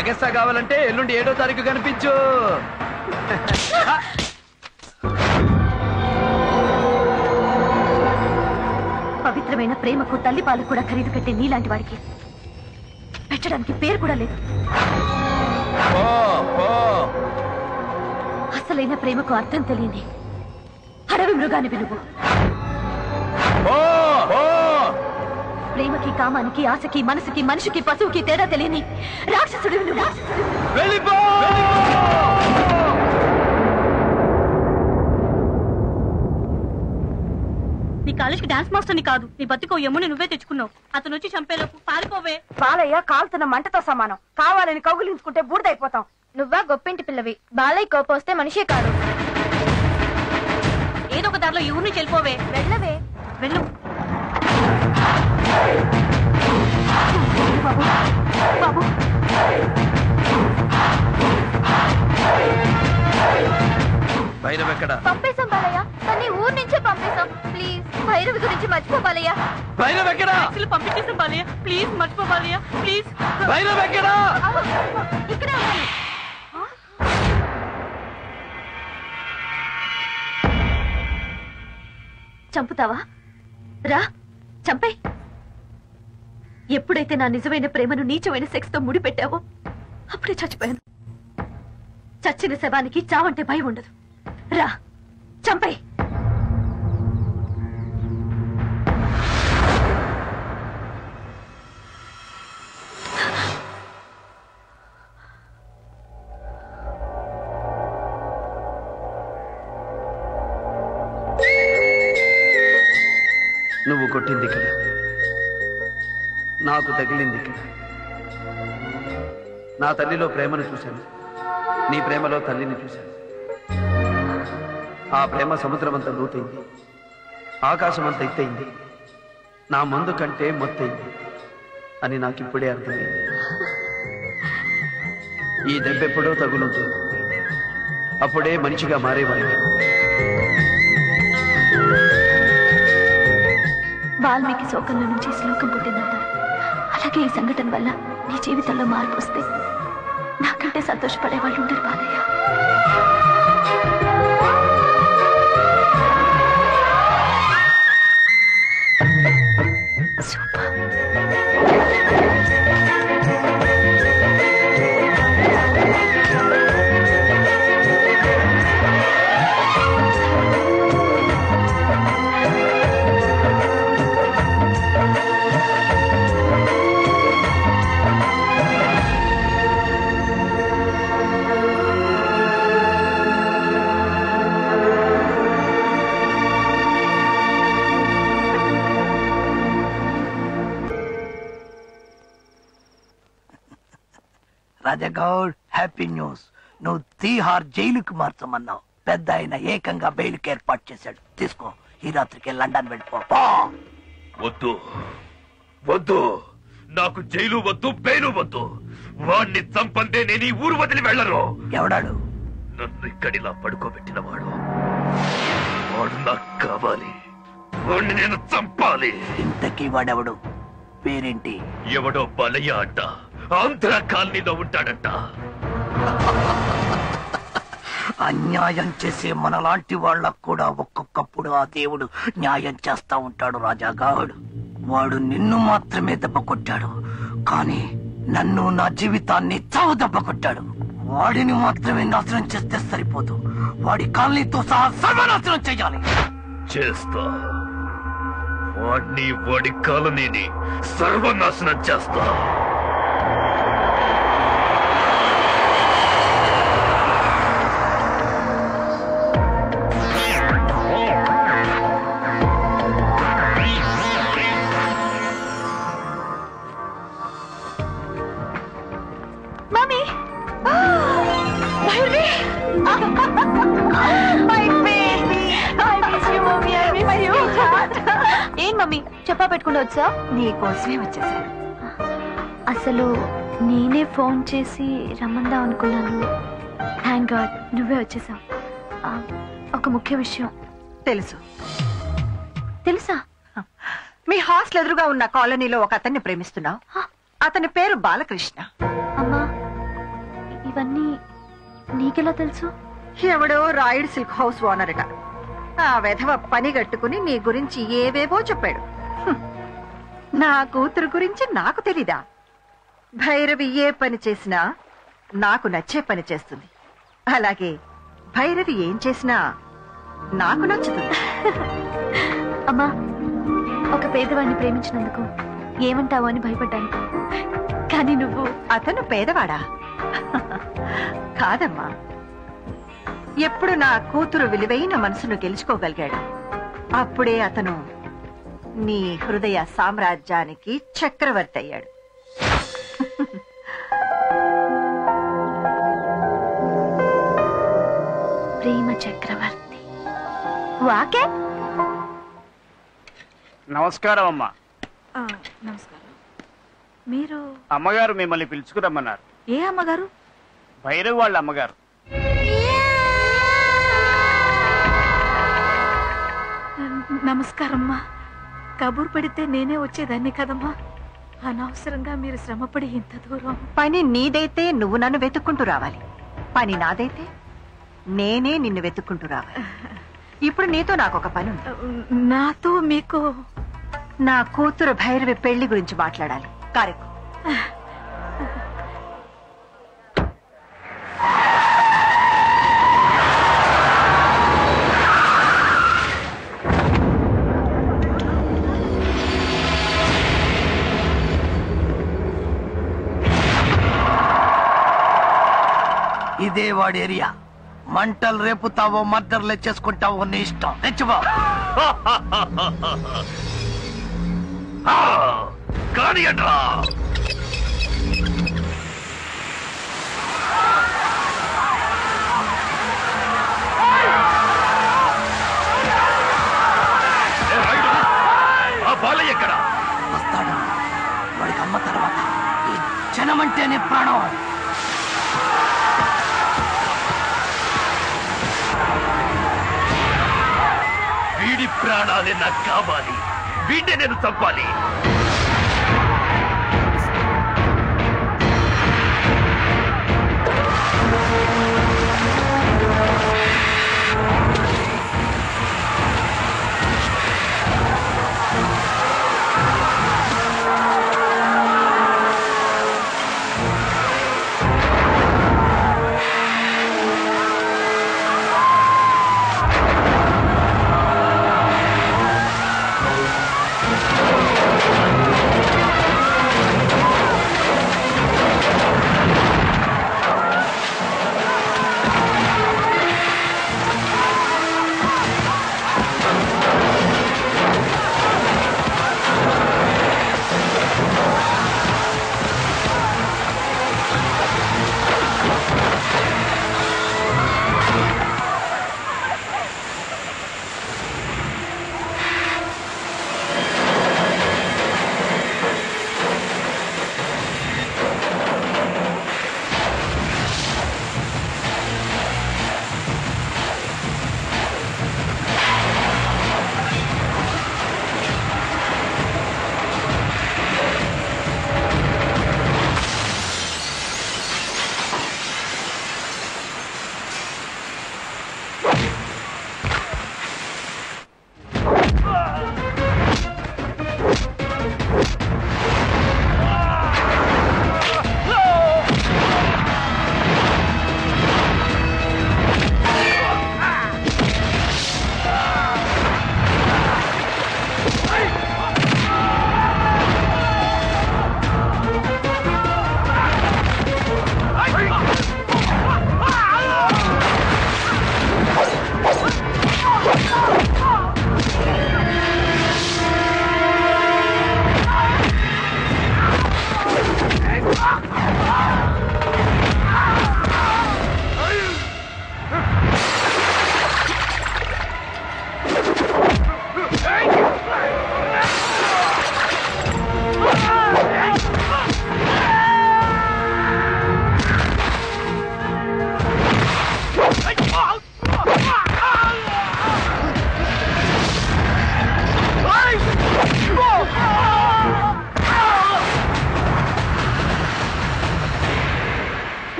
ఎగస్ట్రా కావాలంటే ఎల్లుండి 7వ తారీఖు కనిపించు. పవిత్రమైన ప్రేమకు తల్లి పాలు కూడా ఖరీదు పెట్టే నీలాంటి వాడికి పెట్టడానికి పేరు కూడా లేదు. అసలైన ప్రేమకు అర్థం తెలియని అడవి మృగాన్ని విలువు. ప్రేమకి, కామానికి, ఆశకి, మనసుకి, మనిషికి, పశువుకి తేడా తెలియని రాక్షసుడు నువ్వు. నీ కాలేజ్కి డాన్స్ మాస్టర్ ని కాదు, నీ బతికో యముని నువ్వే తెచ్చుకున్నావు. అతను వచ్చి చంపేలోపు పారిపోవే. బాలయ్య కాలుతున్న మంటతో సమానం. కావాలని కౌగులించుకుంటే బూడిదైపోతాం. నువ్వా గొప్పింటి పిల్లవి. బాలయ్య కోపం వస్తే మనిషే కాదు. ఏదో ఒక దారిలో ఈ ఊరిని చెల్లిపోవే. వెళ్ళవే. వెళ్ళు. బాబు భైరవ్ ఎక్కడ? పంపేశాం బాలయ్య, కానీ ఊరు నుంచే పంపేశాం. ప్లీజ్ భైరవి గురించి మర్చిపో బాలయ్య. భైరవ్ ఎక్కడ? పంపించేసాం బాలయ్య, ప్లీజ్ మర్చిపో బాలయ్య, ప్లీజ్. భైరవ్ ఎక్కడ? ఇక్కడే ఉన్నాను. చంపుతావా? రా చంపే. ఎప్పుడైతే నా నిజమైన ప్రేమను నీచమైన సెక్స్ తో ముడిపెట్టావో అప్పుడే చచ్చిపోయాను. చచ్చిన శవానికి చావంటే భయం ఉండదు. రా చంపే. నువ్వు కొట్టింది కదా, నాకు తగిలింది కదా. నా తల్లిలో ప్రేమను చూశాను, నీ ప్రేమలో తల్లిని చూశాను. ఆ ప్రేమ సముద్రమంత లోతైంది, ఆకాశమంత ఎత్తైంది, నా మందు కంటే మొత్తైంది అని నాకిప్పుడే అర్థమైంది. ఈ దెబ్బెప్పుడో తగులుంటుంది, అప్పుడే మనిషిగా మారేవాడిని. వాల్మీకి శోకంలో నుంచి శ్లోకం పుట్టిందంటారు. అలాగే ఈ సంఘటన వల్ల నీ జీవితంలో మార్పు వస్తే నాకంటే సంతోషపడే వాళ్ళు ఉండరు బాలయ్య. Rajagoud, happy news. నువ్వు తీహార్ జైలుకి మార్చమన్నావు. పెద్ద ఆయన ఏకంగా బెయిల్కి ఏర్పాటు చేశాడు. తీసుకో, ఈ రాత్రికి లండన్ వెళ్ళిపో. వద్దు వద్దు, నాకు జైలు వద్దు, బెయిలు వద్దు. వాణ్ణి చంపందే నేను ఈ ఊరు వదిలి వెళ్ళను. ఎవడాడు? నన్ను ఇక్కడిలా పడుకోబెట్టిన వాడు. వాడు నాకు కావాలి, వాణ్ణి నేను చంపాలి. ఇంతకీ వాడెవడు? పేరేంటి? ఎవడో బలయ్య అంట, ఆంధ్ర కాలనీలో ఉంటాడంట. అన్యాయం చేసే మనలాంటి వాళ్ళకు కూడా ఒక్కొక్కప్పుడు ఆ దేవుడు న్యాయం చేస్తా ఉంటాడు రాజాగాడు. వాడు నిన్ను మాత్రమే దెబ్బ కొట్టాడు, కానీ నన్ను, నా జీవితాన్ని చావు దెబ్బ కొట్టాడు. వాడిని మాత్రమే నాశనం చేస్తే సరిపోదు, వాడి కాలనీతో సహా సర్వనాశనం చేయాలి. చేస్తా, వాడిని వాడి కాలనీని సర్వనాశనం చేస్తా. Mummy, Bhairavi, my baby, I miss you mummy, I miss you. ఏం మమ్మీ చెప్పా పెట్టుకుంటూ వచ్చా? నీకోసమే వచ్చేసాను. అసలు నేనే ఫోన్ చేసి రమ్మందాం అనుకున్నాను. థ్యాంక్ గాడ్ నువ్వే వచ్చేసావు. ఒక ముఖ్య విషయం. తెలుసు. తెలుసా? మీ హాస్టల్ ఎదురుగా ఉన్న కాలనీలో ఒక అతన్ని ప్రేమిస్తున్నావు. అతని పేరు బాలకృష్ణ. అమ్మా, ఇవన్నీ నీకెలా తెలుసు? ఎవడో రాయుడు సిల్క్ హౌస్ ఓనర్ అట. ఆ వెధవ పని కట్టుకుని నీ గురించి ఏవేవో చెప్పాడు. నా కూతురు గురించి నాకు తెలీదా? భైరవి ఏ పని చేసినా నాకు నచ్చే పని చేస్తుంది. అలాగే భైరవి ఏం చేసినా నాకు నచ్చుతుంది. అమ్మా, ఒక పేదవాడిని ప్రేమించినందుకు ఏమంటావో అని భయపడ్డాను. కానీ నువ్వు... అతను పేదవాడా? కాదమ్మా, ఎప్పుడు నా కూతురు విలువైన మనసును గెలుచుకోగలిగాడు అప్పుడే అతను నీ హృదయ సామ్రాజ్యానికి చక్రవర్తి అయ్యాడు. ప్రేమ చక్రవర్తి. వాకే నమస్కారం అమ్మా. నమస్కారం. మీరు అమ్మగారు మిమ్మల్ని పిలుచుకురమ్మన్నారు. ఏ అమ్మగారు? భైరవ్ వాళ్ళ అమ్మగారు. నమస్కారమ్మా. కబూర్ పెడితే నేనే వచ్చేదాన్ని కదమ్మా. అనవసరంగా మీరు శ్రమపడి ఇంత దూరం. పని నీదైతే నువ్వు నన్ను వెతుక్కుంటూ రావాలి, పని నాదైతే నేనే నిన్ను వెతుక్కుంటూ రావాలి. ఇప్పుడు నీతో నాకు ఒక పని ఉంది. నాతో మీకు? నా కూతురు భైరవి పెళ్లి గురించి మాట్లాడాలి. కారెక్కు. ఇదే వాడి ఏరియా. మంటలు రేపుతావో మర్డర్లు చేసుకుంటావో నీ ఇష్టం. తెచ్చుకో. కానీ అంట్రా బాలయ్య ఎక్కడ వస్తాడు. వాడికి అమ్మ తర్వాత ఈ జనమంటేనే ప్రాణం. వీడి ప్రాణాలే నాకు కావాలి. వీడిని నేను చంపాలి.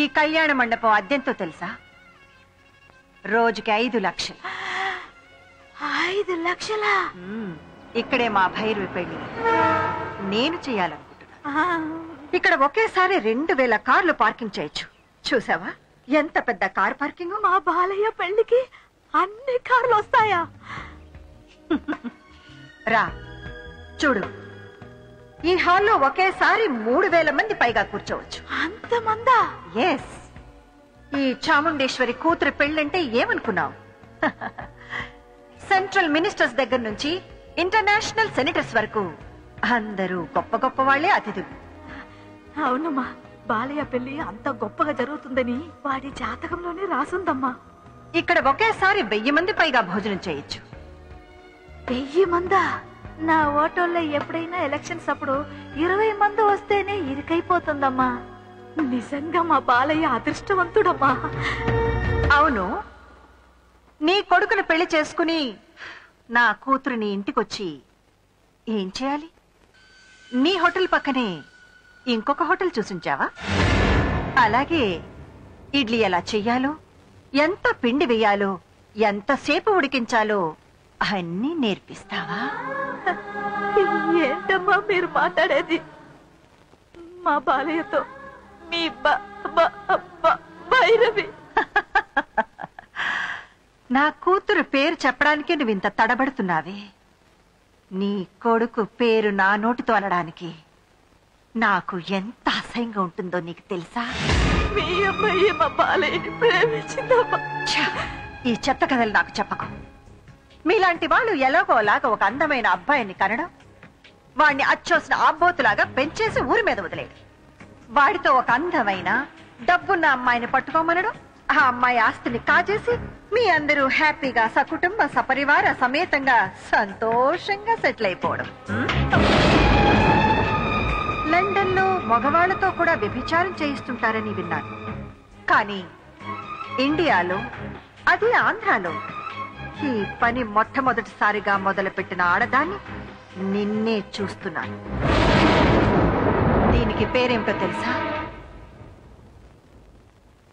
ఈ కళ్యాణ మండపం అద్దెంతో తెలుసా? రోజుకి 5 లక్షలు. 5 లక్షలా? ఇక్కడే మా భైరవి పెళ్లి నేను చేయాలనుకుంటున్నా. ఇక్కడ ఒకేసారి 2000 కార్లు పార్కింగ్ చేయొచ్చు. చూసావా ఎంత పెద్ద కార్ పార్కింగ్? మా బాలయ్య పెళ్లికి అన్ని కార్లు వస్తాయా? రా చూడు, ఈ హాల్లో ఒకేసారి 3000 మంది పైగా కూర్చోవచ్చు. అంతమందా? ఎస్. ఈ చాముండేశ్వరి కూతురు పెళ్ళంటే ఏమనుకున్నావు? సెంట్రల్ మినిస్టర్స్ దగ్గర నుంచి ఇంటర్నేషనల్ సెనేటర్స్ వరకు అందరూ గొప్ప గొప్ప వాళ్లే అతిథులు. అవునమ్మా, బాలయ్య పెళ్లి అంత గొప్పగా జరుగుతుందని వాడి జాతకంలోనే రాసుందమ్మా. ఇక్కడ ఒకేసారి 1000 మంది పైగా భోజనం చేయొచ్చు. 1000 మందా? నా ఓటోల్లో ఎప్పుడైనా ఎలక్షన్స్ అప్పుడు 20 మంది వస్తేనే ఇరుకైపోతుందమ్మా. నిజంగా మా బాలయ్య అదృష్టవంతుడమ్మా. అవును, నీ కొడుకును పెళ్లి చేసుకుని నా కూతురుని ఇంటికొచ్చి ఏం చేయాలి? నీ హోటల్ పక్కనే ఇంకొక హోటల్ చూసించావా? అలాగే ఇడ్లీ ఎలా చెయ్యాలో, ఎంత పిండి వేయాలో, ఎంతసేపు ఉడికించాలో అన్నీ నేర్పిస్తావా? ఏంటమ్మా మీరు మాట్లాడేది? మా బాలయ్యతో మీ భైరవి. నా కూతురు పేరు చెప్పడానికే నువ్వు ఇంత తడబడుతున్నావే. నీ కొడుకు పేరు నా నోటితో అనడానికి నాకు ఎంత అసహ్యంగా ఉంటుందో నీకు తెలుసా? మీ అమ్మాయి మా బాలయ్యని ప్రేమించిందమ్మా. ఈ చెత్త కథలు నాకు చెప్పకు. మీలాంటి వాళ్ళు ఎలాగోలాగా ఒక అందమైన అబ్బాయిని కనడం, వాడిని అచ్చోసిన ఆబ్బోతులాగా పెంచేసి ఊరి మీద వదిలేడు. వాడితో ఒక అందమైన డబ్బున్న అమ్మాయిని పట్టుకోమనడం, ఆ అమ్మాయి ఆస్తిని కాజేసి మీ అందరూ హ్యాపీగా సకుటుంబ సపరివార సమేతంగా సంతోషంగా సెటిల్ అయిపోవడం. లండన్ లో మగవాళ్లతో కూడా వ్యభిచారం చేయిస్తుంటారని విన్నాను. కానీ ఇండియాలో, అది ఆంధ్రాలో ఈ పని మొట్టమొదటిసారిగా మొదలుపెట్టిన ఆడదాన్ని నిన్నే చూస్తున్నాను. దీనికి పేరేమిటో తెలుసా?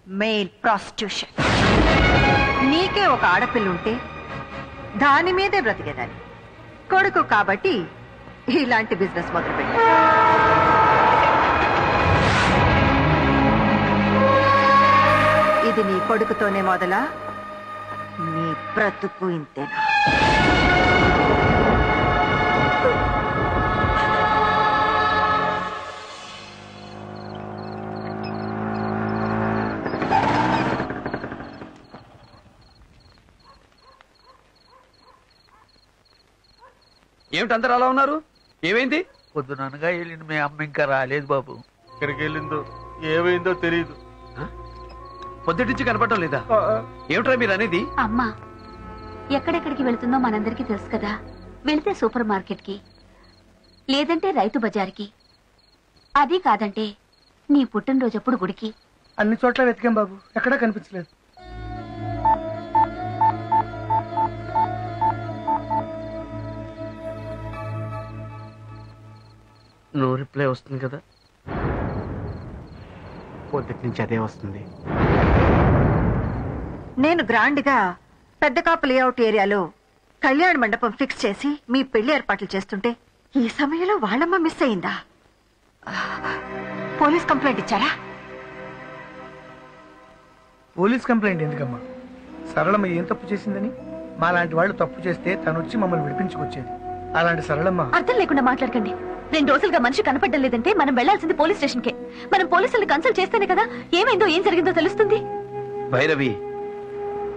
Mail prostitution. నీకే ఒక ఆడపిల్ల ఉంటే దాని మీదే బ్రతికేదాన్ని. కొడుకు కాబట్టి ఇలాంటి బిజినెస్ మొదలుపెట్టు. ఇది నీ కొడుకుతోనే మొదలా? నీ బ్రతుకు ఇంతేనా? ఏమిటి అందరు అలా ఉన్నారు? ఏమైంది? పొద్దుననగా వెళ్ళింది మీ అమ్మ, ఇంకా రాలేదు బాబు. ఎక్కడికి వెళ్ళిందో ఏమైందో తెలియదు. పొద్దుటించి కనపడటం లేదా? ఏమిట్రా మీరు అనేది? అమ్మా, ఎక్కడెక్కడికి వెళుతుందో మనందరికీ తెలుసు కదా. వెళితే సూపర్ మార్కెట్ కి, లేదంటే రైతు బజార్కి, అది కాదంటే నీ పుట్టినరోజప్పుడు గుడికి. అన్ని చోట్ల వెతికాం బాబు, ఎక్కడా కనిపించలేదు. నో రిప్లై వస్తుంది కదా? పొద్దుటి నుంచి అదే వస్తుంది. నేను గ్రాండ్ గా పెద్ద కాపు లేఅవుట్ ఏరియాలో కళ్యాణ మండపం ఫిక్స్ చేసి మీ పెళ్లి ఏర్పాట్లు చేస్తుంటే ఈ సమయంలో వాళ్ళమ్మ మిస్ అయిందా? పోలీస్ కంప్లైంట్ ఇచ్చారా? పోలీస్ కంప్లైంట్ ఎందుకమ్మా? సరళమ్మ ఏం తప్పు చేసిందని? మా లాంటి వాళ్ళు తప్పు చేస్తే తను వచ్చి మమ్మల్ని విడిపించుకొచ్చేది. అలాంటి సరళమ్మ. అర్థం లేకుండా మాట్లాడకండి. 2 రోజులుగా మనిషి కనపడడం లేదంటే మనం వెళ్లాల్సింది పోలీస్ స్టేషన్ కే. మనం పోలీసుల్ని కన్సల్ట్ చేస్తేనే కదా ఏమైందో ఏం జరిగిందో తెలుస్తుంది. భైరవి,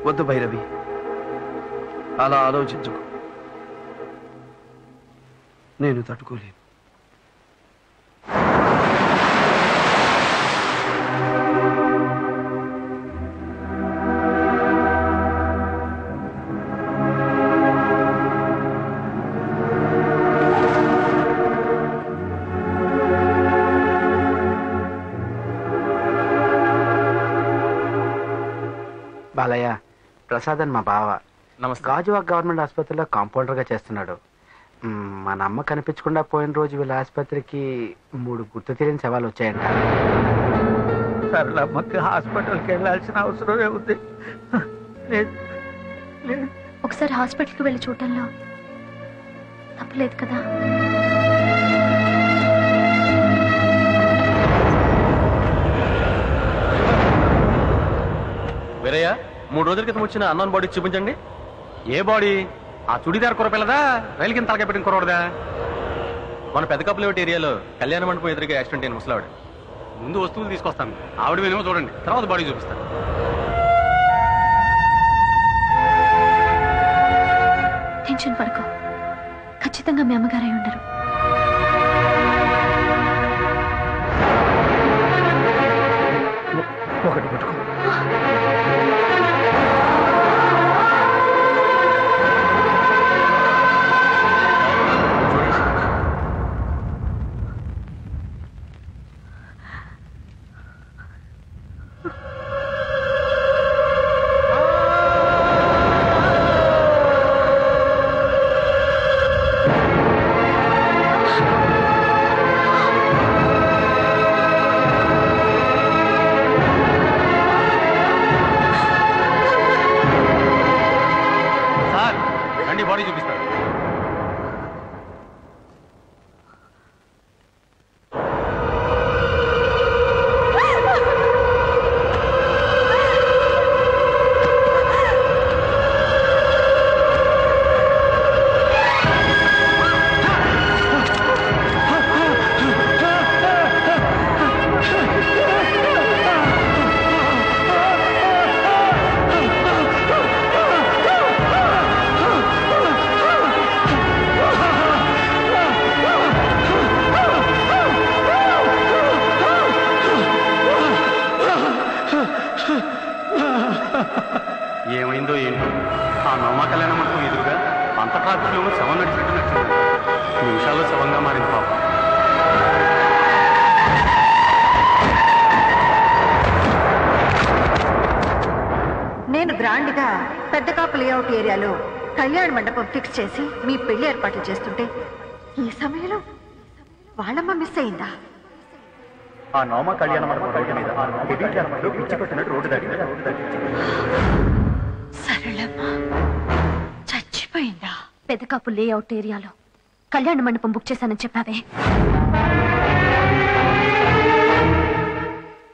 వద్దు భైరవి, అలా ఆలోచించుకో. నేను తట్టుకోలేను. బాలయ్య, ప్రసాద్ అని మా బావ. గాజువాక్ గవర్నమెంట్ ఆసుపత్రిలో కాంపౌండర్ గా చేస్తున్నాడు. మన అమ్మ కనిపించకుండా పోయిన రోజు వీళ్ళ ఆసుపత్రికి 3 గుర్తు తెలియని శవాలు వచ్చాయంట. సరళమ్మకి హాస్పిటల్కి వెళ్ళాల్సిన అవసరం ఏముంది? ఒకసారి హాస్పిటల్కి వెళ్ళి చూడటంలో తప్పలేదు కదా? వేరయ్య 3 రోజుల క్రితం వచ్చిన అన్నోన్ బాడీ చూపించండి. ఏ బాడీ? ఆ చుడిదార్ కురపిల్లదా, రైలు కింద తలకాయ పెట్టిన కురవడదా? మన పెద్ద కప్పులేటి ఏరియాలో కళ్యాణ మండపం ఎదురుగా యాక్సిడెంట్ అయిన ముసలావిడ. ముందు వస్తువులు తీసుకొస్తాను, ఆవిడ వినేమో చూడండి, తర్వాత బాడీ చూపిస్తాను. టెన్షన్ పడుకో, ఖచ్చితంగా మీ అమ్మగారై ఉండరు. ఒకటి పట్టుకో. బాడీ చూపిస్తాను. ఏమైందో ఏంటో ఆ నోమా కళ్యాణ మండపం ఎదురుగా అంత ట్రాఫిక్లోనూ శవం నడిచినట్టు నచ్చింది. నిమిషాల్లో శవంగా మారింది పాపం. నేను గ్రాండ్ గా పెద్ద కాపు లేఅవుట్ ఏరియాలో కళ్యాణ మండపం ఫిక్స్ చేసి మీ పెళ్లి ఏర్పాట్లు చేస్తుంటే ఈ సమయంలో వాళ్ళమ్మ మిస్ అయిందా? ఆ నోమా కళ్యాణ మండపం రోడ్డు మీద హెవీ ట్రాఫిక్ లో పిచ్చి పెట్టినట్టు రోడ్డు దాటింది. సరళమ్మ చచ్చిపోయిందా? పెదకాపు లేఅవుట్ ఏరియాలో కళ్యాణ మండపం బుక్ చేశానని చెప్పావే,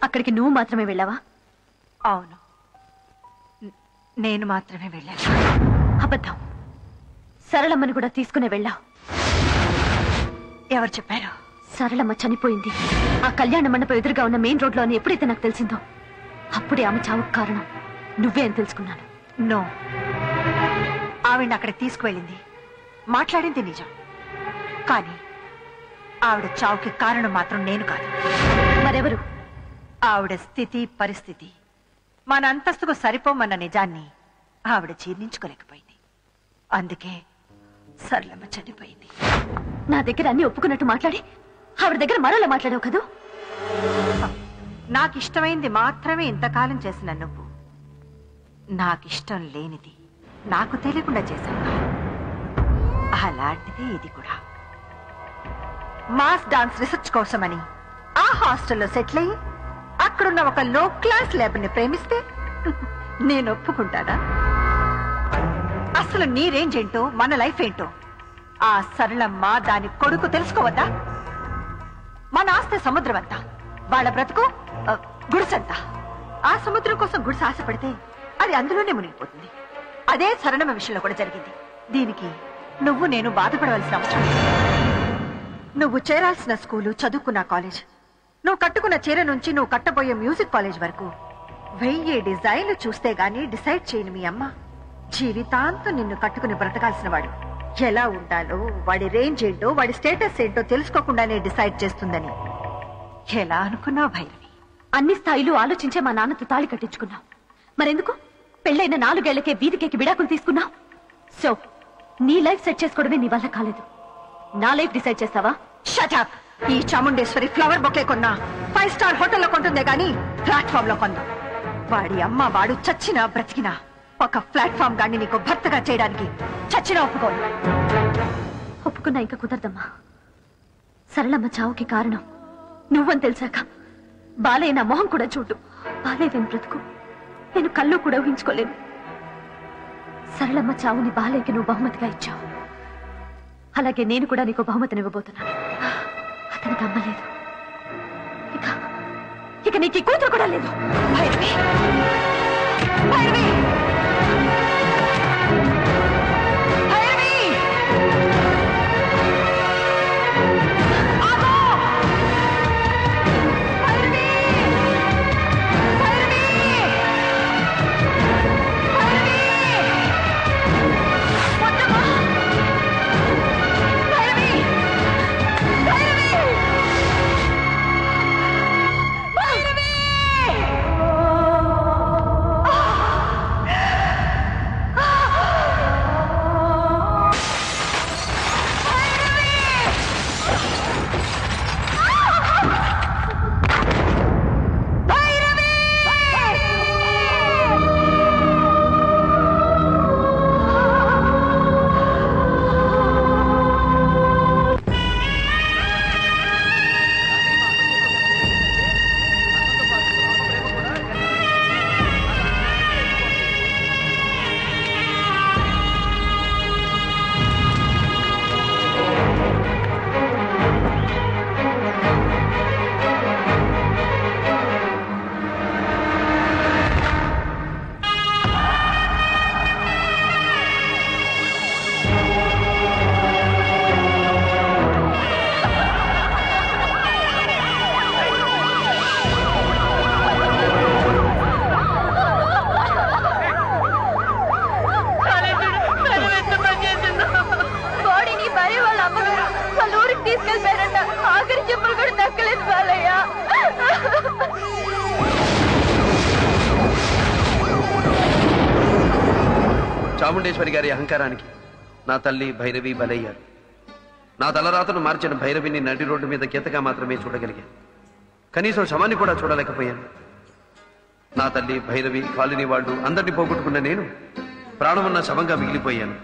అక్కడికి నువ్వు మాత్రమే వెళ్ళావా? అవును, నేను మాత్రమే వెళ్ళాను. అబద్ధం. సరళమ్మని కూడా తీసుకునే వెళ్ళావు. ఎవరు చెప్పారు? సరళమ్మ చనిపోయింది ఆ కళ్యాణ మండపం ఎదురుగా ఉన్న మెయిన్ రోడ్ లో అని ఎప్పుడైతే నాకు తెలిసిందో అప్పుడే ఆమె చావుకు కారణం నువ్వే అని తెలుసుకున్నాను. నో, ఆవిడ అక్కడికి తీసుకువెళ్ళింది, మాట్లాడింది నిజం. కానీ ఆవిడ చావుకి కారణం మాత్రం నేను కాదు. మరెవరు? ఆవిడ స్థితి పరిస్థితి మన అంతస్తుకు సరిపోమన్న నిజాన్ని ఆవిడ జీర్ణించుకోలేకపోయింది. అందుకే సరళమ్మ చనిపోయింది. నా దగ్గర అన్ని ఒప్పుకున్నట్టు మాట్లాడి ఆవిడ దగ్గర మరోలా మాట్లాడావు కదూ? నాకిష్టమైంది మాత్రమే ఇంతకాలం చేసిన నువ్వు నాకిష్టం లేనిది నాకు తెలియకుండా చేశావు. అలాంటిదే ఇది కూడా. మాస్ డాన్స్ రీసెర్చ్ కోసమని ఆ హాస్టల్లో సెటిల్ అయ్యి అక్కడున్న ఒక లో క్లాస్ లేబర్ ని ప్రేమిస్తే నేను ఒప్పుకుంటానా? అసలు నీ రేంజ్ ఏంటో మన లైఫ్ ఏంటో ఆ సరళమ్మ దాని కొడుకు తెలుసుకోవద్దా? మన ఆస్తి సముద్రం అంతా, వాళ్ళ బ్రతుకు గుడిసంతా. ఆ సముద్రం కోసం గుడిసె ఆశపడితే అది అందులోనే మునిగిపోతుంది. అదే సరళమ్మ విషయంలో కూడా జరిగింది. దీనికి నువ్వు నేను బాధపడవలసిన అవసరం లేదు. నువ్వు చేరాల్సిన స్కూలు, చదువుకున్న కాలేజ్, నువ్వు కట్టుకున్న చీర నుంచి నువ్వు కట్టబోయే మ్యూజిక్ కాలేజ్ వరకు 1000 డిజైన్లు చూస్తే గానీ డిసైడ్ చేయని మీ అమ్మ జీవితాంతం నిన్ను కట్టుకుని బ్రతకాల్సిన వాడు ఎలా ఉండాలో, వాడి రేంజ్ ఏంటో, వాడి స్టేటస్ ఏంటో తెలుసుకోకుండానే డిసైడ్ చేస్తుందని ఎలా అనుకున్నావు భైరవి? అన్ని స్థాయిలు ఆలోచించే మా నాన్నతో తాళి కట్టించుకున్నావు. మరెందుకు పెళ్ళైన 4 ఏళ్లకే వీధికేకి విడాకులు తీసుకున్నావు? సో నీ లైఫ్ సెట్ చేసుకోవడమే నీ వల్ల కాలేదు. నా లైఫ్ డిసైడ్ చేస్తావా? Shut up. ఈ చాముండేశ్వరి ఫ్లవర్ బొకే కొన్నా 5 స్టార్ హోటల్లో కొంటుందే గానీ ప్లాట్ఫామ్ లో కొందు. వాడి అమ్మ వాడు చచ్చినా బ్రతికినా ఒక ప్లాట్ఫామ్ గాని నీకు భర్తగా చేయడానికి చచ్చినా ఒప్పుకోను. ఒప్పుకున్నా ఇంకా కుదరదమ్మా. సరళమ్మ చావుకి కారణం నువ్వని తెలిసాక బాలయ్య నా మొహం కూడా చూడు. బాలయ్య బ్రతుకు నేను కళ్ళు కూడా ఊహించుకోలేను. సరళమ్మ చావుని బాలయ్యకి నువ్వు బహుమతిగా ఇచ్చావు. అలాగే నేను కూడా నీకు బహుమతినివ్వబోతున్నాను. అతనికి అమ్మ లేదు, ఇక నీకు ఈ కూతురు కూడా లేదు. భైరవి, భైరవి, భైరవి, ఆగో! భైరవి, భైరవి, భైరవి, వద్దమ్మా! భైరవి, భైరవి, భైరవి! బాడీని భార్య వాళ్ళ అమ్మగారు వాళ్ళ ఊరికి తీసుకెళ్ళిపోయారంట. ఆఖరి చెప్పులు కూడా దక్కలేదు బాలయ్య. చాముండేశ్వరి గారి అహంకారానికి నా తల్లి భైరవి బలయ్యారు. నా తలరాతను మార్చిన భైరవిని నడి రోడ్డు మీద గీతగా మాత్రమే చూడగలిగాను. కనీసం శవాన్ని కూడా చూడలేకపోయాను. నా తల్లి భైరవి కాలనీ వాళ్ళు అందరినీ పోగొట్టుకున్న నేను ప్రాణమున్న శవంగా మిగిలిపోయాను.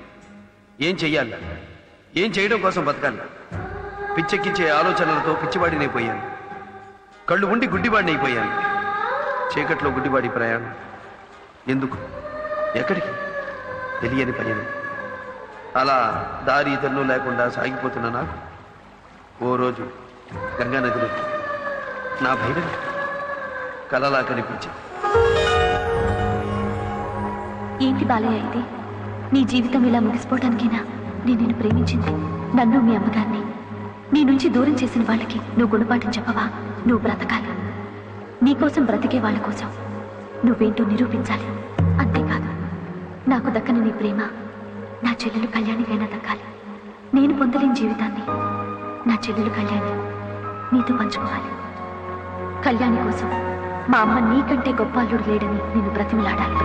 ఏం చెయ్యాలి, ఏం చేయడం కోసం బతకాలి? పిచ్చెక్కించే ఆలోచనలతో పిచ్చివాడినైపోయాను. కళ్ళు ఉండి గుడ్డివాడినైపోయాను. చీకట్లో గుడ్డివాడి ప్రయాణం ఎందుకు, ఎక్కడికి తెలియని పయనం. అలా దారి తెన్ను లేకుండా సాగిపోతున్న నాకు ఓ రోజు గంగా నదిలో నా భైరవి కలలా కనిపించింది. ఏంటి బాలయ్య ఇది? నీ జీవితం ఇలా ముగిసిపోవటానికేనా నేను నిన్ను ప్రేమించింది? నన్ను మీ అమ్మగారిని నీ నుంచి దూరం చేసిన వాళ్ళకి నువ్వు గుణపాఠం చెప్పవా? నువ్వు బ్రతకాలి. నీకోసం బ్రతికే వాళ్ళ కోసం నువ్వేంటో నిరూపించాలి. అంతేకాదు, నాకు దక్కని నీ ప్రేమ నా చెల్లెలు కళ్యాణికైనా దక్కాలి. నేను పొందలేని జీవితాన్ని నా చెల్లెలు కళ్యాణి నీతో పంచుకోవాలి. కళ్యాణి కోసం మా అమ్మ నీకంటే గొప్ప అల్లుడు లేడని నేను బ్రతిమలాడాలి.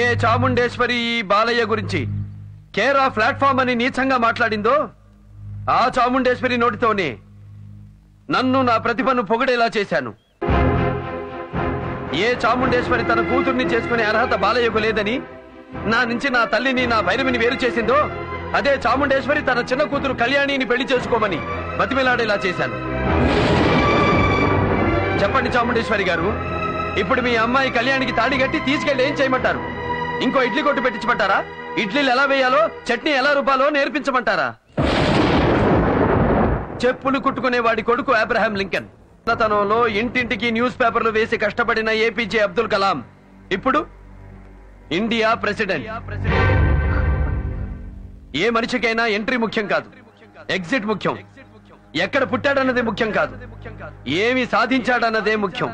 ఏ చాముండేశ్వరి ఈ బాలయ్య గురించి కేరా ప్లాట్ఫామ్ అని నీచంగా మాట్లాడిందో ఆ చాముండేశ్వరి నోటితోనే నన్ను నా ప్రతిభను పొగిడేలా చేశాను. ఏ చాముండేశ్వరి తన కూతుర్ని చేసుకునే అర్హత బాలయ్యకు లేదని నా నుంచి నా తల్లిని నా భైరవిని వేరు చేసిందో అదే చాముండేశ్వరి తన చిన్న కూతురు కళ్యాణిని పెళ్లి చేసుకోమని బతిమిలాడేలా చేశాను. చెప్పండి చాముండేశ్వరి గారు, ఇప్పుడు మీ అమ్మాయి కళ్యాణికి తాడి కట్టి తీసుకెళ్లి ఏం చేయమంటారు? ఇంకో ఇడ్లీ కొట్టు పెట్టించమంటారా? ఇడ్లీలు ఎలా వేయాలో, చట్నీ ఎలా రుబ్బాలో నేర్పించమంటారా? చెప్పులు కుట్టుకునే వాడి కొడుకు అబ్రహాం లింకన్, తనంలో ఇంటింటికి న్యూస్ పేపర్లు వేసి కష్టపడిన ఏపీజే అబ్దుల్ కలాం ఇప్పుడు ఇండియా ప్రెసిడెంట్. ఏ మనిషికైనా ఎంట్రీ ముఖ్యం కాదు, ఎగ్జిట్ ముఖ్యం. ఎక్కడ పుట్టాడన్నదే ముఖ్యం కాదు, ఏమి సాధించాడన్నదే ముఖ్యం.